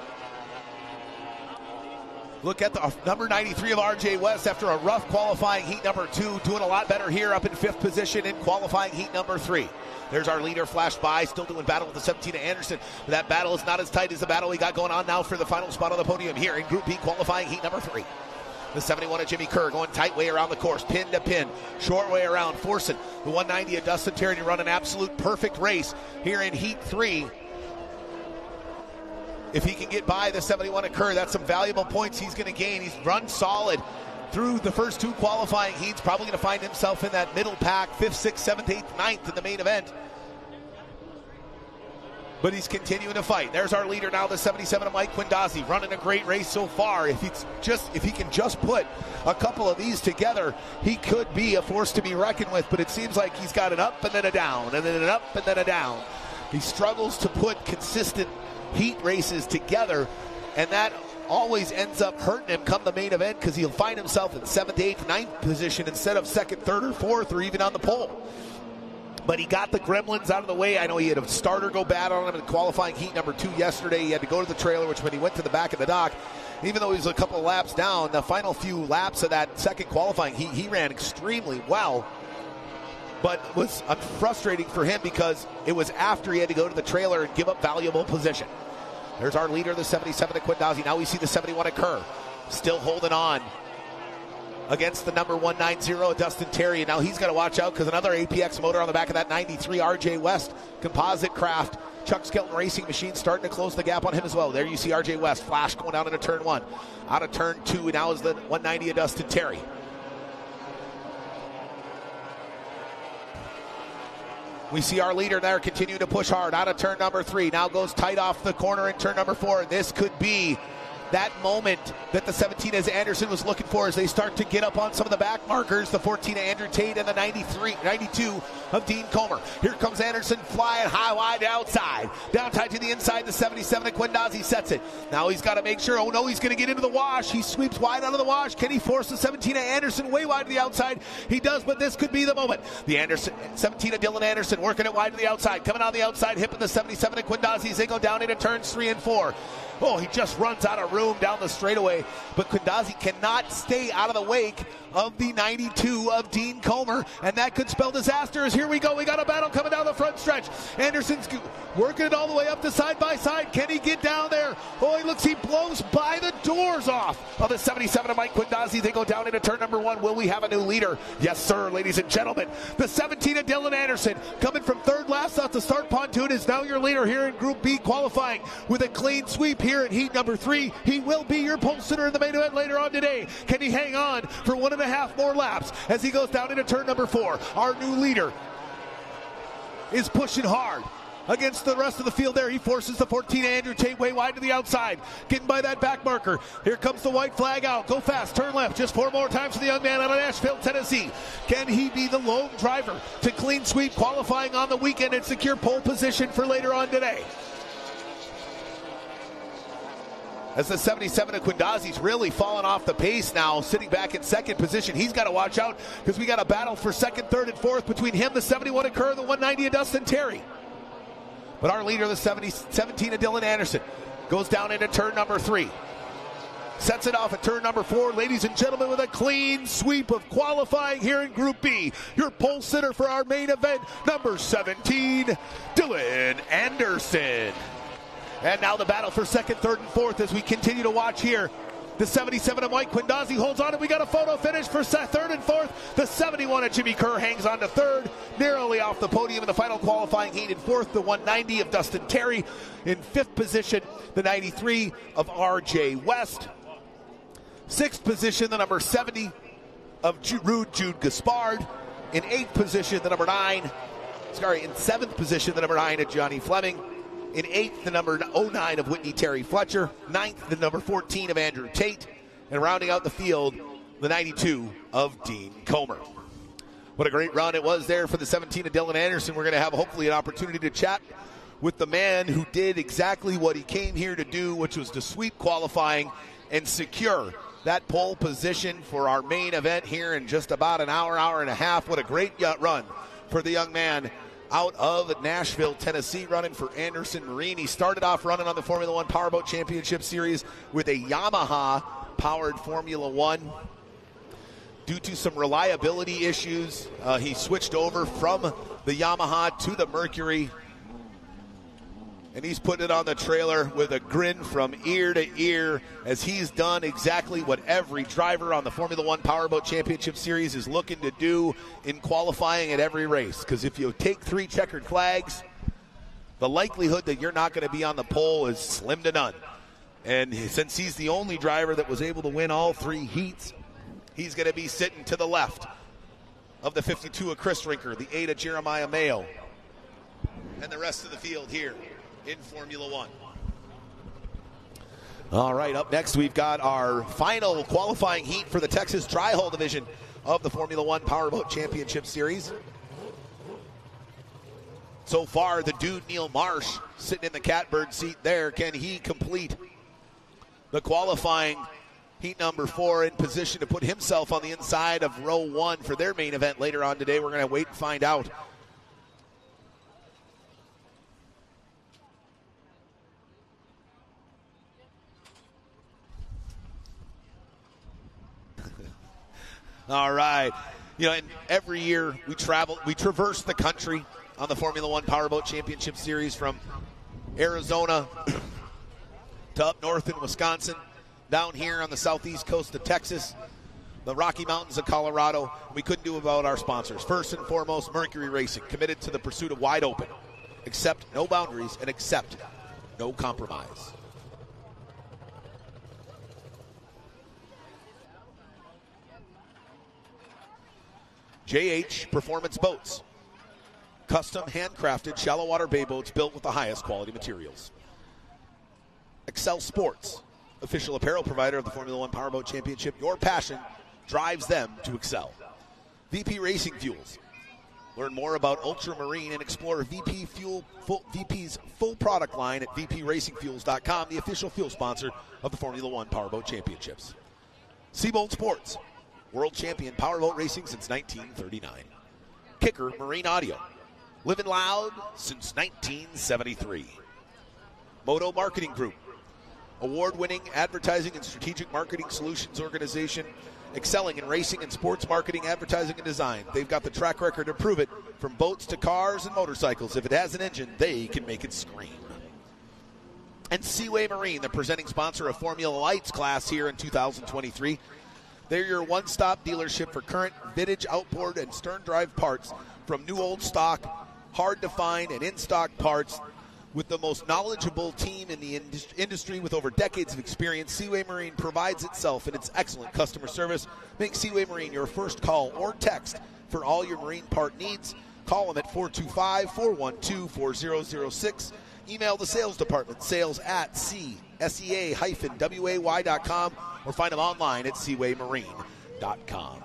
Look at the number 93 of RJ West after a rough qualifying heat number 2, doing a lot better here up in 5th position in qualifying heat number 3. There's our leader flashed by, still doing battle with the 17 of Anderson. But that battle is not as tight as the battle we got going on now for the final spot on the podium here in Group B qualifying heat number 3. The 71 of Jimmy Kerr going tight way around the course, pin to pin, short way around, forcing the 190 of Dustin Terry to run an absolute perfect race here in heat 3. If he can get by the 71 of Kerr, that's some valuable points he's going to gain. He's run solid through the first 2 qualifying heats, probably going to find himself in that middle pack, 5th, 6th, 7th, 8th, 9th in the main event. But he's continuing to fight. There's our leader now, the 77 of Mike Quindazzi, running a great race so far. If he can just put a couple of these together, he could be a force to be reckoned with. But it seems like he's got an up and then a down, and then an up and then a down. He struggles to put consistent heat races together, and that always ends up hurting him come the main event because he'll find himself in 7th, 8th, 9th position instead of 2nd, 3rd, or 4th, or even on the pole. But he got the gremlins out of the way. I know he had a starter go bad on him in qualifying heat number 2 yesterday. He had to go to the trailer, which when he went to the back of the dock, even though he was a couple of laps down, the final few laps of that second qualifying heat, he ran extremely well. But it was frustrating for him because it was after he had to go to the trailer and give up valuable position. There's our leader, the 77 of Quindazzi. Now we see the 71 of Kerr still holding on against the number 190, Dustin Terry. And now he's got to watch out because another APX motor on the back of that 93 RJ West composite craft. Chuck Skelton Racing Machine starting to close the gap on him as well. There you see RJ West flash going down into turn 1. Out of turn 2, and now is the 190 of Dustin Terry. We see our leader there continue to push hard out of turn number 3. Now goes tight off the corner in turn number 4. This could be that moment that the 17 as Anderson was looking for as they start to get up on some of the back markers. The 14 of Andrew Tate and the 92 of Dean Comer. Here comes Anderson flying high wide outside. Down tight to the inside, the 77 of Quindazzi sets it. Now he's got to make sure, oh no, he's going to get into the wash. He sweeps wide out of the wash. Can he force the 17 of Anderson way wide to the outside? He does, but this could be the moment. The 17 of Dylan Anderson working it wide to the outside. Coming on the outside, hipping the 77 of Quindazzi as they go down into turns 3 and 4. Oh, he just runs out of room down the straightaway, but Quindazzi cannot stay out of the wake of the 92 of Dean Comer, and that could spell disaster. As here we go, we got a battle coming down the front stretch. Anderson's working it all the way up to side by side. Can he get down there? Oh, he looks, he blows by the doors off of the 77 of Mike Quindazzi. They go down into turn number 1. Will we have a new leader? Yes, sir, ladies and gentlemen. The 17 of Dylan Anderson, coming from third last off the start pontoon, is now your leader here in Group B qualifying with a clean sweep here in heat number 3. He will be your pole sitter in the main event later on today. Can he hang on for 1.5 more laps as he goes down into turn number 4? Our new leader is pushing hard against the rest of the field there. He forces the 14 Andrew Tate way wide to the outside, getting by that back marker. Here comes the white flag out. Go fast, turn left, just 4 more times for the young man out of Nashville, Tennessee. Can he be the lone driver to clean sweep qualifying on the weekend and secure pole position for later on today? As the 77 of Quindazzi's really fallen off the pace now, sitting back in second position. He's got to watch out because we got a battle for second, third, and fourth between him, the 71 of Kerr, the 190 of Dustin Terry. But our leader, the 17 of Dylan Anderson, goes down into turn number 3. Sets it off at turn number 4, ladies and gentlemen, with a clean sweep of qualifying here in Group B. Your pole sitter for our main event, number 17, Dylan Anderson. And now the battle for second, third, and fourth as we continue to watch here. The 77 of Mike Quindazzi holds on, and we got a photo finish for third and fourth. The 71 of Jimmy Kerr hangs on to third, narrowly off the podium in the final qualifying heat. In fourth, the 190 of Dustin Terry. In fifth position, the 93 of RJ West. Sixth position, the number 70 of Jude Gaspard. In eighth position, the number 9. In seventh position, the number 9 of Johnny Fleming. In 8th, the number 09 of Whitney Terry Fletcher. 9th, the number 14 of Andrew Tate. And rounding out the field, the 92 of Dean Comer. What a great run it was there for the 17 of Dylan Anderson. We're going to have hopefully an opportunity to chat with the man who did exactly what he came here to do, which was to sweep qualifying and secure that pole position for our main event here in just about an hour, hour and a half. What a great run for the young man out of Nashville, Tennessee, running for Anderson Marine. He started off running on the Formula One Powerboat Championship Series with a Yamaha-powered Formula One. Due to some reliability issues, he switched over from the Yamaha to the Mercury, and he's putting it on the trailer with a grin from ear to ear, as he's done exactly what every driver on the Formula One Powerboat Championship Series is looking to do in qualifying at every race. Because if you take 3 checkered flags, the likelihood that you're not going to be on the pole is slim to none. And since he's the only driver that was able to win all 3 heats, he's going to be sitting to the left of the 52 of Chris Rinker, the 8 of Jeremiah Mayo, and the rest of the field here in Formula One. All right, up next we've got our final qualifying heat for the Texas Tri-Hull division of the Formula One Powerboat Championship Series. So far, the dude Neil Marsh sitting in the catbird seat there. Can he complete the qualifying heat number 4 in position to put himself on the inside of row 1 for their main event later on today? We're going to wait and find out. All right. You know, and every year we traverse the country on the Formula One Powerboat Championship Series, from Arizona to up north in Wisconsin, down here on the southeast coast of Texas, the Rocky Mountains of Colorado. We couldn't do without our sponsors. First and foremost, Mercury Racing, committed to the pursuit of wide open. Accept no boundaries and accept no compromise. JH Performance Boats. Custom handcrafted shallow water bay boats built with the highest quality materials. Excel Sports, official apparel provider of the Formula One Powerboat Championship. Your passion drives them to excel. VP Racing Fuels. Learn more about Ultramarine and explore VP's full product line at vpracingfuels.com, the official fuel sponsor of the Formula One Powerboat Championships. Seabolt Sports. World champion powerboat racing since 1939. Kicker Marine Audio. Living loud since 1973. Moto Marketing Group. Award-winning advertising and strategic marketing solutions organization, excelling in racing and sports marketing, advertising, and design. They've got the track record to prove it. From boats to cars and motorcycles, if it has an engine, they can make it scream. And Seaway Marine, the presenting sponsor of Formula Lights class here in 2023. They're your one-stop dealership for current vintage outboard and stern drive parts, from new old stock, hard to find, and in-stock parts. With the most knowledgeable team in the industry with over decades of experience, Seaway Marine provides itself in its excellent customer service. Make Seaway Marine your first call or text for all your marine part needs. Call them at 425-412-4006. Email the sales department, sales@sea-way.com, or find them online at seawaymarine.com.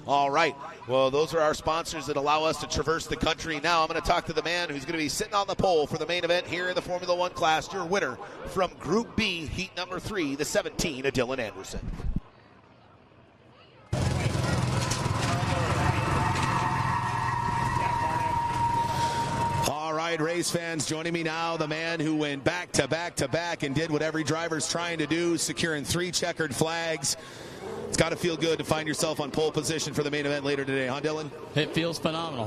All right. Well, those are our sponsors that allow us to traverse the country. Now I'm going to talk to the man who's going to be sitting on the pole for the main event here in the Formula One class, your winner from Group B, heat number 3, the 17 of Dylan Anderson. All right, race fans, joining me now, the man who went back to back to back and did what every driver's trying to do, securing 3 checkered flags. It's got to feel good to find yourself on pole position for the main event later today, huh, Dylan? It feels phenomenal.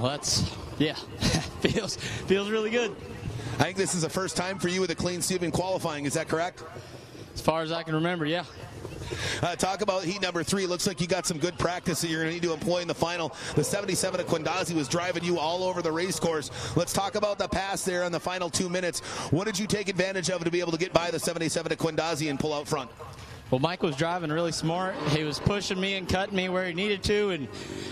Feels really good. I think this is the first time for you with a clean sweep in qualifying. Is that correct? As far as I can remember, yeah. Talk about heat number 3. Looks like you got some good practice that you're going to need to employ in the final. The 77 of Quindazi was driving you all over the race course. Let's talk about the pass there in the final 2 minutes. What did you take advantage of to be able to get by the 77 of Quindazi and pull out front? Well, Mike was driving really smart. He was pushing me and cutting me where he needed to and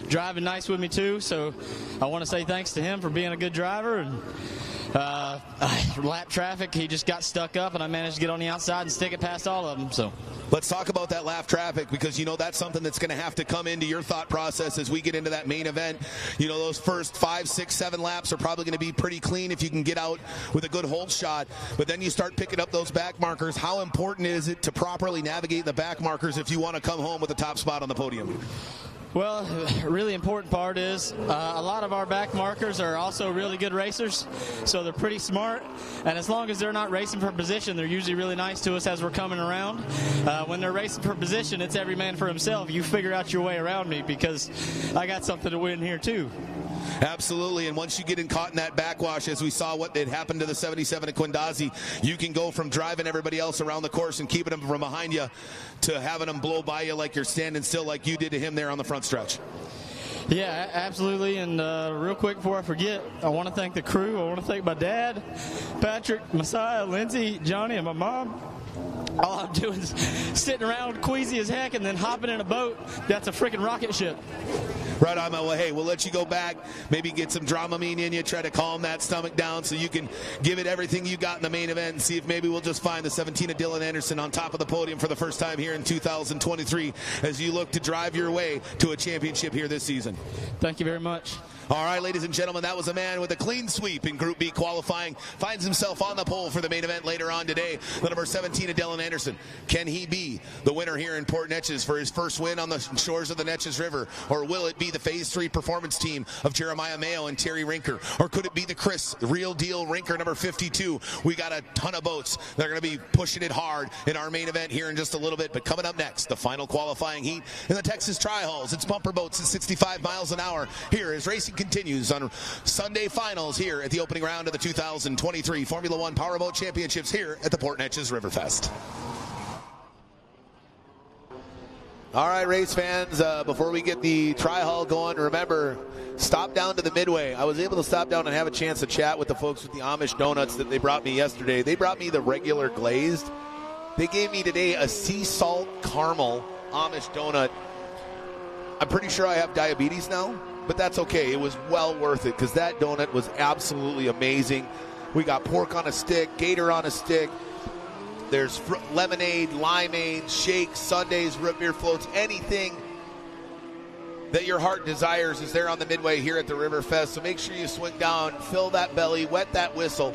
driving nice with me too. So I want to say thanks to him for being a good driver. And Lap traffic, he just got stuck up, and I managed to get on the outside and stick it past all of them. So let's talk about that lap traffic, because you know that's something that's going to have to come into your thought process as we get into that main event. You know, those first 5, 6, 7 laps are probably going to be pretty clean if you can get out with a good hold shot, but then you start picking up those back markers. How important is it to properly navigate the back markers if you want to come home with the top spot on the podium? Well, a really important part is a lot of our back markers are also really good racers, so they're pretty smart, and as long as they're not racing for position, they're usually really nice to us as we're coming around. When they're racing for position, it's every man for himself. You figure out your way around me, because I got something to win here too. Absolutely, and once you get caught in that backwash, as we saw what had happened to the 77 at Quindazi, you can go from driving everybody else around the course and keeping them from behind you to having them blow by you like you're standing still, like you did to him there on the front stretch. Yeah, absolutely. And real quick before I forget, I want to thank the crew. I want to thank my dad, Patrick, Messiah, Lindsay, Johnny, and my mom. All I'm doing is sitting around queasy as heck and then hopping in a boat that's a freaking rocket ship. Right on, well, hey, we'll let you go back, maybe get some Dramamine in you, try to calm that stomach down so you can give it everything you got in the main event, and see if maybe we'll just find the 17 of Dylan Anderson on top of the podium for the first time here in 2023 as you look to drive your way to a championship here this season. Thank you very much. All right, ladies and gentlemen, that was a man with a clean sweep in Group B qualifying. Finds himself on the pole for the main event later on today. The number 17 of Dylan Anderson. Can he be the winner here in Port Neches for his first win on the shores of the Neches River? Or will it be the Phase 3 performance team of Jeremiah Mayo and Terry Rinker? Or could it be the Chris, the real deal Rinker, number 52? We got a ton of boats that are going to be pushing it hard in our main event here in just a little bit. But coming up next, the final qualifying heat in the Texas Tri-Hulls. It's bumper boats at 65 miles an hour here as racing continues on Sunday finals here at the opening round of the 2023 Formula One Powerboat Championships here at the Port Neches Riverfest. All right, race fans, before we get the Tri-Hull going, remember, stop down to the Midway. I was able to stop down and have a chance to chat with the folks with the Amish donuts that they brought me yesterday. They brought me the regular glazed. They gave me today a sea salt caramel Amish donut. I'm pretty sure I have diabetes now, but that's okay. It was well worth it because that donut was absolutely amazing. We got pork on a stick, gator on a stick. There's lemonade, limeade, shakes, sundaes, root beer floats, anything that your heart desires is there on the Midway here at the Riverfest. So make sure you swing down, fill that belly, wet that whistle.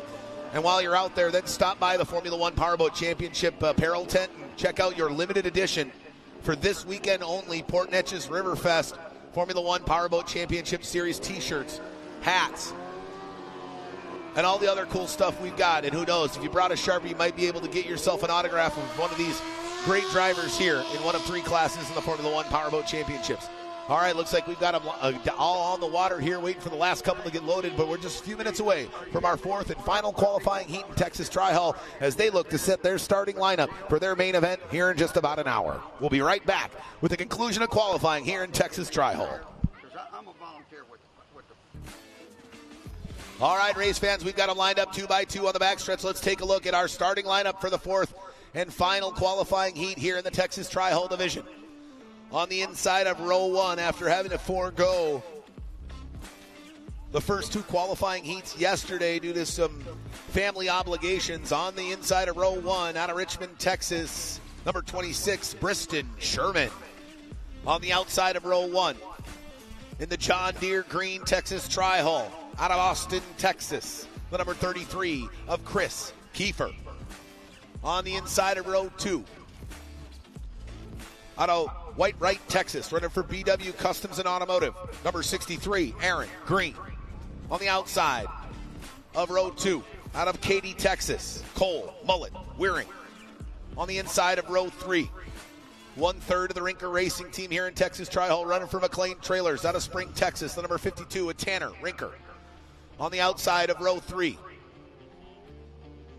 And while you're out there, then stop by the Formula One Powerboat Championship apparel tent and check out your limited edition for this weekend only Port Neches Riverfest Formula One Powerboat Championship Series t-shirts, hats, and all the other cool stuff we've got. And who knows, if you brought a Sharpie, you might be able to get yourself an autograph of one of these great drivers here in one of 3 classes in the Formula One Powerboat Championships. All right, looks like we've got them all on the water here, waiting for the last couple to get loaded, but we're just a few minutes away from our 4th and final qualifying heat in Texas Tri-Hull as they look to set their starting lineup for their main event here in just about an hour. We'll be right back with the conclusion of qualifying here in Texas Tri-Hull. All right, race fans, we've got them lined up 2 by 2 on the backstretch. Let's take a look at our starting lineup for the 4th and final qualifying heat here in the Texas Tri-Hull division. On the inside of row 1, after having to forego the first 2 qualifying heats yesterday due to some family obligations, on the inside of row 1, out of Richmond, Texas, number 26, Briston Sherman. On the outside of row 1, in the John Deere Green Texas Tri-Hull, out of Austin, Texas, the number 33 of Chris Kiefer. On the inside of row 2, out of White Wright, Texas, running for BW Customs and Automotive, number 63, Aaron Green. On the outside of row 2, out of Katy, Texas, Cole Mullet Wearing. On the inside of row 3, 1/3 of the Rinker Racing team here in Texas Tri-Hull, running for McLean Trailers, out of Spring, Texas, the number 52 of Tanner Rinker. On the outside of row 3,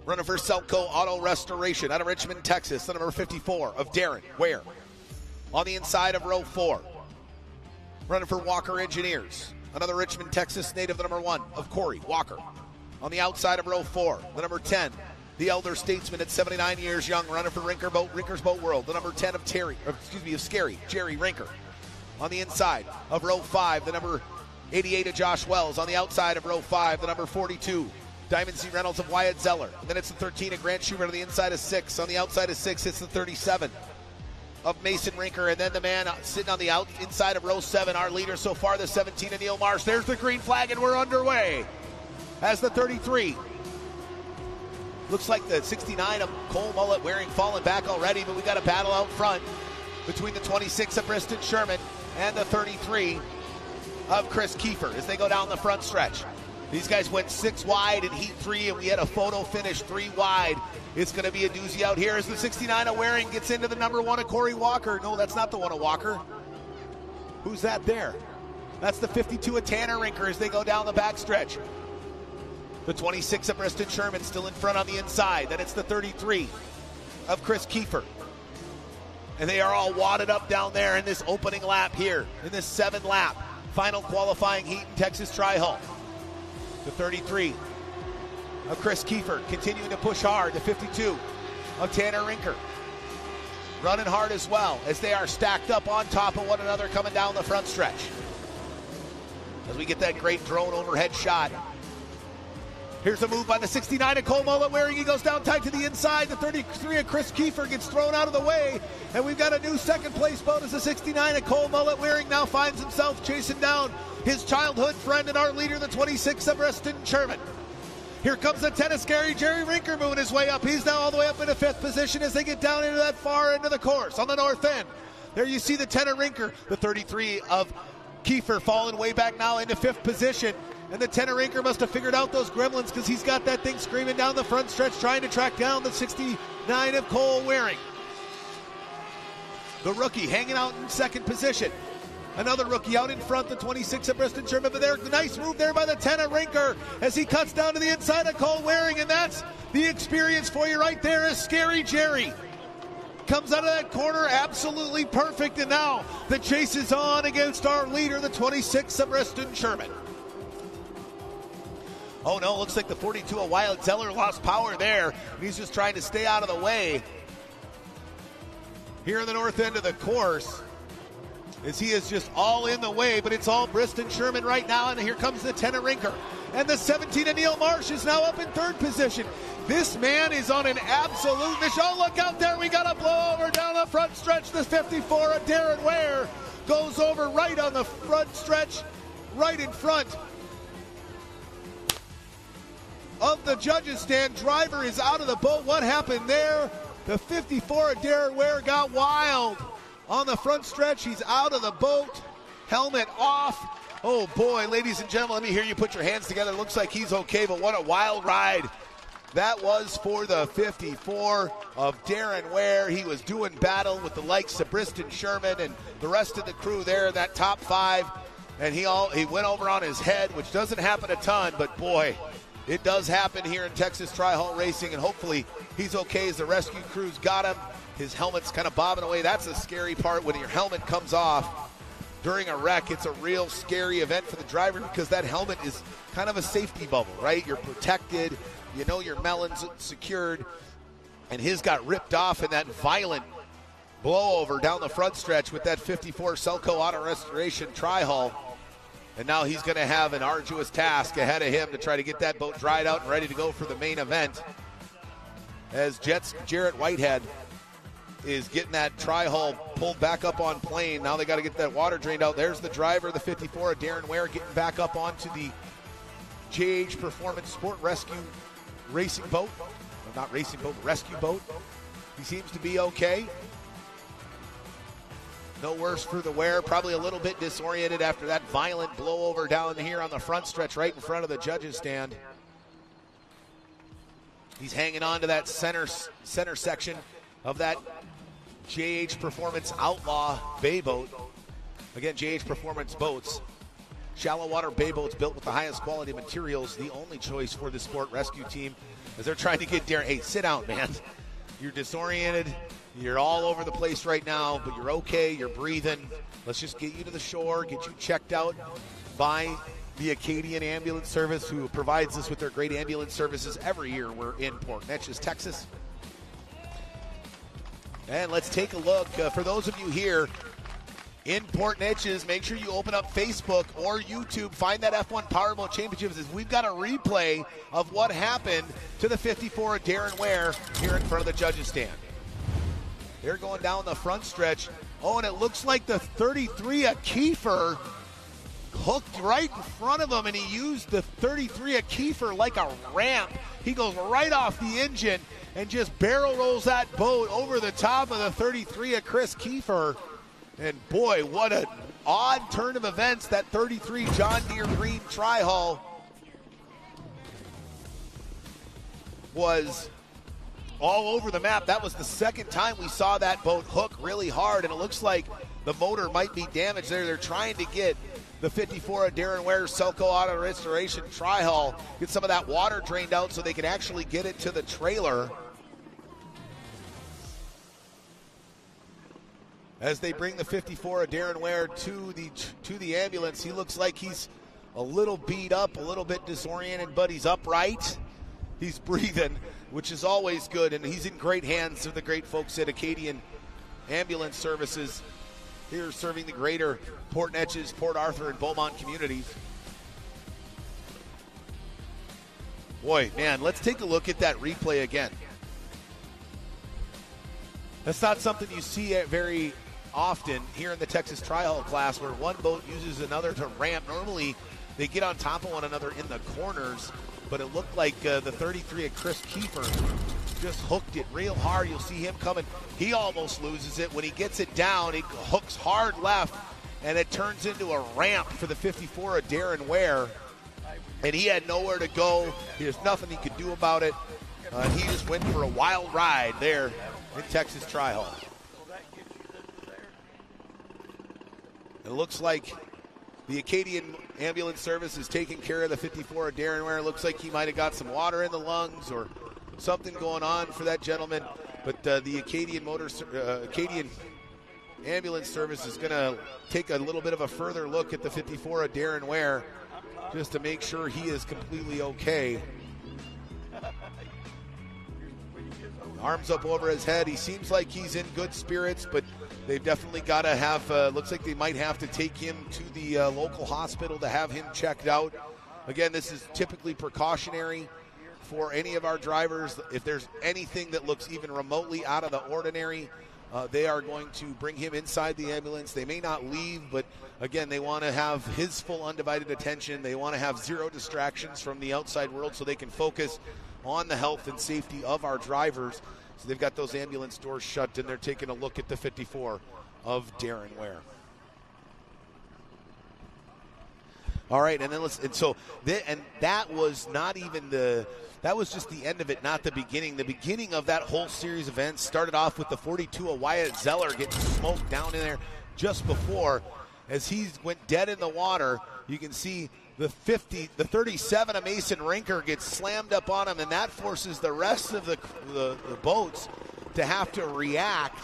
running for Selco Auto Restoration, out of Richmond, Texas, the number 54 of Darren Ware. On the inside of row 4, running for Walker Engineers, another Richmond, Texas native, the number 1 of Corey Walker. On the outside of row 4, the number 10, the elder statesman at 79 years young, running for Rinker's Boat World, the number 10 of Scary, Jerry Rinker. On the inside of row 5, the number 88 of Josh Wells. On the outside of row 5, the number 42 Diamond C Reynolds of Wyatt Zeller. And then it's the 13 of Grant Schubert on the inside of 6. On the outside of 6, it's the 37 of Mason Rinker. And then the man sitting on the inside of row 7, our leader so far, the 17 of Neil Marsh. There's the green flag, and we're underway. As the 33. Looks like the 69 of Cole Mullet wearing fallen back already, but we got a battle out front between the 26 of Briston Sherman and the 33 of Chris Kiefer as they go down the front stretch. These guys went 6 wide in Heat 3, and we had a photo finish 3 wide. It's going to be a doozy out here as the 69 of Waring gets into the number 1 of Corey Walker. No, that's not the 1 of Walker. Who's that there? That's the 52 of Tanner Rinker as they go down the back stretch. The 26 of Briston Sherman still in front on the inside. Then it's the 33 of Chris Kiefer. And they are all wadded up down there in this opening lap here, in this 7 lap, final qualifying heat in Texas Tri-Hull. The 33 of Chris Kiefer continuing to push hard. The 52 of Tanner Rinker running hard as well as they are stacked up on top of one another coming down the front stretch. As we get that great drone overhead shot. Here's a move by the 69 of Cole Mullet Waring. He goes down tight to the inside. The 33 of Chris Kiefer gets thrown out of the way. And we've got a new second place boat as the 69 of Cole Mullet Waring now finds himself chasing down his childhood friend and our leader, the 26 of Briston Sherman. Here comes the 10 of Scary Jerry Rinker moving his way up. He's now all the way up into 5th position as they get down into that far end of the course on the north end. There you see the 10 of Rinker, the 33 of Kiefer falling way back now into 5th position. And the 10 of Rinker must have figured out those gremlins because he's got that thing screaming down the front stretch trying to track down the 69 of Cole Waring. The rookie hanging out in 2nd position. Another rookie out in front, the 26 of Briston Sherman. But there's a nice move there by the 10 of Rinker as he cuts down to the inside of Cole Waring. And that's the experience for you right there as Scary Jerry comes out of that corner absolutely perfect. And now the chase is on against our leader, the 26 of Briston Sherman. Oh no, looks like the 42 of Wyatt Zeller lost power there. He's just trying to stay out of the way here in the north end of the course as he is just all in the way, but it's all Briston Sherman right now. And here comes the 10 of Rinker. And the 17 of Neil Marsh is now up in 3rd position. This man is on an absolute mission. Oh, look out there. We got a blowover down the front stretch. The 54 of Darren Ware goes over right on the front stretch, right in front of the judges stand. Driver is out of the boat. What happened there? The 54 of Darren Ware got wild on the front stretch. He's out of the boat. Helmet off. Oh boy, ladies and gentlemen, let me hear you put your hands together. Looks like he's okay, but what a wild ride that was for the 54 of Darren Ware. He was doing battle with the likes of Briston Sherman and the rest of the crew there in that top 5. And he went over on his head, which doesn't happen a ton, but boy, it does happen here in Texas Tri-Hull Racing, and hopefully he's okay as the rescue crews got him. His helmet's kind of bobbing away. That's the scary part when your helmet comes off during a wreck. It's a real scary event for the driver because that helmet is kind of a safety bubble, right? You're protected. You know your melon's secured. And his got ripped off in that violent blowover down the front stretch with that 54 Selco Auto Restoration Tri-Hull. And now he's going to have an arduous task ahead of him to try to get that boat dried out and ready to go for the main event. As Jarrett Whitehead is getting that Tri-Hull pulled back up on plane. Now they got to get that water drained out. There's the driver, the 54 of Darren Ware, getting back up onto the JH Performance Sport Rescue racing boat. Well, not racing boat, rescue boat. He seems to be okay. No worse for the Ware, probably a little bit disoriented after that violent blowover down here on the front stretch right in front of the judges stand. He's hanging on to that center section of that JH Performance Outlaw bay boat. Again, JH Performance boats, shallow water bay boats built with the highest quality materials, the only choice for the sport rescue team as they're trying to get Darren. Hey, sit down, man. You're disoriented. You're all over the place right now, but you're okay. You're breathing. Let's just get you to the shore, get you checked out by the Acadian Ambulance Service, who provides us with their great ambulance services every year. We're in Port Neches, Texas. And let's take a look. For those of you here in Port Neches. Make sure you open up Facebook or YouTube. Find that F1 Powerboat Championships. We've got a replay of what happened to the 54 of Darren Ware here in front of the judges' stand. They're going down the front stretch. Oh, and it looks like the 33 of Kiefer hooked right in front of him, and he used the 33 of Kiefer like a ramp. He goes right off the engine and just barrel rolls that boat over the top of the 33 of Chris Kiefer. And boy, what an odd turn of events, that 33 John Deere Green Tri-Hull was all over the map. That was the second time we saw that boat hook really hard, and it looks like the motor might be damaged there. They're trying to get the 54 of Darren Ware Selco Auto Restoration Tri-Hull, get some of that water drained out so they can actually get it to the trailer. As they bring the 54 of Darren Ware to the ambulance, he looks like he's a little beat up, a little bit disoriented, but he's upright. He's breathing, which is always good, and he's in great hands of the great folks at Acadian Ambulance Services here serving the greater Port Neches, Port Arthur, and Beaumont communities. Boy, man, let's take a look at that replay again. That's not something you see very often here in the Texas Tri-Hull class, where one boat uses another to ramp. Normally, they get on top of one another in the corners, but it looked like the 33 of Chris Kiefer just hooked it real hard. You'll see him coming. He almost loses it. When he gets it down, it hooks hard left, and it turns into a ramp for the 54 of Darren Ware. And he had nowhere to go. There's nothing he could do about it. He just went for a wild ride there in Texas Tri-Hull. It looks like the Acadian Ambulance Service is taking care of the 54 of Darren Ware. It looks like he might have got some water in the lungs or something going on for that gentleman. But the Acadian Ambulance Service is going to take a little bit of a further look at the 54 of Darren Ware just to make sure he is completely okay. Arms up over his head. He seems like he's in good spirits, but they've definitely got to have, looks like they might have to take him to the local hospital to have him checked out. Again, this is typically precautionary for any of our drivers. If there's anything that looks even remotely out of the ordinary, they are going to bring him inside the ambulance. They may not leave, but again, they want to have his full undivided attention. They want to have zero distractions from the outside world so they can focus on the health and safety of our drivers. So they've got those ambulance doors shut, and they're taking a look at the 54 of Darren Ware. All right, and then that was not even that was just the end of it, not the beginning. The beginning of that whole series of events started off with the 42 of Wyatt Zeller getting smoked down in there just before. As he went dead in the water, you can see the 37 of Mason Rinker gets slammed up on him, and that forces the rest of the boats to have to react.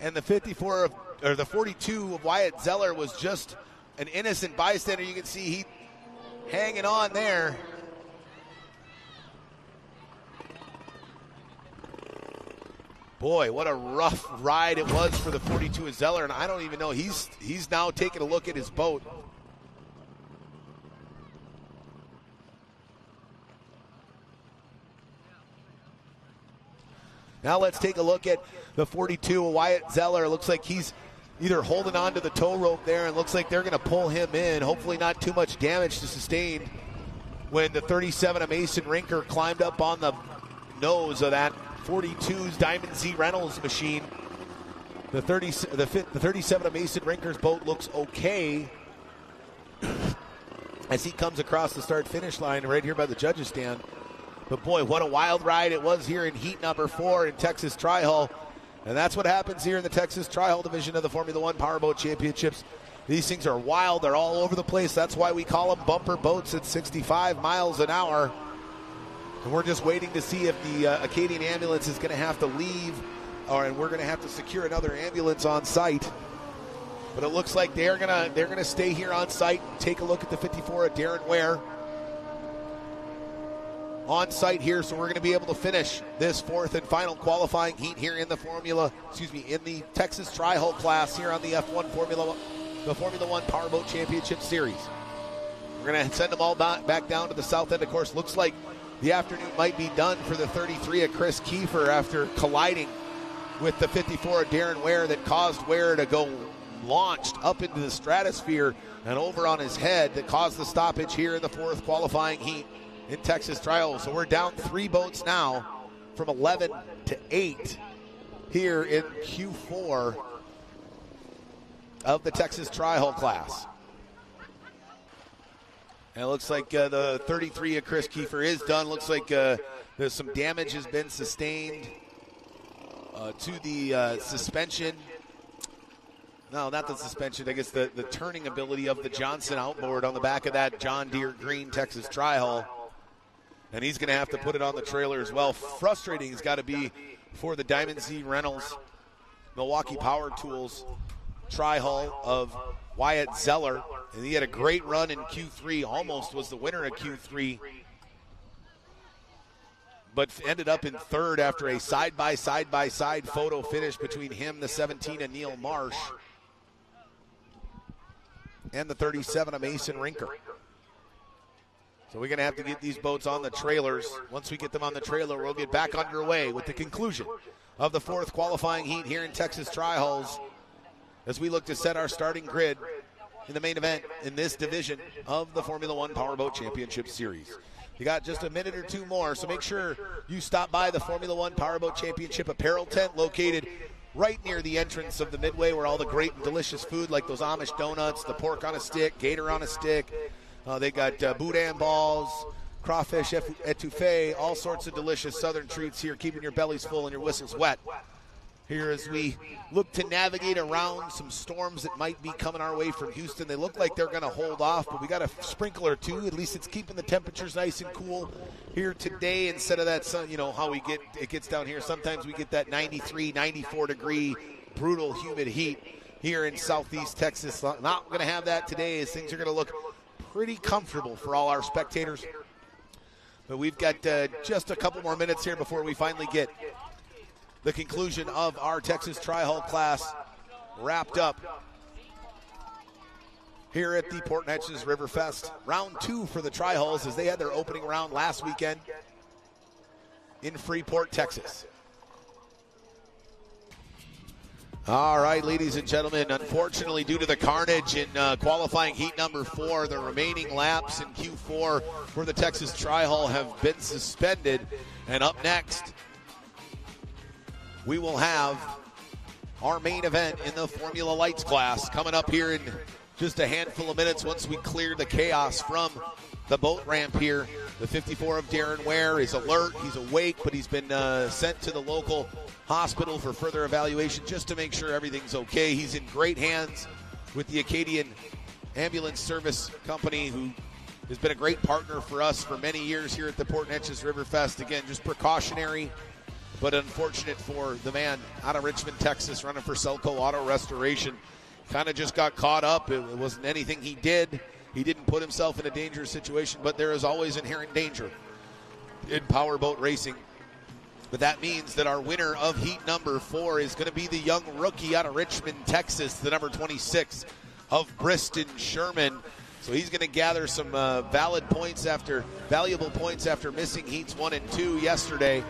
And the 42 of Wyatt Zeller was just an innocent bystander. You can see he hanging on there. Boy, what a rough ride it was for the 42 of Zeller, and I don't even know. He's now taking a look at his boat. Now let's take a look at the 42 of Wyatt Zeller. It looks like he's either holding on to the tow rope there, and looks like they're going to pull him in. Hopefully not too much damage to sustain when the 37 of Mason Rinker climbed up on the nose of that 42's Diamond Z Reynolds machine. The 37 of Mason Rinker's boat looks okay as he comes across the start-finish line right here by the judges' stand. But boy, what a wild ride it was here in heat number 4 in Texas Tri-Hull. And that's what happens here in the Texas Tri-Hull division of the Formula One Powerboat Championships. These things are wild. They're all over the place. That's why we call them bumper boats at 65 miles an hour. And we're just waiting to see if the Acadian ambulance is going to have to leave, and we're going to have to secure another ambulance on site. But it looks like they're gonna stay here on site and take a look at the 54 of Darren Ware. on site here, so we're going to be able to finish this fourth and final qualifying heat here in the Texas Tri-Hull class here on the F1 Formula 1 Powerboat Championship Series. We're going to send them all back down to the south end. Of course, looks like the afternoon might be done for the 33 of Chris Kiefer after colliding with the 54 of Darren Ware that caused Ware to go launched up into the stratosphere and over on his head, that caused the stoppage here in the fourth qualifying heat in Texas Tri-Hull. So we're down 3 boats now from 11 to 8 here in Q4 of the Texas Tri-Hull class. And it looks like the 33 of Chris Kiefer is done. Looks like there's some damage has been sustained to the suspension. No, not the suspension. I guess the turning ability of the Johnson outboard on the back of that John Deere green Texas Tri-Hull. And he's going to have to put it on the trailer as well. Frustrating it's got to be for the Diamond Z Reynolds Milwaukee Power Tools Tri-Hull of Wyatt Zeller. And he had a great run in Q3, almost was the winner of Q3, but ended up in third after a side-by-side photo finish between him, the 17 of Neil Marsh, and the 37 of Mason Rinker. So we're going to have to get these boats on the trailers. Once we get them on the trailer, we'll get back underway with the conclusion of the fourth qualifying heat here in Texas Tri-Hulls as we look to set our starting grid in the main event in this division of the Formula 1 Powerboat Championship Series. You got just a minute or two more, so make sure you stop by the Formula 1 Powerboat Championship apparel tent located right near the entrance of the Midway, where all the great and delicious food like those Amish donuts, the pork on a stick, gator on a stick, they got boudin balls, crawfish etouffee, all sorts of delicious southern treats here, keeping your bellies full and your whistles wet. Here as we look to navigate around some storms that might be coming our way from Houston. They look like they're going to hold off, but we got a sprinkler or two. At least it's keeping the temperatures nice and cool here today instead of that sun. You know how it gets down here. Sometimes we get that 93, 94 degree brutal humid heat here in southeast Texas. Not going to have that today, as things are going to look pretty comfortable for all our spectators. But we've got just a couple more minutes here before we finally get the conclusion of our Texas Tri-Hull class wrapped up here at the Port Neches Riverfest. Round 2 for the Tri-Hulls as they had their opening round last weekend in Freeport, Texas. All right, ladies and gentlemen, unfortunately, due to the carnage in qualifying heat number 4, the remaining laps in Q4 for the Texas Tri-Hull have been suspended. And up next, we will have our main event in the Formula Lights class coming up here in just a handful of minutes once we clear the chaos from the boat ramp here. The 54 of Darren Ware is alert. He's awake, but he's been sent to the local hospital for further evaluation just to make sure everything's okay. He's in great hands with the Acadian Ambulance Service Company, who has been a great partner for us for many years here at the Port Neches Riverfest. Again, just precautionary, but unfortunate for the man out of Richmond, Texas, running for Selco Auto Restoration. Kind of just got caught up. It wasn't anything he did. He didn't put himself in a dangerous situation, but there is always inherent danger in powerboat racing. But that means that our winner of heat number 4 is going to be the young rookie out of Richmond, Texas, the number 26 of Briston Sherman. So he's going to gather some valuable points after missing heats 1 and 2 yesterday.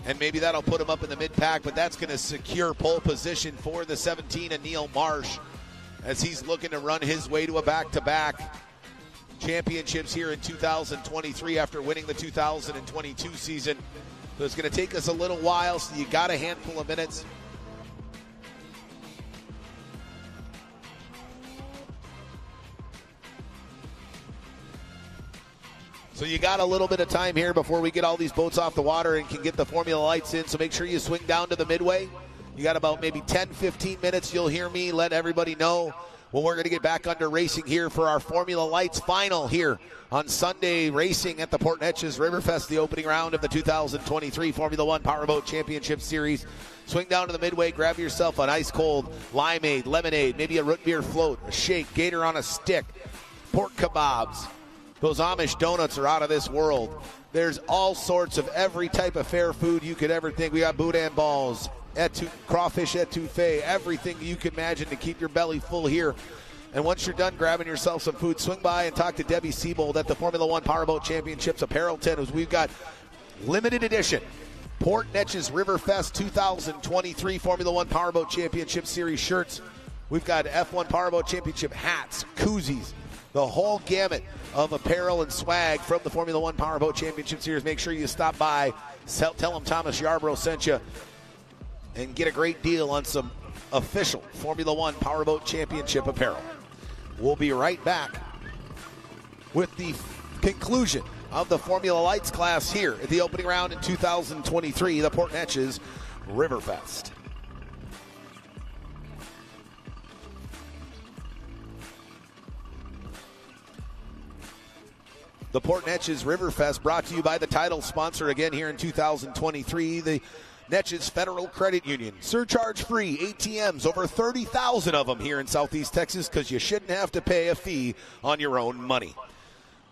And maybe that'll put him up in the mid-pack, but that's going to secure pole position for the 17 of Neil Marsh as he's looking to run his way to a back-to-back championships here in 2023 after winning the 2022 season. So it's going to take us a little while, so you got a handful of minutes. So you got a little bit of time here before we get all these boats off the water and can get the Formula Lights in. So make sure you swing down to the Midway. You got about maybe 10, 15 minutes. You'll hear me let everybody know when we're going to get back under racing here for our Formula Lights final here on Sunday racing at the Port Neches Riverfest, the opening round of the 2023 Formula 1 Powerboat Championship Series. Swing down to the Midway, grab yourself an ice cold limeade, lemonade, maybe a root beer float, a shake, gator on a stick, pork kebabs. Those Amish donuts are out of this world. There's all sorts of every type of fair food you could ever think. We got boudin balls, crawfish etouffee, everything you can imagine to keep your belly full here. And once you're done grabbing yourself some food, swing by and talk to Debbie Siebold at the Formula One Powerboat Championships apparel tent, as we've got limited edition Port Neches Riverfest 2023 Formula One Powerboat Championship Series shirts. We've got F1 Powerboat Championship hats, koozies, the whole gamut of apparel and swag from the Formula One Powerboat Championship Series. Make sure you stop by, tell them Thomas Yarbrough sent you, and get a great deal on some official Formula One Powerboat Championship apparel. We'll be right back with the conclusion of the Formula Lights class here at the opening round in 2023, the Port Neches Riverfest. The Port Neches Riverfest brought to you by the title sponsor again here in 2023, the Neches Federal Credit Union. Surcharge-free ATMs, over 30,000 of them here in Southeast Texas, because you shouldn't have to pay a fee on your own money.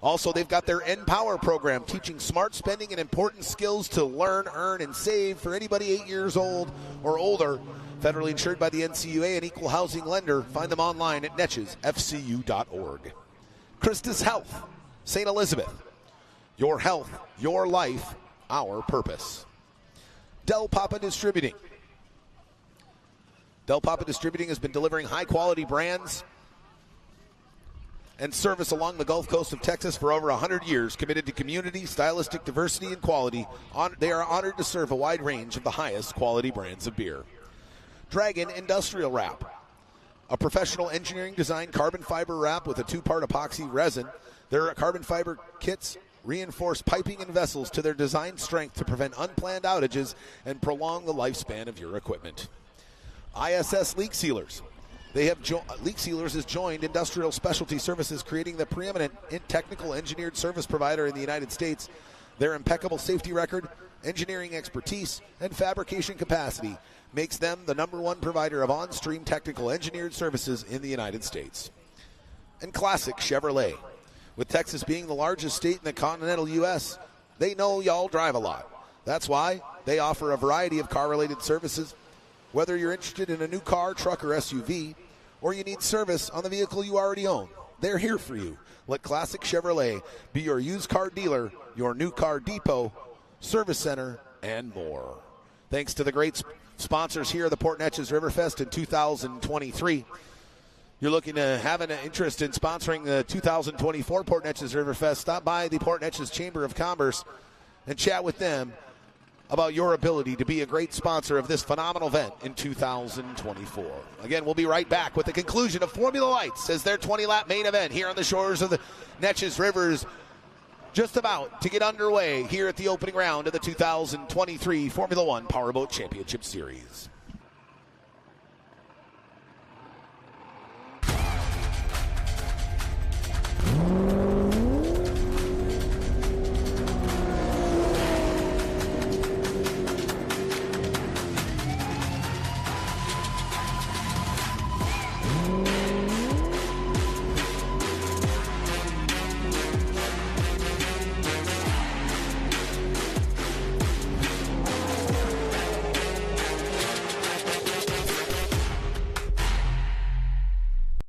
Also, they've got their Empower program, teaching smart spending and important skills to learn, earn, and save for anybody 8 years old or older. Federally insured by the NCUA and equal housing lender. Find them online at netchesfcu.org. Christus Health, St. Elizabeth. Your health, your life, our purpose. Del Papa Distributing. Del Papa Distributing has been delivering high-quality brands and service along the Gulf Coast of Texas for over 100 years, committed to community, stylistic diversity, and quality. They are honored to serve a wide range of the highest quality brands of beer. Dragon Industrial Wrap, a professional engineering design carbon fiber wrap with a 2-part epoxy resin. Their carbon fiber kits reinforce piping and vessels to their design strength to prevent unplanned outages and prolong the lifespan of your equipment. ISS Leak Sealers. Leak Sealers has joined Industrial Specialty Services, creating the preeminent technical engineered service provider in the United States. Their impeccable safety record, engineering expertise, and fabrication capacity makes them the #1 provider of on-stream technical engineered services in the United States. And Classic Chevrolet. With Texas being the largest state in the continental U.S., they know y'all drive a lot. That's why they offer a variety of car-related services. Whether you're interested in a new car, truck, or SUV, or you need service on the vehicle you already own, they're here for you. Let Classic Chevrolet be your used car dealer, your new car depot, service center, and more. Thanks to the great sponsors here at the Port Neches Riverfest in 2023. You're looking to have an interest in sponsoring the 2024 Port Neches Riverfest, stop by the Port Neches Chamber of Commerce and chat with them about your ability to be a great sponsor of this phenomenal event in 2024. Again, we'll be right back with the conclusion of Formula Lights as their 20-lap main event here on the shores of the Neches Rivers, just about to get underway here at the opening round of the 2023 Formula One Powerboat Championship Series.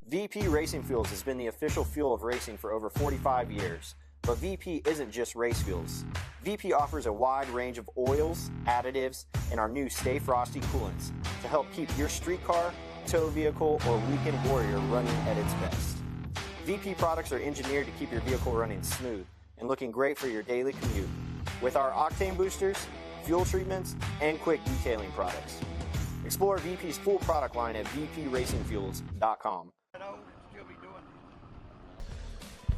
VP Racing Fuels has been the official fuel of racing for over 45 years. But VP isn't just race fuels. VP offers a wide range of oils, additives, and our new Stay Frosty coolants to help keep your street car, tow vehicle, or weekend warrior running at its best. VP products are engineered to keep your vehicle running smooth and looking great for your daily commute. With our octane boosters, fuel treatments, and quick detailing products. Explore VP's full product line at vpracingfuels.com.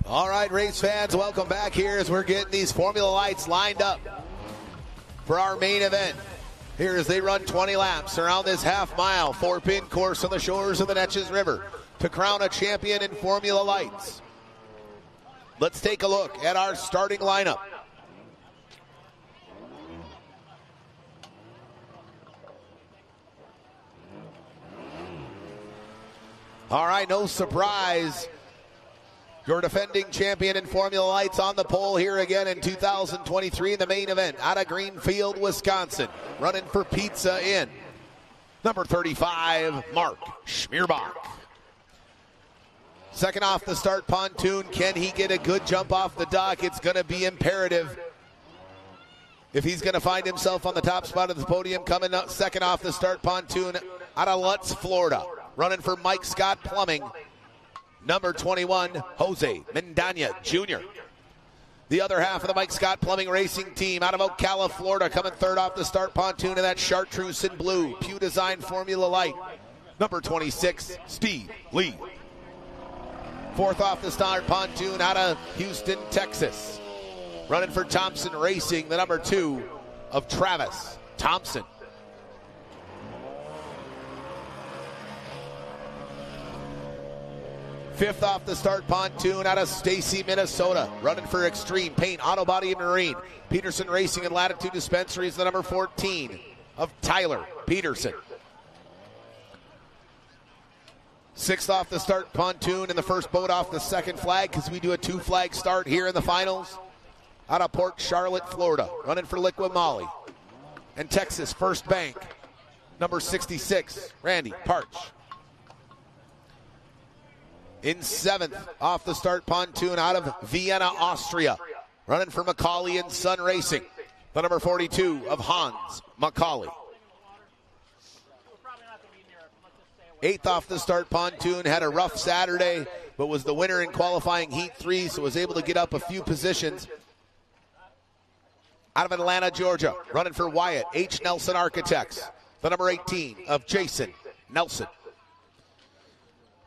All right, race fans, welcome back here as we're getting these Formula Lights lined up for our main event. Here as they run 20 laps around this half-mile 4-pin course on the shores of the Neches River to crown a champion in Formula Lights. Let's take a look at our starting lineup. All right, no surprise. Your defending champion in Formula Lights on the pole here again in 2023 in the main event out of Greenfield, Wisconsin. Running for Pizza Inn. Number 35, Mark Schmierbach. Second off the start, Pontoon. Can he get a good jump off the dock? It's going to be imperative if he's going to find himself on the top spot of the podium. Coming up second off the start, Pontoon out of Lutz, Florida. Running for Mike Scott Plumbing. Number 21, Jose Mendaña Jr. The other half of the Mike Scott Plumbing Racing team out of Ocala, Florida, coming third off the start, Pontoon in that chartreuse and blue, Pew Design Formula Light. Number 26, Steve Lee. Fourth off the start, Pontoon out of Houston, Texas. Running for Thompson Racing, the number 2 of Travis Thompson. Fifth off the start, Pontoon out of Stacy, Minnesota. Running for Extreme Paint, Auto Body and Marine. Peterson Racing and Latitude Dispensaries, the number 14 of Tyler Peterson. Sixth off the start, Pontoon in the first boat off the second flag, because we do a 2-flag start here in the finals. Out of Port Charlotte, Florida. Running for Liqui Moly. And Texas First Bank, number 66, Randy Parch. In seventh, off the start, Pontoon out of Vienna, Austria. Running for Macaulay and Son Racing. The number 42 of Hans Macaulay. Eighth off the start, Pontoon had a rough Saturday, but was the winner in qualifying Heat 3, so was able to get up a few positions. Out of Atlanta, Georgia, running for Wyatt H. Nelson Architects. The number 18 of Jason Nelson.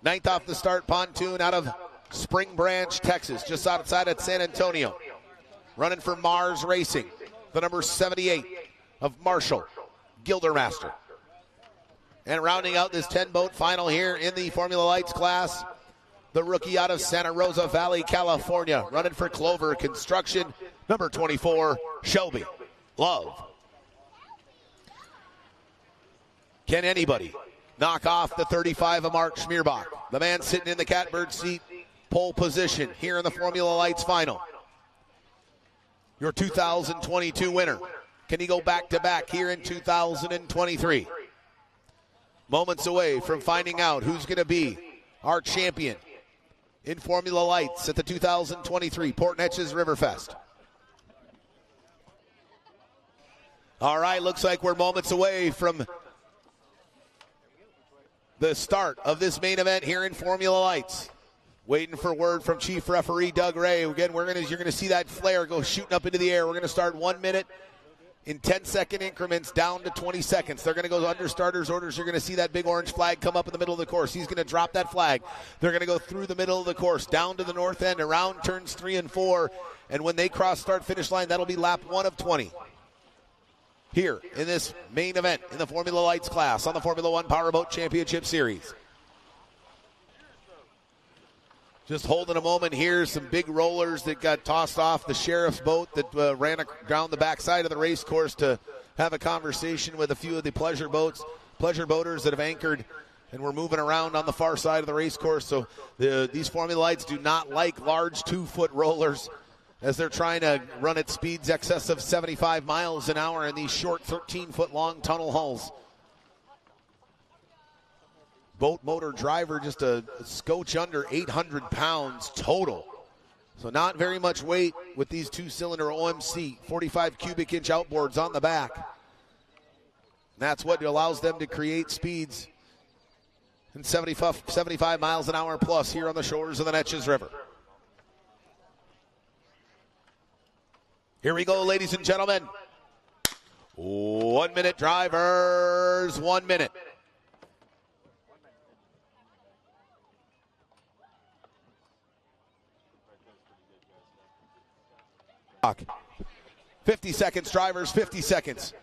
Ninth off the start, Pontoon out of Spring Branch, Texas, just outside of San Antonio. Running for Mars Racing, the number 78 of Marshall Gildermaster. And rounding out this 10-boat final here in the Formula Lights class, the rookie out of Santa Rosa Valley, California. Running for Clover Construction, number 24, Shelby Love. Can anybody knock off the 35 of Mark Schmierbach, the man sitting in the catbird seat, pole position here in the Formula Lights final? Your 2022 winner. Can he go back-to-back here in 2023? Moments away from finding out who's going to be our champion in Formula Lights at the 2023 Port Neches Riverfest. All right, looks like we're moments away from the start of this main event here in Formula Lights. Waiting for word from Chief Referee Doug Ray. Again, you're going to see that flare go shooting up into the air. We're going to start 1 minute in 10-second increments down to 20 seconds. They're going to go under starters orders. You're going to see that big orange flag come up in the middle of the course. He's going to drop that flag. They're going to go through the middle of the course, down to the north end, around turns 3 and 4. And when they cross start-finish line, that'll be lap 1 of 20. Here in this main event in the Formula Lights class on the Formula 1 Powerboat Championship Series. Just holding a moment here, some big rollers that got tossed off the sheriff's boat that ran down the backside of the race course to have a conversation with a few of the pleasure boaters that have anchored and were moving around on the far side of the race course. So these Formula Lights do not like large 2-foot rollers as they're trying to run at speeds excess of 75 miles an hour in these short 13-foot long tunnel hulls. Boat motor driver just a scotch under 800 pounds total. So not very much weight with these 2-cylinder OMC 45 cubic inch outboards on the back. And that's what allows them to create speeds in 75 miles an hour plus here on the shores of the Neches River. Here we go, ladies and gentlemen. 1 minute, drivers, 1 minute. Dock. 50 seconds, drivers, 50 seconds.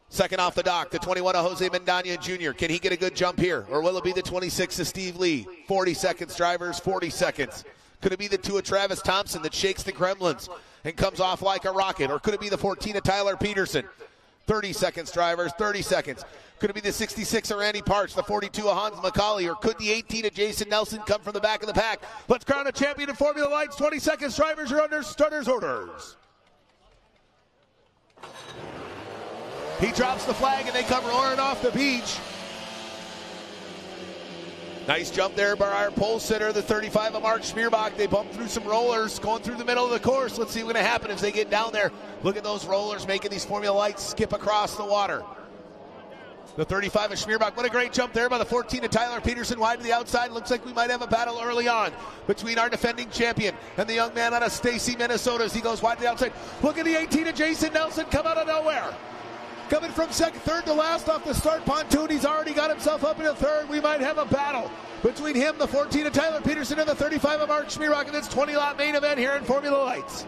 Second off the dock, the 21 of Jose Mendaña Jr. Can he get a good jump here? Or will it be the 26 of Steve Lee? 40 seconds, drivers, 40 seconds. Could it be the 2 of Travis Thompson that shakes the Gremlins and comes off like a rocket? Or could it be the 14 of Tyler Peterson? 30 seconds, drivers, 30 seconds. Could it be the 66 of Randy Parks, the 42 of Hans McCauley, or could the 18 of Jason Nelson come from the back of the pack? Let's crown a champion in Formula Lights. 20 seconds, drivers, you're under starters' orders. He drops the flag and they come roaring off the beach. Nice jump there by our pole sitter, the 35 of Mark Schmierbach. They bump through some rollers going through the middle of the course. Let's see what's going to happen as they get down there. Look at those rollers making these Formula Lights skip across the water. The 35 of Schmierbach. What a great jump there by the 14 of Tyler Peterson, wide to the outside. Looks like we might have a battle early on between our defending champion and the young man out of Stacy, Minnesota, as he goes wide to the outside. Look at the 18 of Jason Nelson come out of nowhere. Coming from third to last off the start pontoon. He's already got himself up into third. We might have a battle between him, the 14 of Tyler Peterson, and the 35 of Mark Schmierbach in this 20-lap main event here in Formula Lights.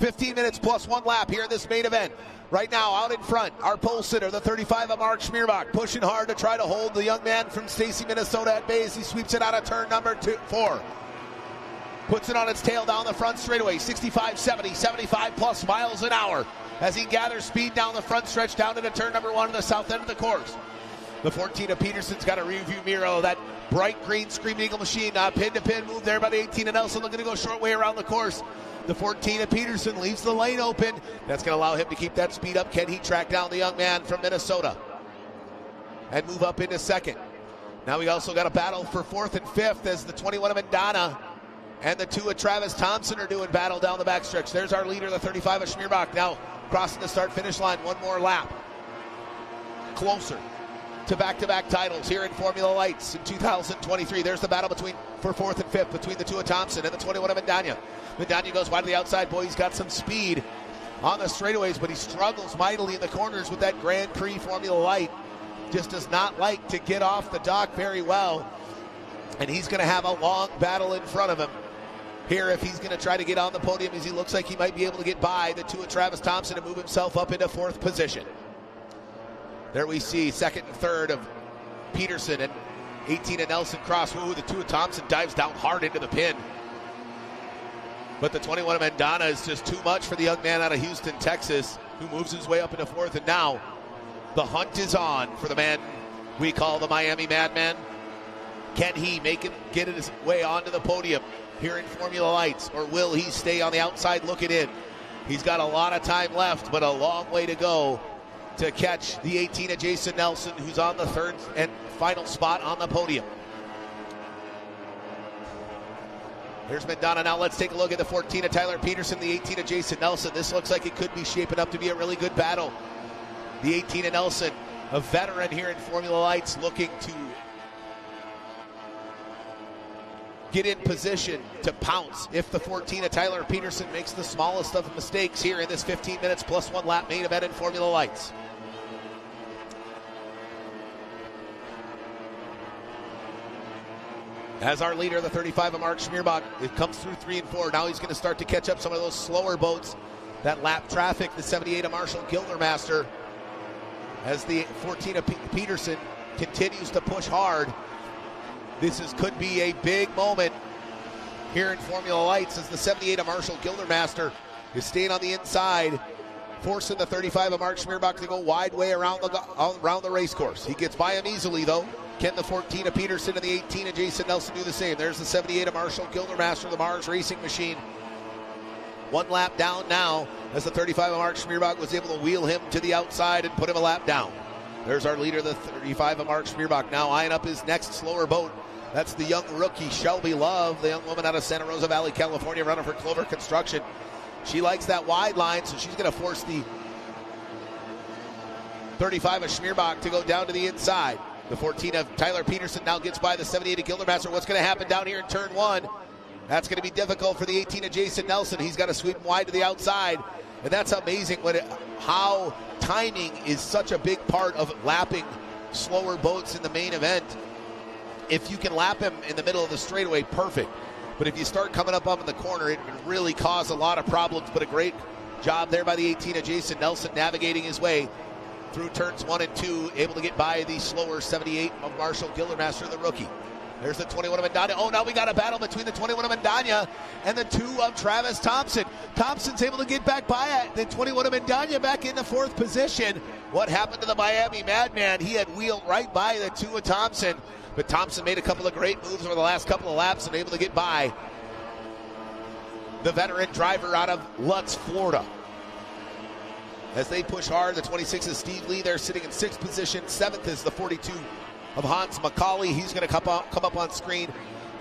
.15 plus 1 lap here in this main event. Right now, out in front, our pole sitter, the 35 of Mark Schmierbach, pushing hard to try to hold the young man from Stacy, Minnesota at bay as he sweeps it out of turn number 4. Puts it on its tail down the front straightaway, 65, 70, 75 plus miles an hour as he gathers speed down the front stretch down into turn number 1 on the south end of the course. The 14 of Peterson's got a rearview mirror, that bright green Screaming Eagle machine, pin-to-pin move there by the 18 of Nelson, looking to go short way around the course. The 14 of Peterson leaves the lane open. That's going to allow him to keep that speed up. Can he track down the young man from Minnesota and move up into second? Now we also got a battle for 4th and 5th as the 21 of Mendana and the 2 of Travis Thompson are doing battle down the backstretch. There's our leader, the 35 of Schmierbach, now crossing the start-finish line. One more lap. Closer to back-to-back titles here in Formula Lights in 2023. There's the battle for 4th and 5th between the 2 of Thompson and the 21 of Mendana. Mendana goes wide to the outside. Boy, he's got some speed on the straightaways, but he struggles mightily in the corners with that Grand Prix Formula Light. Just does not like to get off the dock very well. And he's going to have a long battle in front of him here if he's going to try to get on the podium, as he looks like he might be able to get by the 2 of Travis Thompson and move himself up into 4th position. There we see 2nd and 3rd of Peterson and 18 of Nelson cross. Ooh, the 2 of Thompson dives down hard into the pin. But the 21 of Mendana is just too much for the young man out of Houston, Texas, who moves his way up into 4th. And now the hunt is on for the man we call the Miami Madman. Can he get his way onto the podium here in Formula Lights, or will he stay on the outside looking in? He's got a lot of time left, but a long way to go to catch the 18 of Jason Nelson, who's on the 3rd and final spot on the podium. Here's Mendana. Now let's take a look at the 14 of Tyler Peterson, the 18 of Jason Nelson. This looks like it could be shaping up to be a really good battle. The 18 of Nelson, a veteran here in Formula Lights, looking to get in position to pounce if the 14 of Tyler Peterson makes the smallest of mistakes here in this 15 minutes plus 1 lap main event in Formula Lights. As our leader, the 35 of Mark Schmierbach, it comes through 3 and 4. Now he's going to start to catch up some of those slower boats that lap traffic. The 78 of Marshall Gildermaster, as the 14 of Peterson continues to push hard. Could be a big moment here in Formula Lights, as the 78 of Marshall Gildermaster is staying on the inside, forcing the 35 of Mark Schmierbach to go wide way around the race course. He gets by him easily, though. Can the 14 of Peterson and the 18 of Jason Nelson do the same? There's the 78 of Marshall Gildermaster, the Mars Racing Machine. 1 lap down now, as the 35 of Mark Schmierbach was able to wheel him to the outside and put him a lap down. There's our leader, the 35 of Mark Schmierbach, now eyeing up his next slower boat. That's the young rookie, Shelby Love, the young woman out of Santa Rosa Valley, California, running for Clover Construction. She likes that wide line, so she's going to force the 35 of Schmierbach to go down to the inside. The 14 of Tyler Peterson now gets by the 78 of Gildermaster. What's going to happen down here in turn 1? That's going to be difficult for the 18 of Jason Nelson. He's got to sweep him wide to the outside. And that's amazing how timing is such a big part of lapping slower boats in the main event. If you can lap him in the middle of the straightaway, perfect. But if you start coming up in the corner, it can really cause a lot of problems. But a great job there by the 18 of Jason Nelson, navigating his way through turns 1 and 2, able to get by the slower 78 of Marshall Gildermaster, the rookie. There's the 21 of Mendana. Oh, now we got a battle between the 21 of Mendana and the 2 of Travis Thompson. Thompson's able to get back by the 21 of Mendana back in the 4th position. What happened to the Miami Madman? He had wheeled right by the 2 of Thompson, but Thompson made a couple of great moves over the last couple of laps and able to get by the veteran driver out of Lutz, Florida. As they push hard, the 26 is Steve Lee. They're sitting in 6th position. 7th is the 42 of Hans McCauley. He's going to come up on screen.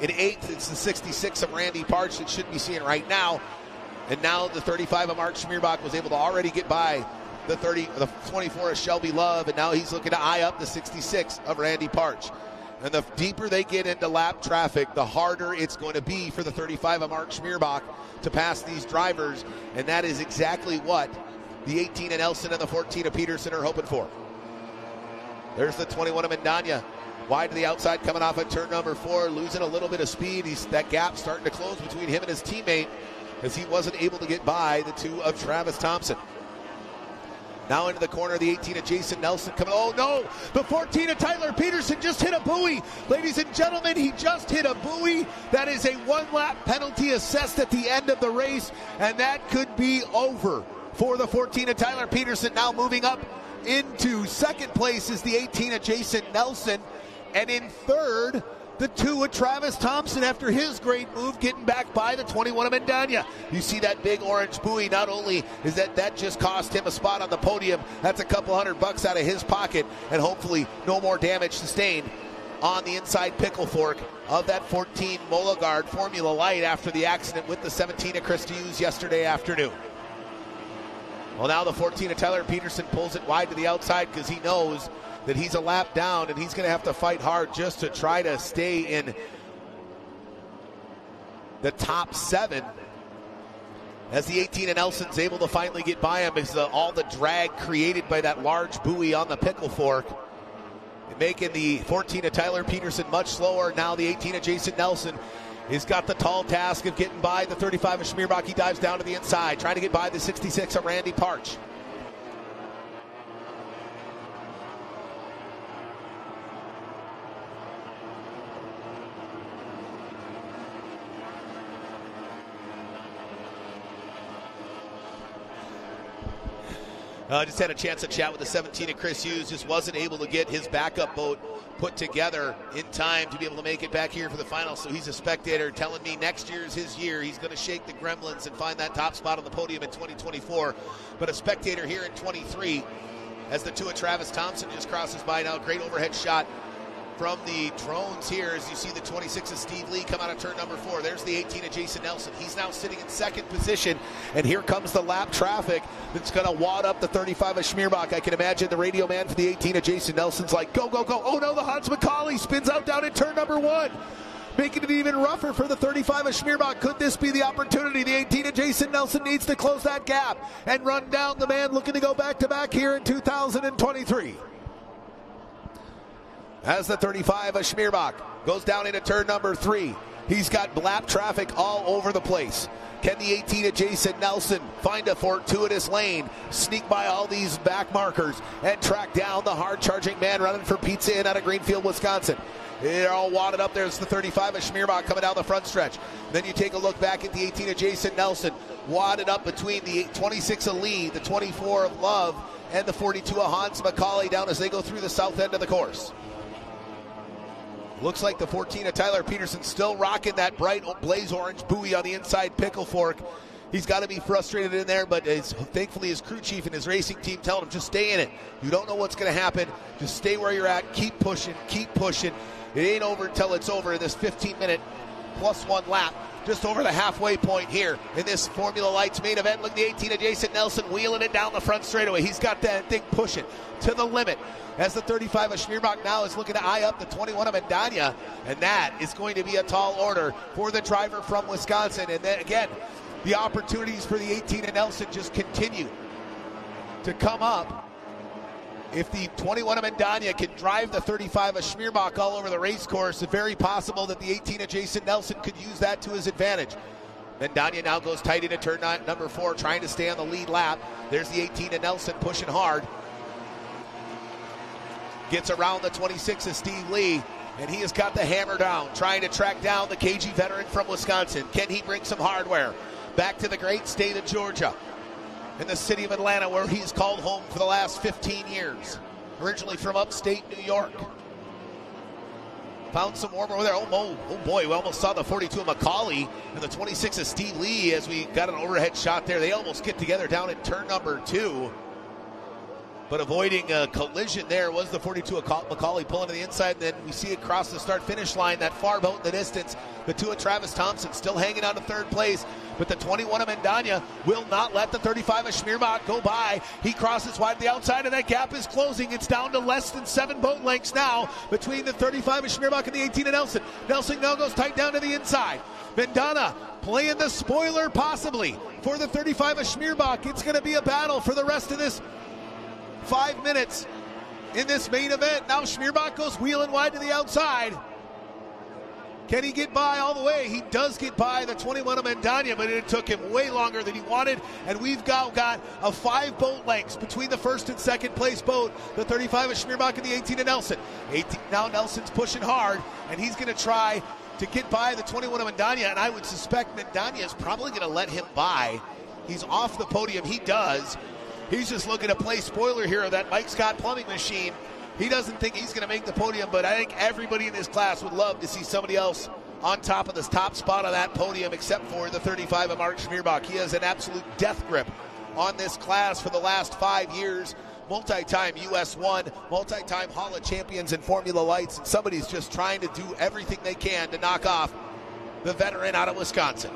In 8th, it's the 66 of Randy Parch that should be seeing right now. And now the 35 of Mark Schmierbach was able to already get by the 24 of Shelby Love, and now he's looking to eye up the 66 of Randy Parch. And the deeper they get into lap traffic, the harder it's going to be for the 35 of Mark Schmierbach to pass these drivers, and that is exactly what the 18 of Nelson and the 14 of Peterson are hoping for. There's the 21 of Mendana. Wide to the outside, coming off at turn number 4, losing a little bit of speed. That gap starting to close between him and his teammate as he wasn't able to get by the 2 of Travis Thompson. Now into the corner, the 18 of Jason Nelson coming. Oh no, the 14 of Tyler Peterson just hit a buoy. Ladies and gentlemen, he just hit a buoy. That is a 1-lap penalty assessed at the end of the race, and that could be over for the 14 of Tyler Peterson. Now moving up into 2nd place is the 18 of Jason Nelson, and in 3rd, the 2 of Travis Thompson after his great move getting back by the 21 of Mendana. You see that big orange buoy. Not only is that just cost him a spot on the podium, that's a couple $100 out of his pocket, and hopefully no more damage sustained on the inside pickle fork of that 14 Molagard Formula Light after the accident with the 17 of Chris Hughes yesterday afternoon. Well, now the 14 of Tyler Peterson pulls it wide to the outside because he knows that he's a lap down, and he's going to have to fight hard just to try to stay in the top 7. As the 18 of Nelson's able to finally get by him, is all the drag created by that large buoy on the pickle fork, making the 14 of Tyler Peterson much slower. Now the 18 of Jason Nelson has got the tall task of getting by the 35 of Schmierbach. He dives down to the inside, trying to get by the 66 of Randy Parch. Just had a chance to chat with the 17 of Chris Hughes. Just wasn't able to get his backup boat put together in time to be able to make it back here for the final. So he's a spectator telling me next year's his year. He's going to shake the Gremlins and find that top spot on the podium in 2024. But a spectator here in 23 as the 2 of Travis Thompson just crosses by now. Great overhead shot from the drones here as you see the 26 of Steve Lee come out of turn number 4. There's the 18 of Jason Nelson. He's now sitting in 2nd position, and here comes the lap traffic that's going to wad up the 35 of Schmierbach. I can imagine the radio man for the 18 of Jason Nelson's like, go, go, go. Oh no, the Hans McCauley spins out down in turn number 1, making it even rougher for the 35 of Schmierbach. Could this be the opportunity? The 18 of Jason Nelson needs to close that gap and run down the man looking to go back-to-back here in 2023. As the 35 of Schmierbach goes down into turn number 3, he's got lap traffic all over the place. Can the 18 of Jason Nelson find a fortuitous lane, sneak by all these back markers, and track down the hard-charging man running for Pizza Inn out of Greenfield, Wisconsin? They're all wadded up. There's the 35 of Schmierbach coming down the front stretch. Then you take a look back at the 18 of Jason Nelson, wadded up between the 26 of Lee, the 24 of Love, and the 42 of Hans McCauley down as they go through the south end of the course. Looks like the 14 of Tyler Peterson still rocking that bright blaze orange buoy on the inside pickle fork. He's got to be frustrated in there, but thankfully his crew chief and his racing team telling him just stay in it. You don't know what's going to happen. Just stay where you're at. Keep pushing. Keep pushing. It ain't over until it's over in this 15-minute +1 lap. Just over the halfway point here in this Formula Lights main event. Look at the 18 of Jason Nelson wheeling it down the front straightaway. He's got that thing pushing to the limit. As the 35 of Schmierbach now is looking to eye up the 21 of Mendana, and that is going to be a tall order for the driver from Wisconsin. And then again, the opportunities for the 18 of Nelson just continue to come up. If the 21 of Mendana can drive the 35 of Schmierbach all over the race course, it's very possible that the 18 of Jason Nelson could use that to his advantage. Mendana now goes tight into turn number 4, trying to stay on the lead lap. There's the 18 of Nelson pushing hard. gets around the 26 of Steve Lee, and he has got the hammer down, trying to track down the KG veteran from Wisconsin. Can he bring some hardware back to the great state of Georgia and the city of Atlanta, where he's called home for the last 15 years? Originally from upstate New York. Found some warm over there. Oh boy, we almost saw the 42 of McCauley and the 26 of Steve Lee as we got an overhead shot there. They almost get together down in turn number 2. But avoiding a collision there was the 42 of McCauley pulling to the inside. And then we see it cross the start-finish line, that far boat in the distance. The 2 of Travis Thompson still hanging on to third place. But the 21 of Mendana will not let the 35 of Schmierbach go by. He crosses wide to the outside, and that gap is closing. It's down to less than 7 boat lengths now between the 35 of Schmierbach and the 18 of Nelson. Nelson now goes tight down to the inside. Mendana playing the spoiler possibly for the 35 of Schmierbach. It's going to be a battle for the rest of this 5 minutes in this main event. Now Schmierbach goes wheeling wide to the outside. Can he get by all the way? He does get by the 21 of Mendana, but it took him way longer than he wanted. And we've got a 5 boat lengths between the first and second place boat, the 35 of Schmierbach and the 18 of Nelson. Now Nelson's pushing hard, and he's going to try to get by the 21 of Mendana, and I would suspect Mendana is probably going to let him by. He's off the podium. He does. He's just looking to play spoiler here of that Mike Scott plumbing machine. He doesn't think he's going to make the podium, but I think everybody in this class would love to see somebody else on top of this top spot of that podium, except for the 35 of Mark Schmierbach. He has an absolute death grip on this class for the last 5 years. Multi-time US 1, multi-time Hall of Champions in Formula Lights, and somebody's just trying to do everything they can to knock off the veteran out of Wisconsin.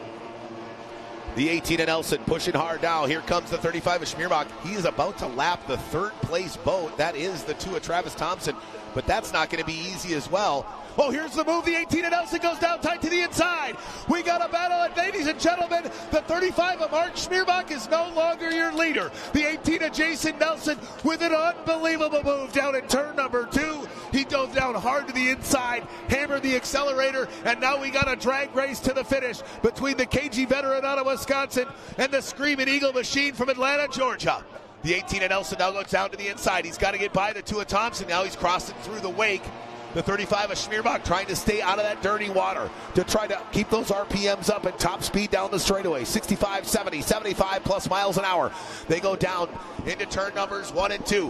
The 18 of Nelson pushing hard now. Here comes the 35 of Schmierbach. He is about to lap the third place boat. That is the 2 of Travis Thompson, but that's not going to be easy as well. Oh, here's the move. The 18 of Nelson goes down tight to the inside. We got a battle, and ladies and gentlemen, the 35 of Mark Schmierbach is no longer your leader. The 18 of Jason Nelson with an unbelievable move down in turn number 2. He dove down hard to the inside, hammered the accelerator, and now we got a drag race to the finish between the KG veteran out of Wisconsin and the Screaming Eagle machine from Atlanta, Georgia. The 18 of Nelson now goes down to the inside. He's got to get by the 2 of Thompson. Now he's crossing through the wake. The 35 of Schmierbach trying to stay out of that dirty water to try to keep those RPMs up and top speed down the straightaway. 65, 70, 75 plus miles an hour. They go down into turn numbers 1 and 2.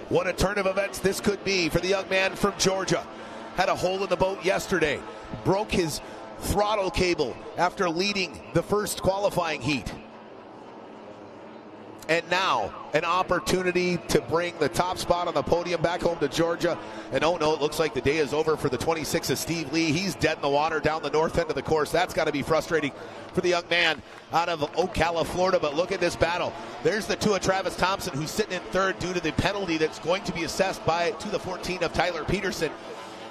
What a turn of events this could be for the young man from Georgia. Had a hole in the boat yesterday. Broke his throttle cable after leading the first qualifying heat. And now, an opportunity to bring the top spot on the podium back home to Georgia. And oh no, it looks like the day is over for the 26 of Steve Lee. He's dead in the water down the north end of the course. That's got to be frustrating for the young man out of Ocala, Florida. But look at this battle. There's the 2 of Travis Thompson, who's sitting in third due to the penalty that's going to be assessed to the 14 of Tyler Peterson.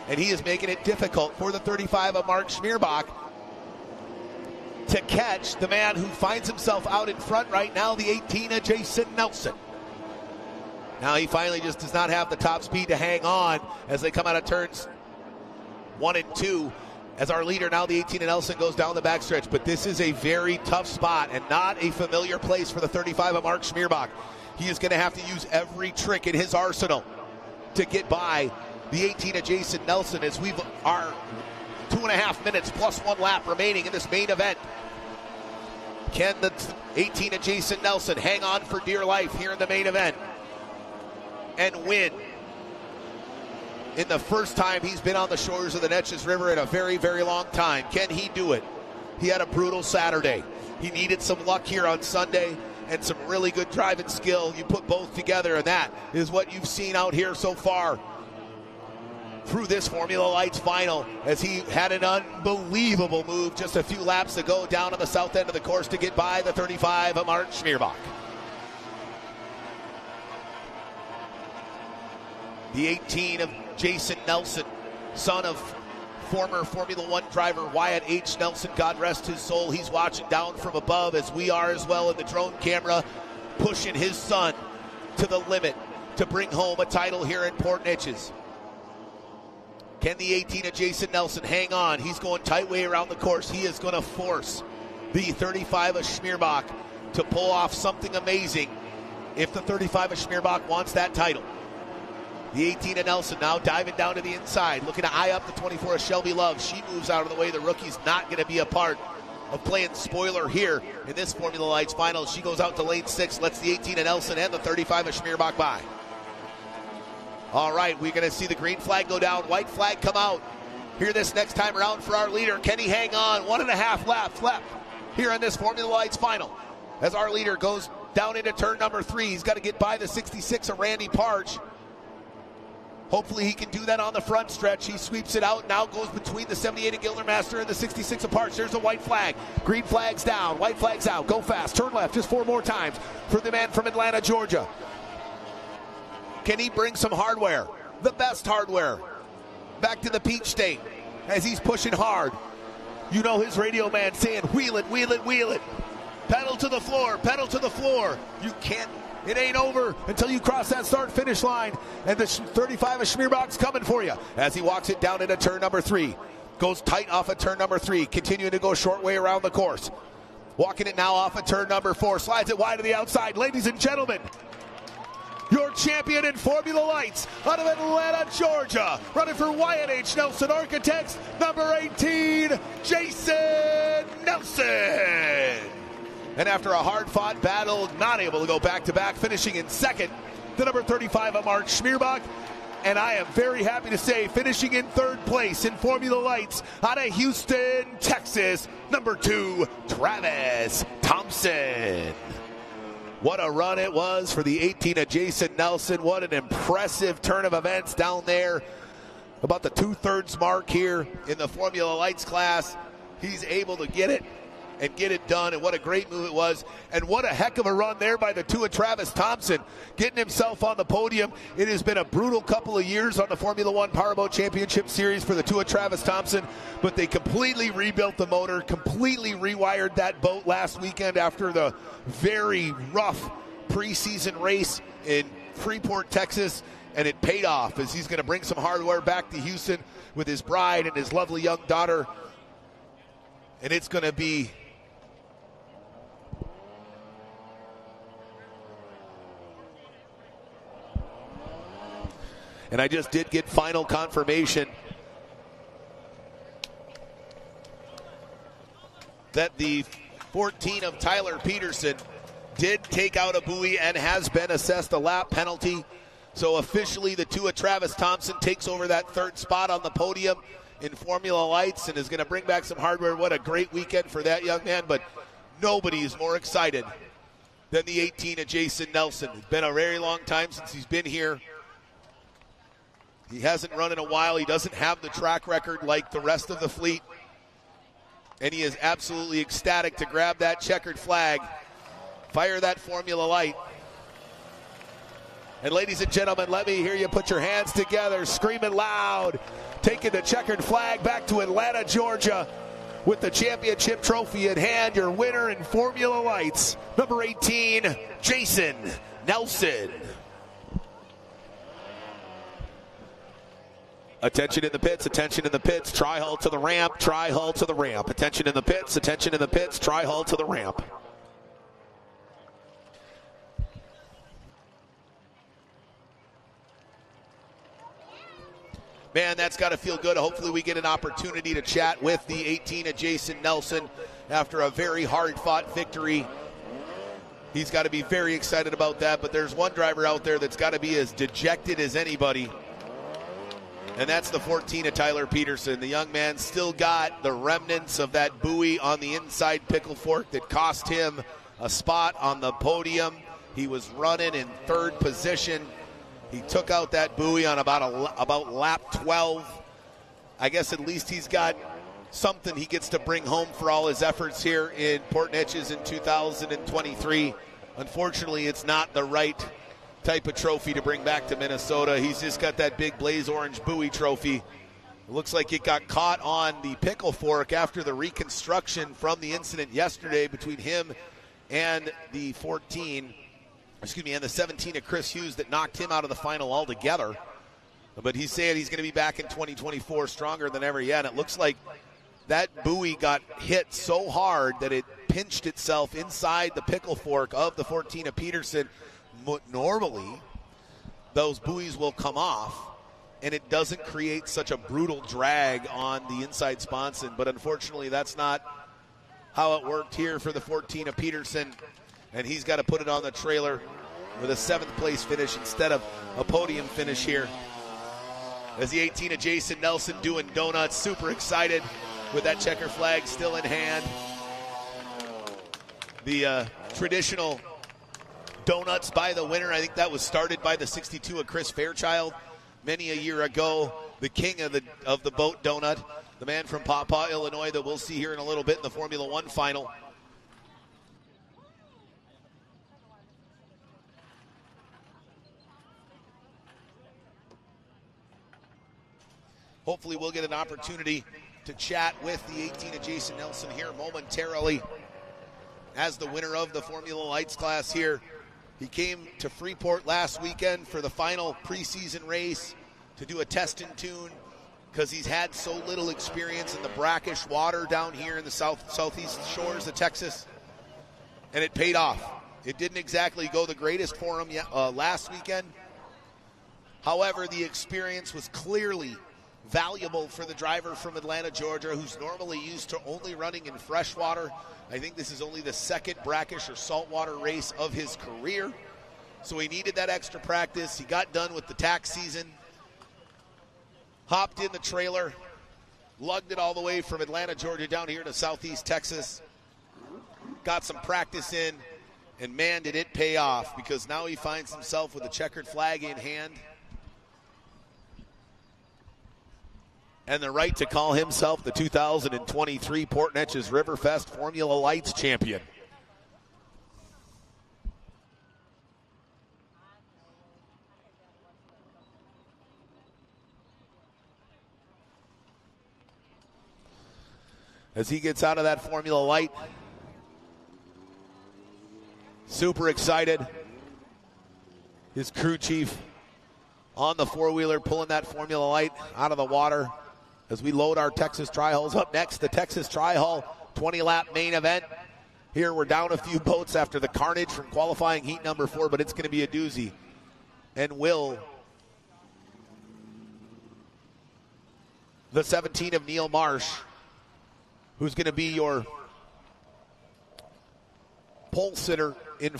And he is making it difficult for the 35 of Mark Schmierbach to catch the man who finds himself out in front right now, the 18 of Jason Nelson. Now he finally just does not have the top speed to hang on as they come out of turns 1 and 2. As our leader now, the 18 of Nelson, goes down the backstretch. But this is a very tough spot and not a familiar place for the 35 of Mark Schmierbach. He is going to have to use every trick in his arsenal to get by the 18 of Jason Nelson as we are 2.5 minutes plus 1 lap remaining in this main event. Can the 18 of Jason Nelson hang on for dear life here in the main event and win in the first time he's been on the shores of the Neches River in a very, very long time? Can he do it? He had a brutal Saturday. He needed some luck here on Sunday and some really good driving skill. You put both together, and that is what you've seen out here so far through this Formula Lights final, as he had an unbelievable move just a few laps ago down on the south end of the course to get by the 35 of Mark Schmierbach. The 18 of Jason Nelson, son of former Formula One driver Wyatt H. Nelson, God rest his soul. He's watching down from above, as we are as well in the drone camera, pushing his son to the limit to bring home a title here in Port Neches. Can the 18 of Jason Nelson hang on? He's going tight way around the course. He is going to force the 35 of Schmierbach to pull off something amazing if the 35 of Schmierbach wants that title. The 18 of Nelson now diving down to the inside, looking to eye up the 24 of Shelby Love. She moves out of the way. The rookie's not going to be a part of playing spoiler here in this Formula Lights final. She goes out to lane 6, lets the 18 of Nelson and the 35 of Schmierbach by. All right, we're going to see the green flag go down, white flag come out. Here this next time around for our leader. Can he hang on? 1.5 laps left here in this Formula Lights final. As our leader goes down into turn number 3, he's got to get by the 66 of Randy Parch. Hopefully he can do that on the front stretch. He sweeps it out, now goes between the 78 of Gildermaster and the 66 of Parch. There's a white flag. Green flag's down, white flag's out. Go fast, turn left just 4 more times for the man from Atlanta, Georgia. Can he bring some hardware? The best hardware. Back to the Peach State as he's pushing hard. You know his radio man saying, wheel it, wheel it, wheel it. Pedal to the floor, pedal to the floor. You can't. It ain't over until you cross that start-finish line. And the 35 of Schmierbach's coming for you as he walks it down into turn number 3. Goes tight off of turn number 3, continuing to go short way around the course. Walking it now off of turn number 4, slides it wide to the outside. Ladies and gentlemen, your champion in Formula Lights out of Atlanta, Georgia, running for Y&H Nelson Architects, number 18, Jason Nelson. And after a hard-fought battle, not able to go back-to-back, finishing in second, the number 35 of Mark Schmierbach. And I am very happy to say, finishing in 3rd place in Formula Lights out of Houston, Texas, number 2, Travis Thompson. What a run it was for the 18 of Jason Nelson. What an impressive turn of events down there. About the 2/3 mark here in the Formula Lights class. He's able to get it and get it done, and what a great move it was, and what a heck of a run there by the 2 of Travis Thompson, getting himself on the podium. It has been a brutal couple of years on the Formula 1 Powerboat Championship Series for the 2 of Travis Thompson, but they completely rebuilt the motor, completely rewired that boat last weekend after the very rough preseason race in Freeport, Texas, and it paid off as he's going to bring some hardware back to Houston with his bride and his lovely young daughter, and it's going to be and I just did get final confirmation that the 14 of Tyler Peterson did take out a buoy and has been assessed a lap penalty. So officially the 2 of Travis Thompson takes over that 3rd spot on the podium in Formula Lights and is going to bring back some hardware. What a great weekend for that young man, but nobody is more excited than the 18 of Jason Nelson. It's been a very long time since he's been here. He hasn't run in a while. He doesn't have the track record like the rest of the fleet. And he is absolutely ecstatic to grab that checkered flag, fire that Formula Light. And ladies and gentlemen, let me hear you put your hands together, screaming loud, taking the checkered flag back to Atlanta, Georgia, with the championship trophy in hand. Your winner in Formula Lights, number 18, Jason Nelson. Attention in the pits, attention in the pits, tri-hull to the ramp, tri-hull to the ramp. Attention in the pits, attention in the pits, tri-hull to the ramp. Man, that's got to feel good. Hopefully we get an opportunity to chat with the 18 of Jason Nelson after a very hard-fought victory. He's got to be very excited about that, but there's one driver out there that's got to be as dejected as anybody, and that's the 14 of Tyler Peterson. The young man still got the remnants of that buoy on the inside pickle fork that cost him a spot on the podium. He was running in 3rd position. He took out that buoy on about lap 12. I guess at least he's got something he gets to bring home for all his efforts here in Port Neches in 2023. Unfortunately, it's not the right type of trophy to bring back to Minnesota. He's just got that big blaze orange buoy trophy. It looks like it got caught on the pickle fork after the reconstruction from the incident yesterday between him and the 14, and the 17 of Chris Hughes that knocked him out of the final altogether. But he's saying he's going to be back in 2024 stronger than ever yet. And it looks like that buoy got hit so hard that it pinched itself inside the pickle fork of the 14 of Peterson. Normally, those buoys will come off, and it doesn't create such a brutal drag on the inside sponson. But unfortunately, that's not how it worked here for the 14 of Peterson, and he's got to put it on the trailer with a 7th place finish instead of a podium finish here. As the 18 of Jason Nelson doing donuts, super excited with that checker flag still in hand. The traditional donuts by the winner, I think that was started by the 62 of Chris Fairchild many a year ago. The king of the boat donut, the man from Paw Paw, Illinois, that we'll see here in a little bit in the Formula One final. Hopefully we'll get an opportunity to chat with the 18 of Jason Nelson here momentarily as the winner of the Formula Lights class here. He came to Freeport last weekend for the final preseason race to do a test and tune because he's had so little experience in the brackish water down here in the southeast shores of Texas, and it paid off. It didn't exactly go the greatest for him last weekend. However, the experience was clearly valuable for the driver from Atlanta, Georgia, who's normally used to only running in freshwater. I think this is only the 2nd brackish or saltwater race of his career. So he needed that extra practice. He got done with the tax season, hopped in the trailer, lugged it all the way from Atlanta, Georgia, down here to southeast Texas, got some practice in, and man, did it pay off, because now he finds himself with a checkered flag in hand and the right to call himself the 2023 Port Neches Riverfest Formula Lights champion. As he gets out of that Formula Light, super excited. His crew chief on the four-wheeler pulling that Formula Light out of the water. As we load our Texas Tri-Hulls up next, the Texas Tri-Hull 20-lap main event. Here we're down a few boats after the carnage from qualifying heat number 4, but it's going to be a doozy. And will the 17 of Neil Marsh, who's going to be your pole sitter in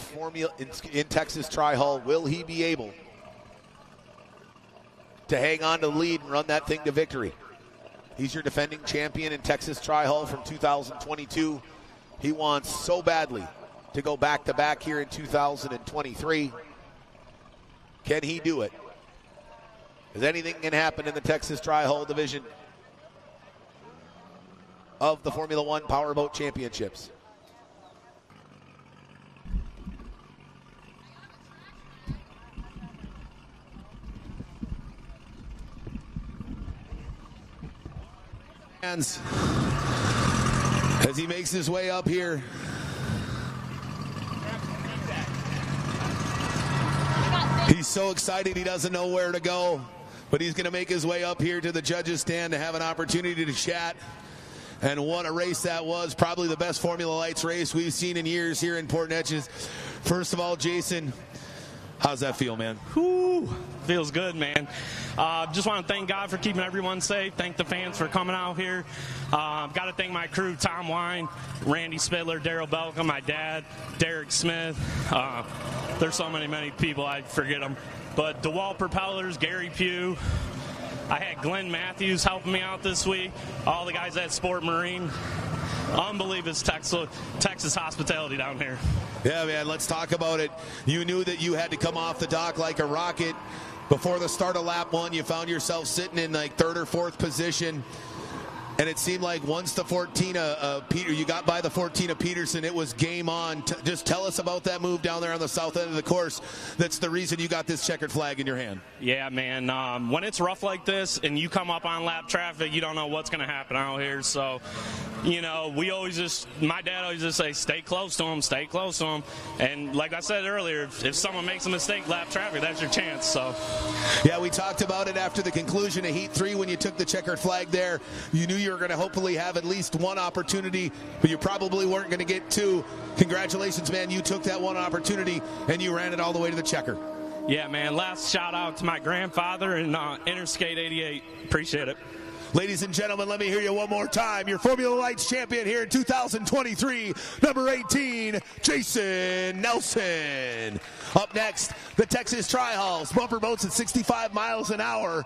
Texas Tri-Hull, will he be able to hang on to the lead and run that thing to victory? He's your defending champion in Texas Tri-Hull from 2022. He wants so badly to go back-to-back here in 2023. Can he do it? Because anything can happen in the Texas Tri-Hull division of the Formula One Powerboat Championships. As he makes his way up here. He's so excited he doesn't know where to go, but he's going to make his way up here to the judges' stand to have an opportunity to chat. And what a race that was. Probably the best Formula Lights race we've seen in years here in Port Neches. First of all, Jason, how's that feel, man? Whew, feels good, man. Just want to thank God for keeping everyone safe. Thank the fans for coming out here. Got to thank my crew, Tom Wine, Randy Spidler, Daryl Belka, my dad, Derek Smith. There's so many people, I forget them. But DeWalt Propellers, Gary Pugh. I had Glenn Matthews helping me out this week. All the guys at Sport Marine. Unbelievable Texas hospitality down here. Yeah, man, let's talk about it. You knew that you had to come off the dock like a rocket. Before the start of lap 1, you found yourself sitting in like 3rd or 4th position. And it seemed like once the 14 Peter, you got by the 14 of Peterson, it was game on. Just tell us about that move down there on the south end of the course. That's the reason you got this checkered flag in your hand. Yeah, man. When it's rough like this and you come up on lap traffic, you don't know what's going to happen out here. So, you know, my dad always just say, stay close to him, stay close to him. And like I said earlier, if someone makes a mistake, lap traffic, that's your chance. So, yeah, we talked about it after the conclusion of Heat 3 when you took the checkered flag there. You knew you were going to hopefully have at least one opportunity, but you probably weren't going to get two. Congratulations, man. You took that one opportunity and you ran it all the way to the checker. Yeah, man, last shout out to my grandfather and Interstate 88. Appreciate it. Ladies and gentlemen, let me hear you one more time. Your Formula Lights champion here in 2023, number 18, Jason Nelson. Up next, the Texas Tri-Hulls. Bumper boats at 65 miles an hour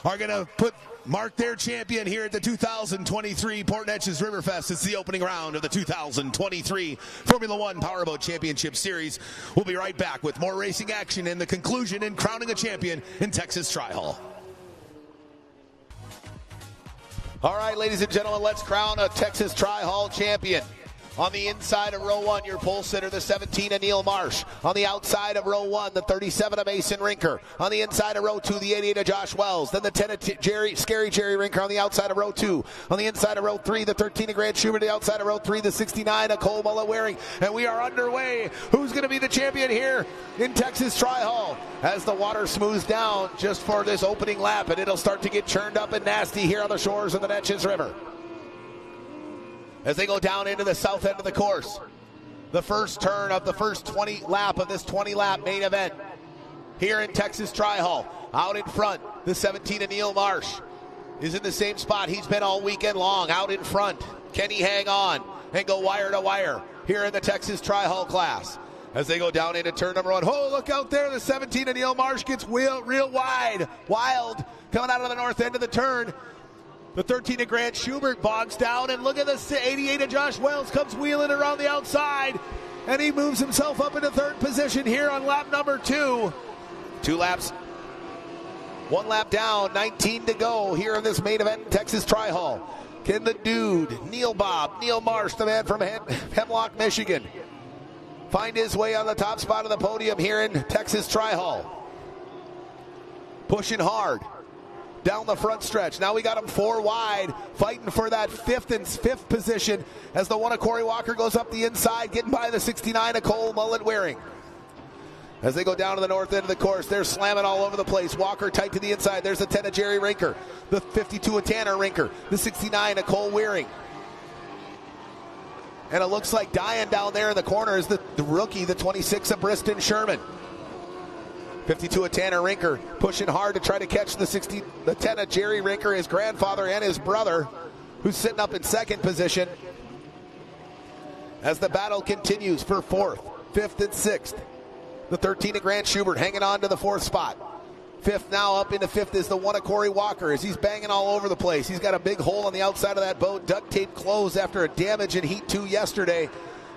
are going to mark their champion here at the 2023 Port Neches Riverfest. It's the opening round of the 2023 Formula One Powerboat Championship Series. We'll be right back with more racing action and the conclusion and crowning a champion in Texas Tri-Hull. All right, ladies and gentlemen, let's crown a Texas Tri-Hull champion. On the inside of row 1, your pole sitter, the 17 of Neil Marsh. On the outside of row 1, the 37 of Mason Rinker. On the inside of row 2, the 88 of Josh Wells. Then the 10 of Scary Jerry Rinker on the outside of row 2. On the inside of row 3, the 13 of Grant Schubert. On the outside of row 3, the 69 of Cole Mullet Waring. And we are underway. Who's going to be the champion here in Texas Tri-Hull? As the water smooths down just for this opening lap, and it'll start to get churned up and nasty here on the shores of the Neches River. As they go down into the south end of the course. The first turn of the first 20 lap of this 20-lap main event here in Texas Tri-Hull. Out in front, the 17 of Neil Marsh is in the same spot he's been all weekend long. Out in front, can he hang on and go wire to wire here in the Texas Tri-Hull class? As they go down into turn number 1. Oh, look out there, the 17 of Neil Marsh gets real wide. Wild, coming out of the north end of the turn. The 13 of Grant Schubert bogs down, and look at the 88 of Josh Wells comes wheeling around the outside, and he moves himself up into third position here on lap number 2. 2 laps, 1 lap down, 19 to go here in this main event in Texas Tri-Hull. Can the dude, Neil Marsh, the man from Hemlock, Michigan, find his way on the top spot of the podium here in Texas Tri-Hull? Pushing hard down the front stretch. Now we got him 4 wide, fighting for that fifth position as the 1 of Corey Walker goes up the inside, getting by the 69 of Cole Mullet Waring. As they go down to the north end of the course, they're slamming all over the place. Walker tight to the inside. There's the 10 of Jerry Rinker, the 52 of Tanner Rinker, the 69 of Cole Waring. And it looks like dying down there in the corner is the rookie, the 26 of Briston Sherman. 52 of Tanner Rinker, pushing hard to try to catch the 10 of Jerry Rinker, his grandfather and his brother, who's sitting up in second position. As the battle continues for 4th, 5th, and 6th. The 13 of Grant Schubert hanging on to the 4th spot. 5th now, up into 5th is the 1 of Corey Walker as he's banging all over the place. He's got a big hole on the outside of that boat, duct tape closed after a damage in Heat 2 yesterday.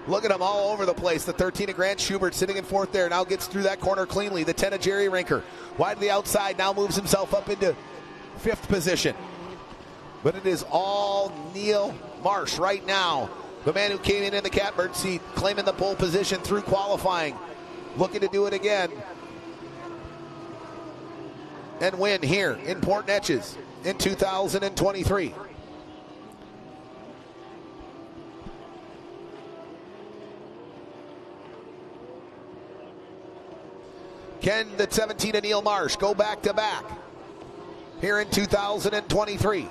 Look at him all over the place. The 13 of Grant Schubert sitting in 4th there. Now gets through that corner cleanly. The 10 of Jerry Rinker. Wide to the outside. Now moves himself up into 5th position. But it is all Neil Marsh right now. The man who came in the catbird seat, claiming the pole position through qualifying. Looking to do it again. And win here in Port Neches in 2023. Can the 17 of Neil Marsh go back to back here in 2023?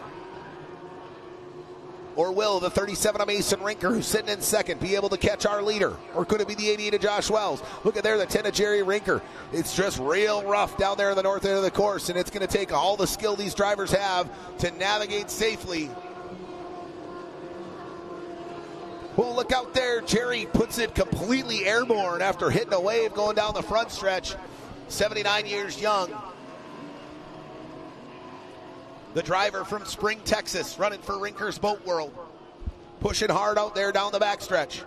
Or will the 37 of Mason Rinker, who's sitting in second, be able to catch our leader? Or could it be the 88 of Josh Wells? Look at there, the 10 of Jerry Rinker. It's just real rough down there in the north end of the course, and it's going to take all the skill these drivers have to navigate safely. Oh, look out there. Jerry puts it completely airborne after hitting a wave going down the front stretch. 79 years young. The driver from Spring, Texas, running for Rinker's Boat World. Pushing hard out there down the backstretch.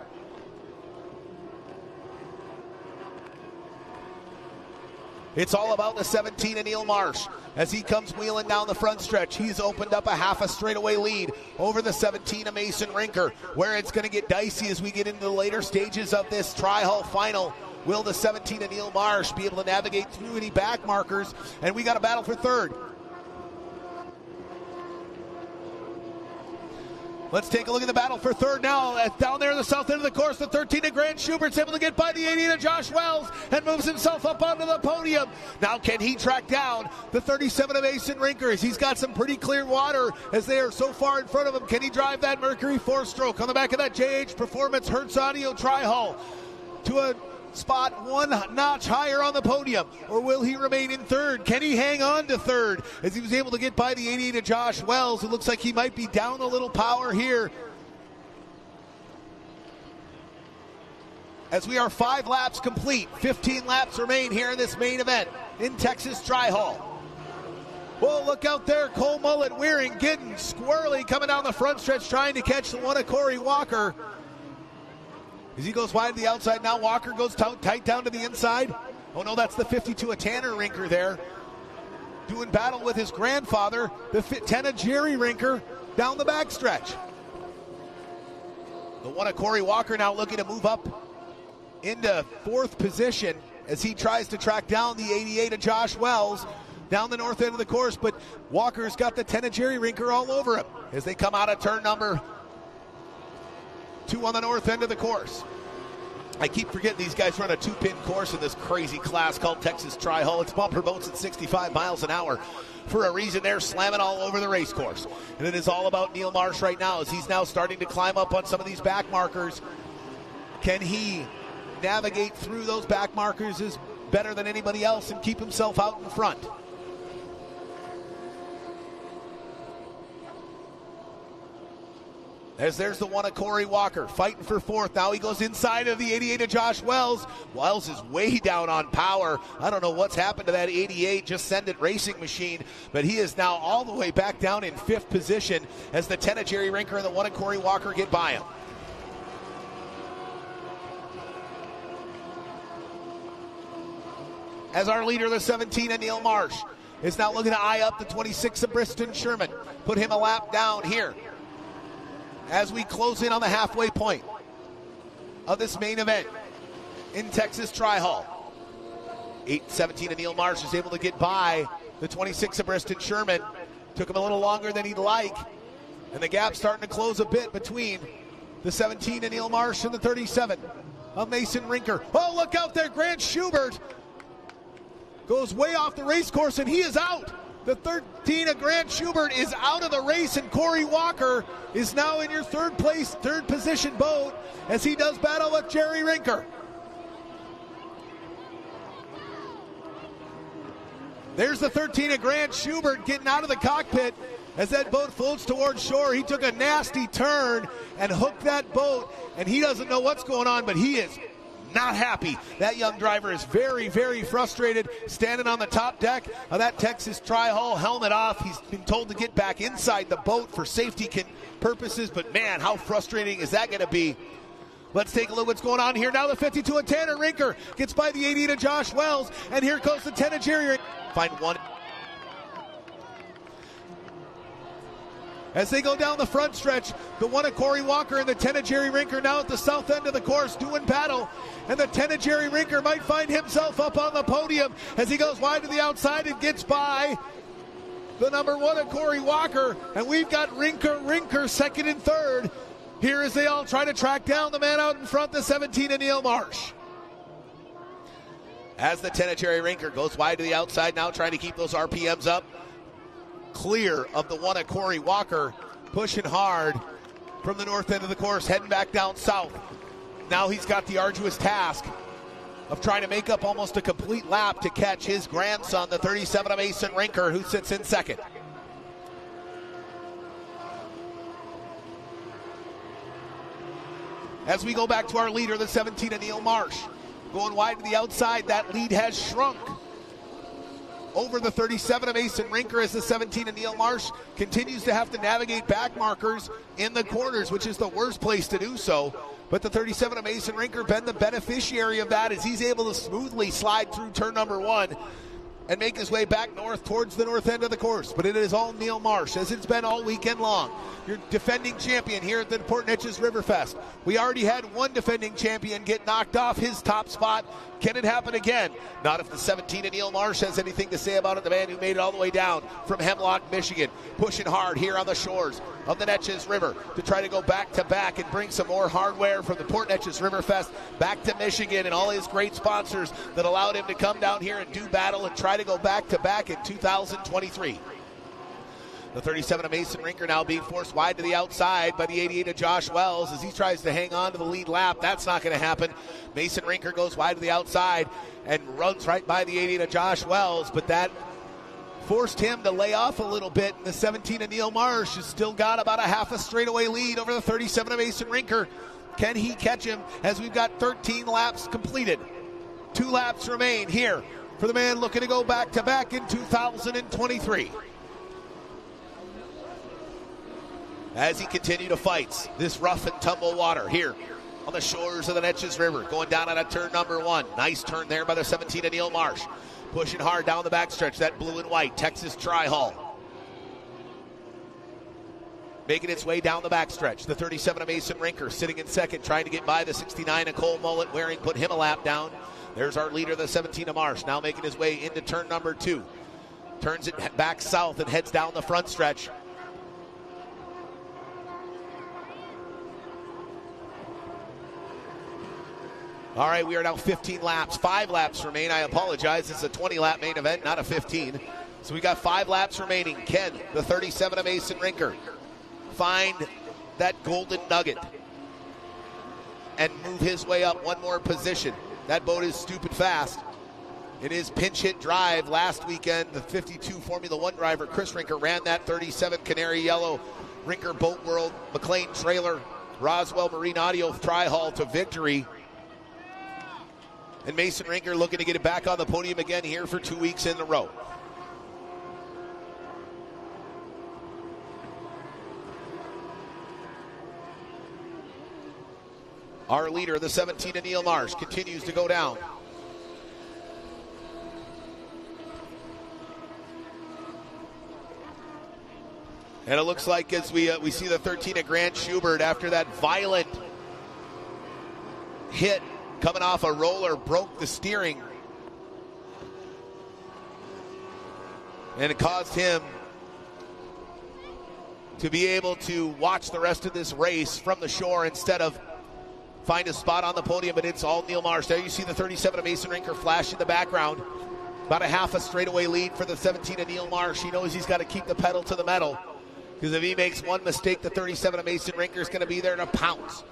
It's all about the 17 of Neil Marsh. As he comes wheeling down the front stretch, he's opened up a half a straightaway lead over the 17 of Mason Rinker, where it's going to get dicey as we get into the later stages of this Tri-Hull final. Will the 17 of Neil Marsh be able to navigate through any back markers? And we got a battle for third. Let's take a look at the battle for third now. Down there in the south end of the course, the 13 of Grant Schubert's able to get by the 18 of Josh Wells and moves himself up onto the podium. Now can he track down the 37 of Mason Rinker? He's got some pretty clear water as they are so far in front of him. Can he drive that Mercury 4-stroke on the back of that JH Performance Hertz Audio Tri-Hull to a spot one notch higher on the podium, or will he remain in third? Can he hang on to third as he was able to get by the 88 of Josh Wells, who looks like he might be down a little power here? As we are 5 laps complete, 15 laps remain here in this main event in Texas Tri-Hall. Whoa, look out there, Cole Mullet, Wearing, Gidden, Squirrely coming down the front stretch trying to catch the one of Corey Walker. As he goes wide to the outside, now Walker goes tight down to the inside. Oh no, that's the 52 of Tanner Rinker there. Doing battle with his grandfather, the 10 of Jerry Rinker, down the backstretch. The one of Corey Walker now looking to move up into 4th position as he tries to track down the 88 of Josh Wells down the north end of the course, but Walker's got the 10 of Jerry Rinker all over him as they come out of turn number 2 on the north end of the course. I keep forgetting these guys run a 2-pin course in this crazy class called Texas Tri-Hall. It's bumper boats at 65 miles an hour. For a reason, they're slamming all over the race course. And it is all about Neil Marsh right now as he's now starting to climb up on some of these back markers. Can he navigate through those back markers is better than anybody else and keep himself out in front? As there's the one of Corey Walker fighting for 4th. Now he goes inside of the 88 of Josh Wells. Wells is way down on power. I don't know what's happened to that 88, just send it racing machine, but he is now all the way back down in 5th position as the 10 of Jerry Rinker and the one of Corey Walker get by him. As our leader, the 17 of Neil Marsh, is now looking to eye up the 26 of Briston Sherman. Put him a lap down here as we close in on the halfway point of this main event in Texas Tri-Hall. 8-17 of Neil Marsh is able to get by the 26 of Briston Sherman. Took him a little longer than he'd like, and the gap's starting to close a bit between the 17 of Neil Marsh and the 37 of Mason Rinker. Oh, look out there, Grant Schubert goes way off the race course, and he is out. The 13 of Grant Schubert is out of the race, and Corey Walker is now in your 3rd position boat as he does battle with Jerry Rinker. There's the 13 of Grant Schubert getting out of the cockpit as that boat floats towards shore. He took a nasty turn and hooked that boat, and he doesn't know what's going on, but he is not happy. That young driver is very, very frustrated, standing on the top deck of that Texas Tri-Hall, helmet off. He's been told to get back inside the boat for safety purposes, but man, how frustrating is that going to be? Let's take a look what's going on here. Now the 52 of Tanner Rinker gets by the 88 of Josh Wells, and here goes the 10 of Jerry Rinker. Find one. As they go down the front stretch, the one of Corey Walker and the 10 of Jerry Rinker now at the south end of the course doing battle. And the 10 of Jerry Rinker might find himself up on the podium as he goes wide to the outside and gets by the number 1 of Corey Walker. And we've got Rinker second and third here as they all try to track down the man out in front, the 17 of Neil Marsh. As the 10 of Jerry Rinker goes wide to the outside now, trying to keep those RPMs up. Clear of the one of Corey Walker, pushing hard from the north end of the course, heading back down south. Now he's got the arduous task of trying to make up almost a complete lap to catch his grandson, the 37 of Mason Rinker, who sits in second. As we go back to our leader, the 17 of Neil Marsh, going wide to the outside, that lead has shrunk over the 37 of Mason Rinker as the 17 of Neil Marsh continues to have to navigate back markers in the corners, which is the worst place to do so. But the 37 of Mason Rinker been the beneficiary of that as he's able to smoothly slide through turn number 1 and make his way back north towards the north end of the course. But it is all Neil Marsh, as it's been all weekend long. Your defending champion here at the Port Neches Riverfest. We already had one defending champion get knocked off his top spot. Can it happen again? Not if the 17 of Neil Marsh has anything to say about it. The man who made it all the way down from Hemlock, Michigan, pushing hard here on the shores of the Neches River to try to go back to back and bring some more hardware from the Port Neches Riverfest back to Michigan and all his great sponsors that allowed him to come down here and do battle and try to go back to back in 2023. The 37 of Mason Rinker now being forced wide to the outside by the 88 of Josh Wells as he tries to hang on to the lead lap. That's not going to happen. Mason Rinker goes wide to the outside and runs right by the 88 of Josh Wells, but that forced him to lay off a little bit. And the 17 of Neil Marsh has still got about a half a straightaway lead over the 37 of Mason Rinker. Can he catch him as we've got 13 laps completed? 2 laps remain here for the man looking to go back-to-back in 2023. As he continued to fight this rough and tumble water here on the shores of the Neches River, going down on a turn number 1. Nice turn there by the 17 of Neil Marsh. Pushing hard down the backstretch, that blue and white Texas Tri-Hull. Making its way down the backstretch. The 37 of Mason Rinker sitting in second, trying to get by the 69 of Cole Mullet. Waring put him a lap down. There's our leader, the 17 of Marsh, now making his way into turn number 2. Turns it back south and heads down the front stretch. All right, we are now 15 laps. 5 laps remain. I apologize. It's a 20-lap main event, not a 15. So we got 5 laps remaining. Can the 37 of Mason Rinker find that golden nugget and move his way up one more position? That boat is stupid fast. It is pinch hit drive. Last weekend, the 52 Formula One driver, Chris Rinker, ran that 37 Canary Yellow Rinker Boat World McLean trailer Roswell Marine Audio Tri-Hull to victory. And Mason Rinker looking to get it back on the podium again here for 2 weeks in a row. Our leader, the 17 of Neil Marsh, continues to go down. And it looks like as we see the 13 of Grant Schubert after that violent hit coming off a roller, broke the steering. And it caused him to be able to watch the rest of this race from the shore instead of find a spot on the podium, but it's all Neil Marsh. There you see the 37 of Mason Rinker flash in the background. About a half a straightaway lead for the 17 of Neil Marsh. He knows he's got to keep the pedal to the metal, because if he makes one mistake, the 37 of Mason Rinker is going to be there to pounce.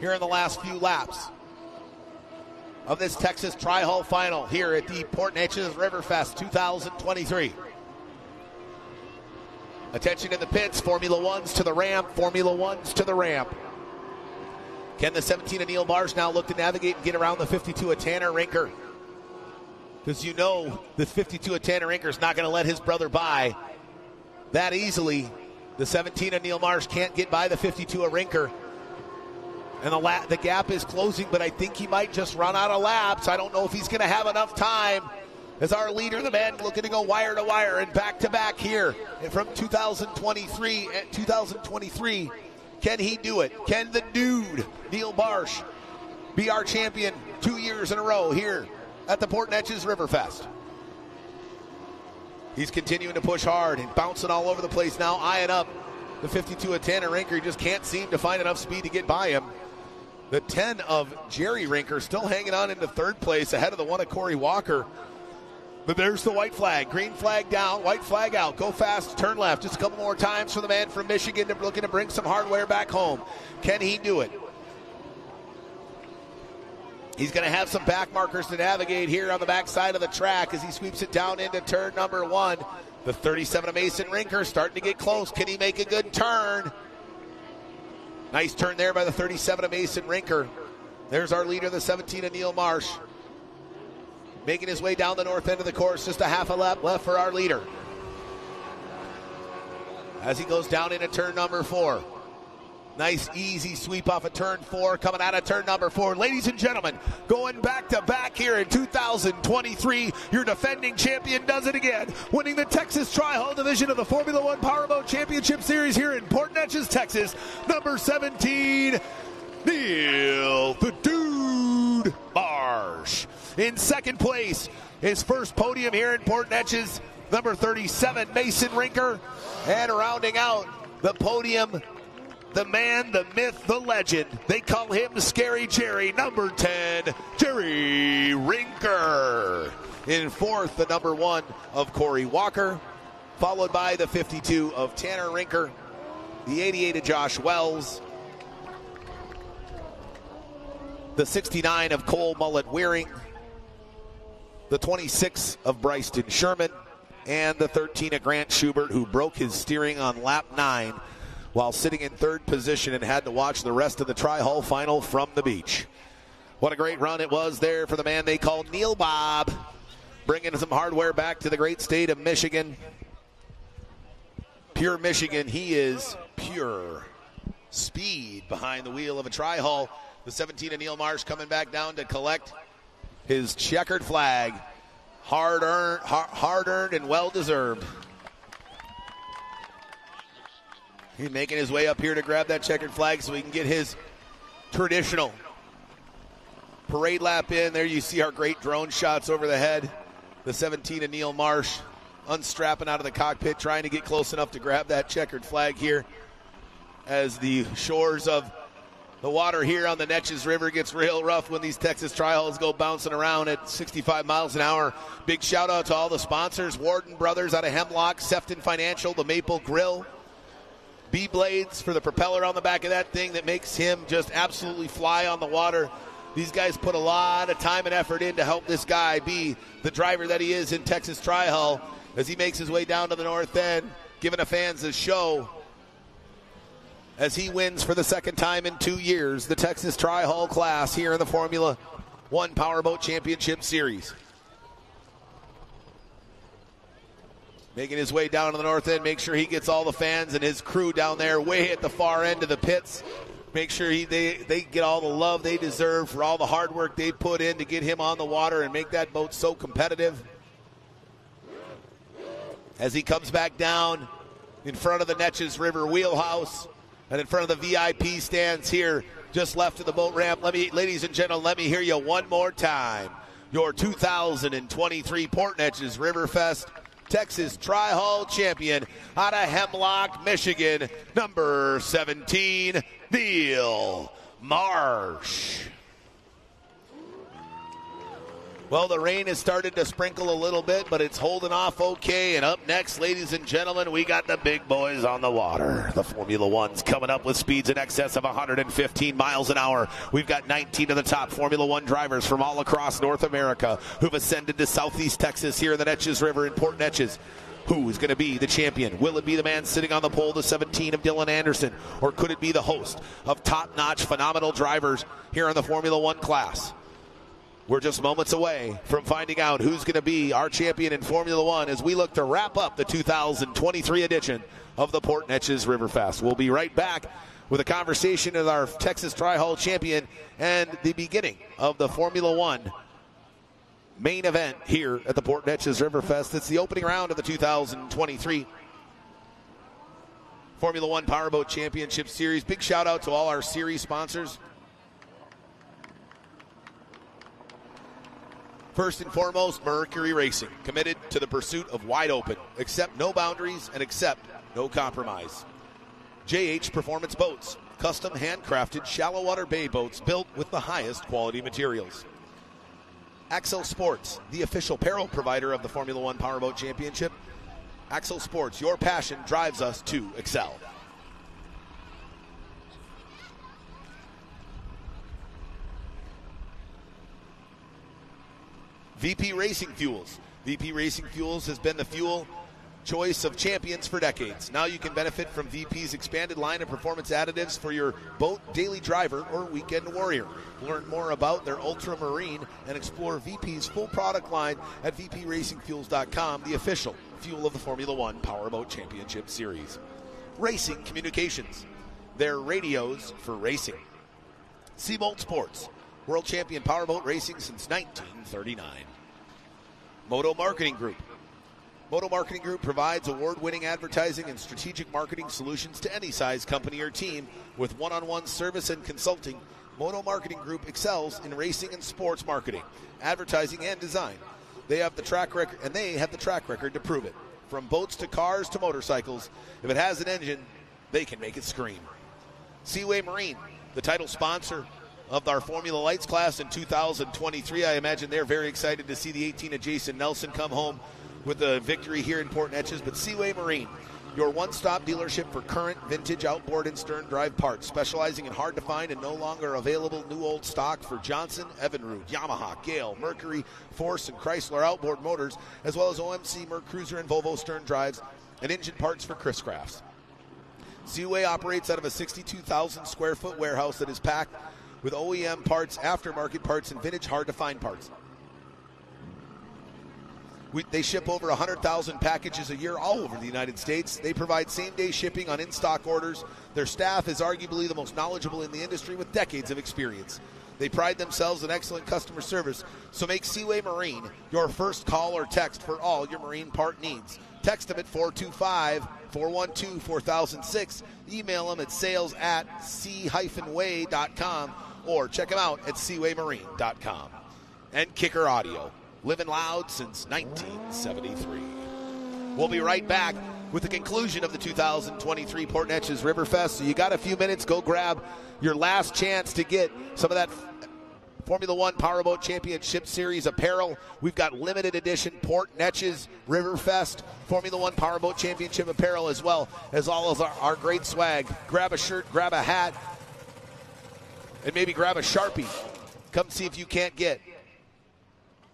Here in the last few laps of this Texas Tri-Hull final here at the Port Neches Riverfest 2023. Attention in the pits, Formula Ones to the ramp, Formula Ones to the ramp. Can the 17 of Neil Marsh now look to navigate and get around the 52 of Tanner Rinker? Because you know the 52 of Tanner Rinker is not going to let his brother by that easily. The 17 of Neil Marsh can't get by the 52 of Rinker. And the gap is closing, but I think he might just run out of laps. I don't know if he's going to have enough time. As our leader, the man looking to go wire to wire and back to back here from 2023. Can he do it? Can the dude, Neil Marsh, be our champion 2 years in a row here at the Port Neches Riverfest? He's continuing to push hard and bouncing all over the place now, eyeing up the 52 of Tanner Rinker. He just can't seem to find enough speed to get by him. The 10 of Jerry Rinker still hanging on into third place ahead of the 1 of Corey Walker. But there's the white flag. Green flag down, white flag out. Go fast, turn left. Just a couple more times for the man from Michigan looking to bring some hardware back home. Can he do it? He's going to have some back markers to navigate here on the backside of the track as he sweeps it down into turn number 1. The 37 of Mason Rinker starting to get close. Can he make a good turn? Nice turn there by the 37 of Mason Rinker. There's our leader, the 17 of Neil Marsh. Making his way down the north end of the course. Just a half a lap left for our leader. As he goes down into turn number 4. Nice, easy sweep off of turn 4, coming out of turn number 4. Ladies and gentlemen, going back to back here in 2023, your defending champion does it again, winning the Texas Tri-Hull division of the Formula One Powerboat Championship Series here in Port Neches, Texas. Number 17, Neil the Dude Marsh. In second place, his first podium here in Port Neches, number 37, Mason Rinker. And rounding out the podium, the man, the myth, the legend. They call him Scary Jerry, number 10, Jerry Rinker. In fourth, the number 1 of Corey Walker. followed by the 52 of Tanner Rinker, the 88 of Josh Wells, the 69 of Cole Mullet-Wearing, the 26 of Bryson Sherman, and the 13 of Grant Schubert, who broke his steering on lap 9 while sitting in third position and had to watch the rest of the Tri-Hull final from the beach. What a great run it was there for the man they call Neil Bob, bringing some hardware back to the great state of Michigan. Pure Michigan, he is pure speed behind the wheel of a Tri-Hull. The 17 of Neil Marsh coming back down to collect his checkered flag. Hard-earned and well-deserved. He's making his way up here to grab that checkered flag so he can get his traditional parade lap in. There you see our great drone shots over the head. The 17 of Neil Marsh unstrapping out of the cockpit, trying to get close enough to grab that checkered flag here as the shores of the water here on the Neches River gets real rough when these Texas Tri-Hulls go bouncing around at 65 miles an hour. Big shout out to all the sponsors: Warden Brothers out of Hemlock, Sefton Financial, the Maple Grill, B-Blades for the propeller on the back of that thing that makes him just absolutely fly on the water. These guys put a lot of time and effort in to help this guy be the driver that he is in Texas Tri-Hull as he makes his way down to the north end, giving the fans a show as he wins for the second time in 2 years the Texas Tri-Hull class here in the Formula One Powerboat Championship Series. Making his way down to the north end, make sure he gets all the fans and his crew down there way at the far end of the pits. Make sure they get all the love they deserve for all the hard work they put in to get him on the water and make that boat so competitive. As he comes back down in front of the Neches River wheelhouse and in front of the VIP stands here just left of the boat ramp. Ladies and gentlemen, let me hear you one more time. Your 2023 Port Neches Riverfest Texas Tri-Hull champion out of Hemlock, Michigan, number 17, Neil Marsh. Well, the rain has started to sprinkle a little bit, but it's holding off okay. And up next, ladies and gentlemen, we got the big boys on the water. The Formula One's coming up with speeds in excess of 115 miles an hour. We've got 19 of the top Formula One drivers from all across North America who've ascended to Southeast Texas here in the Neches River in Port Neches. Who is going to be the champion? Will it be the man sitting on the pole, the 17 of Dylan Anderson? Or could it be the host of top-notch, phenomenal drivers here in the Formula One class? We're just moments away from finding out who's going to be our champion in Formula One as we look to wrap up the 2023 edition of the Port Neches Riverfest. We'll be right back with a conversation with our Texas Tri-Hull champion and the beginning of the Formula One main event here at the Port Neches Riverfest. It's the opening round of the 2023 Formula One Powerboat Championship Series. Big shout out to all our series sponsors. First and foremost, Mercury Racing, committed to the pursuit of wide open, accept no boundaries, and accept no compromise. JH Performance Boats, custom handcrafted shallow water bay boats built with the highest quality materials. Axel Sports, the official apparel provider of the Formula One Powerboat Championship. Axel Sports, your passion drives us to excel. VP Racing Fuels. VP Racing Fuels has been the fuel choice of champions for decades. Now you can benefit from VP's expanded line of performance additives for your boat, daily driver, or weekend warrior. Learn more about their ultramarine and explore VP's full product line at vpracingfuels.com, the official fuel of the Formula One Powerboat Championship Series. Racing Communications, their radios for racing. Seabolt Sports, world champion powerboat racing since 1939. Moto Marketing Group. Moto Marketing Group provides award-winning advertising and strategic marketing solutions to any size company or team with one-on-one service and consulting. Moto Marketing Group excels in racing and sports marketing, advertising, and design. They have the track record, and they have the track record to prove it. From boats to cars to motorcycles, if it has an engine, they can make it scream. Seaway Marine, the title sponsor of our Formula Lights class in 2023. I imagine they're very excited to see the 18 of Jason Nelson come home with a victory here in Port Neches. But Seaway Marine, your one-stop dealership for current vintage outboard and stern drive parts, specializing in hard-to-find and no longer available new old stock for Johnson, Evinrude, Yamaha, Gale, Mercury, Force, and Chrysler outboard motors, as well as OMC, Mercruiser, and Volvo stern drives, and engine parts for Chris Crafts. Seaway operates out of a 62,000 square foot warehouse that is packed with OEM parts, aftermarket parts, and vintage hard-to-find parts. They ship over 100,000 packages a year all over the United States. They provide same-day shipping on in-stock orders. Their staff is arguably the most knowledgeable in the industry with decades of experience. They pride themselves in excellent customer service, so make Seaway Marine your first call or text for all your marine part needs. Text them at 425-412-4006. Email them at sales@sea-way.com or check them out at seawaymarine.com. And Kicker Audio, living loud since 1973. We'll be right back with the conclusion of the 2023 Port Neches Riverfest. So you got a few minutes, go grab your last chance to get some of that Formula One Powerboat Championship Series apparel. We've got limited edition Port Neches Riverfest Formula One Powerboat Championship apparel, as well as all of our great swag. Grab a shirt, grab a hat, and maybe grab a Sharpie. Come see if you can't get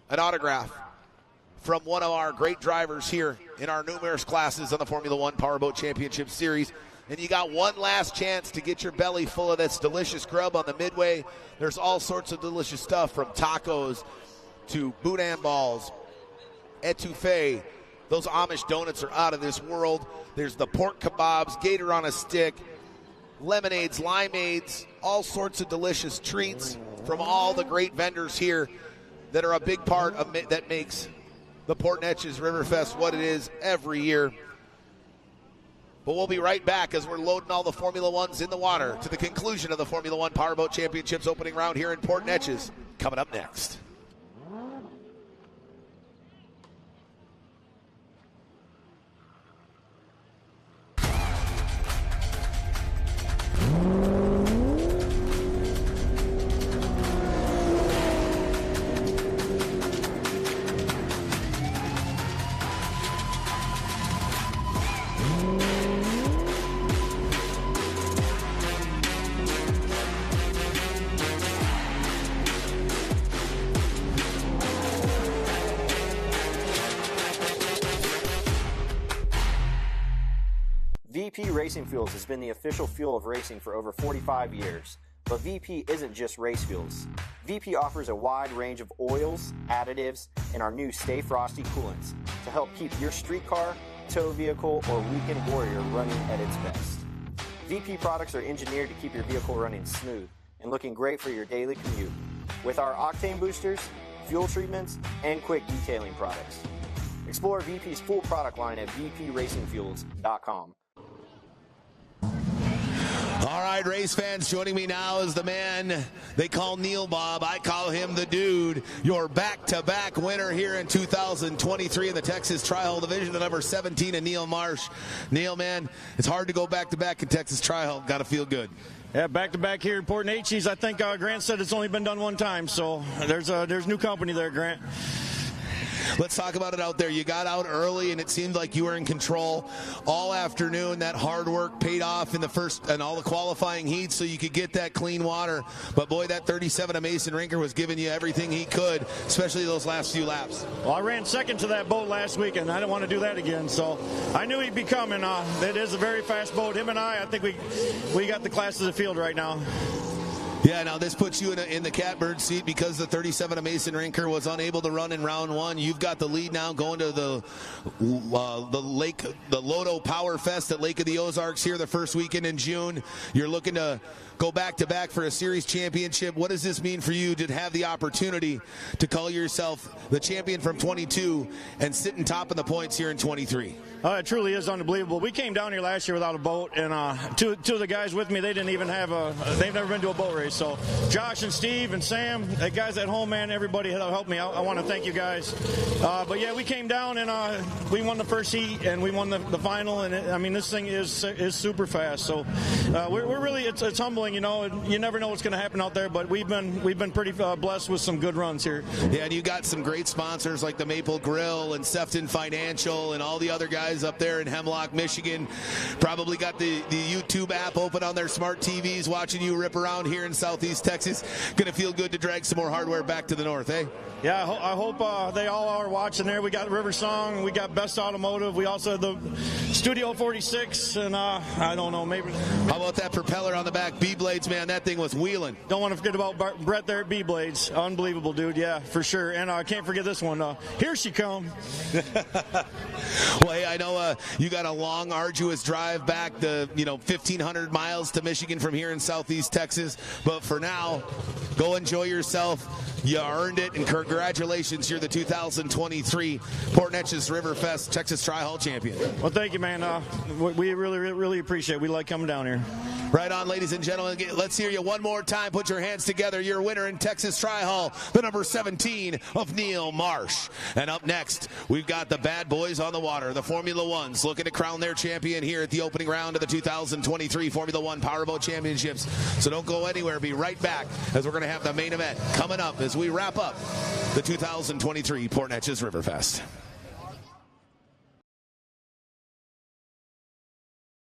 an autograph from one of our great drivers here in our numerous classes on the Formula One Powerboat Championship Series. And you got one last chance to get your belly full of this delicious grub on the midway. There's all sorts of delicious stuff, from tacos to boudin balls, etouffee. Those Amish donuts are out of this world. There's the pork kebabs, gator on a stick, lemonades, limeades, all sorts of delicious treats from all the great vendors here that are a big part of that makes the Port Neches Riverfest what it is every year. But we'll be right back as we're loading all the Formula Ones in the water to the conclusion of the Formula One Powerboat Championships opening round here in Port Neches. Coming up next. VP Racing Fuels has been the official fuel of racing for over 45 years. But VP isn't just race fuels. VP offers a wide range of oils, additives, and our new Stay Frosty coolants to help keep your streetcar, tow vehicle, or weekend warrior running at its best. VP products are engineered to keep your vehicle running smooth and looking great for your daily commute, with our octane boosters, fuel treatments, and quick detailing products. Explore VP's full product line at vpracingfuels.com. All right, race fans, joining me now is the man they call Neil Bob. I call him the Dude. Your back-to-back winner here in 2023 in the Texas Tri-Hull Division, the number 17, and Neil Marsh. Neil, man, it's hard to go back-to-back in Texas Tri-Hull. Got to feel good. Yeah, back-to-back here in Port Neches. I think Grant said it's only been done one time, so there's new company there, Grant. Let's talk about it out there. You got out early, and it seemed like you were in control all afternoon. That hard work paid off in the first and all the qualifying heats so you could get that clean water. But, boy, that 37 of Mason Rinker was giving you everything he could, especially those last few laps. Well, I ran second to that boat last week, and I didn't want to do that again. So I knew he'd be coming. It is a very fast boat. Him and I think we got the class of the field right now. Yeah, now this puts you in the catbird seat because the 37 of Mason Rinker was unable to run in round one. You've got the lead now going to the Lodo Power Fest at Lake of the Ozarks here the first weekend in June. You're looking to go back-to-back for a series championship. What does this mean for you to have the opportunity to call yourself the champion from 22 and sitting top in the points here in 23? It truly is unbelievable. We came down here last year without a boat, and two of the guys with me, they didn't even have they've never been to a boat race. guys. So Josh and Steve and Sam, the guys at home, man, everybody helped me. I want to thank you guys. But yeah, we came down and we won the first heat and we won the final. And I mean, this thing is super fast. So we're really, it's humbling, you know. You never know what's going to happen out there, but we've been pretty blessed with some good runs here. Yeah, and you got some great sponsors like the Maple Grill and Sefton Financial and all the other guys up there in Hemlock, Michigan. Probably got the YouTube app open on their smart TVs watching you rip around here in Southeast Texas. Gonna feel good to drag some more hardware back to the north, eh? Yeah, I hope they all are watching there. We got River Song, we got Best Automotive, we also have the Studio 46, and I don't know, maybe. How about that propeller on the back? B-Blades, man, that thing was wheeling. Don't want to forget about Brett there at B-Blades. Unbelievable, dude, yeah, for sure. And I can't forget this one. Here she come. Well, hey, I know you got a long, arduous drive back the 1,500 miles to Michigan from here in Southeast Texas. But for now, go enjoy yourself. You earned it, and congratulations, you're the 2023 Port Neches Riverfest Texas Tri-Hall champion. Well, thank you, man. We really appreciate it. We like coming down here. Right on, ladies and gentlemen. Let's hear you one more time. Put your hands together. Your winner in Texas Tri-Hall, the number 17 of Neil Marsh. And up next, we've got the bad boys on the water, the Formula Ones, looking to crown their champion here at the opening round of the 2023 Formula One Powerboat Championships. So don't go anywhere. Be right back as we're going to have the main event coming up as we wrap up the 2023 Port Neches Riverfest.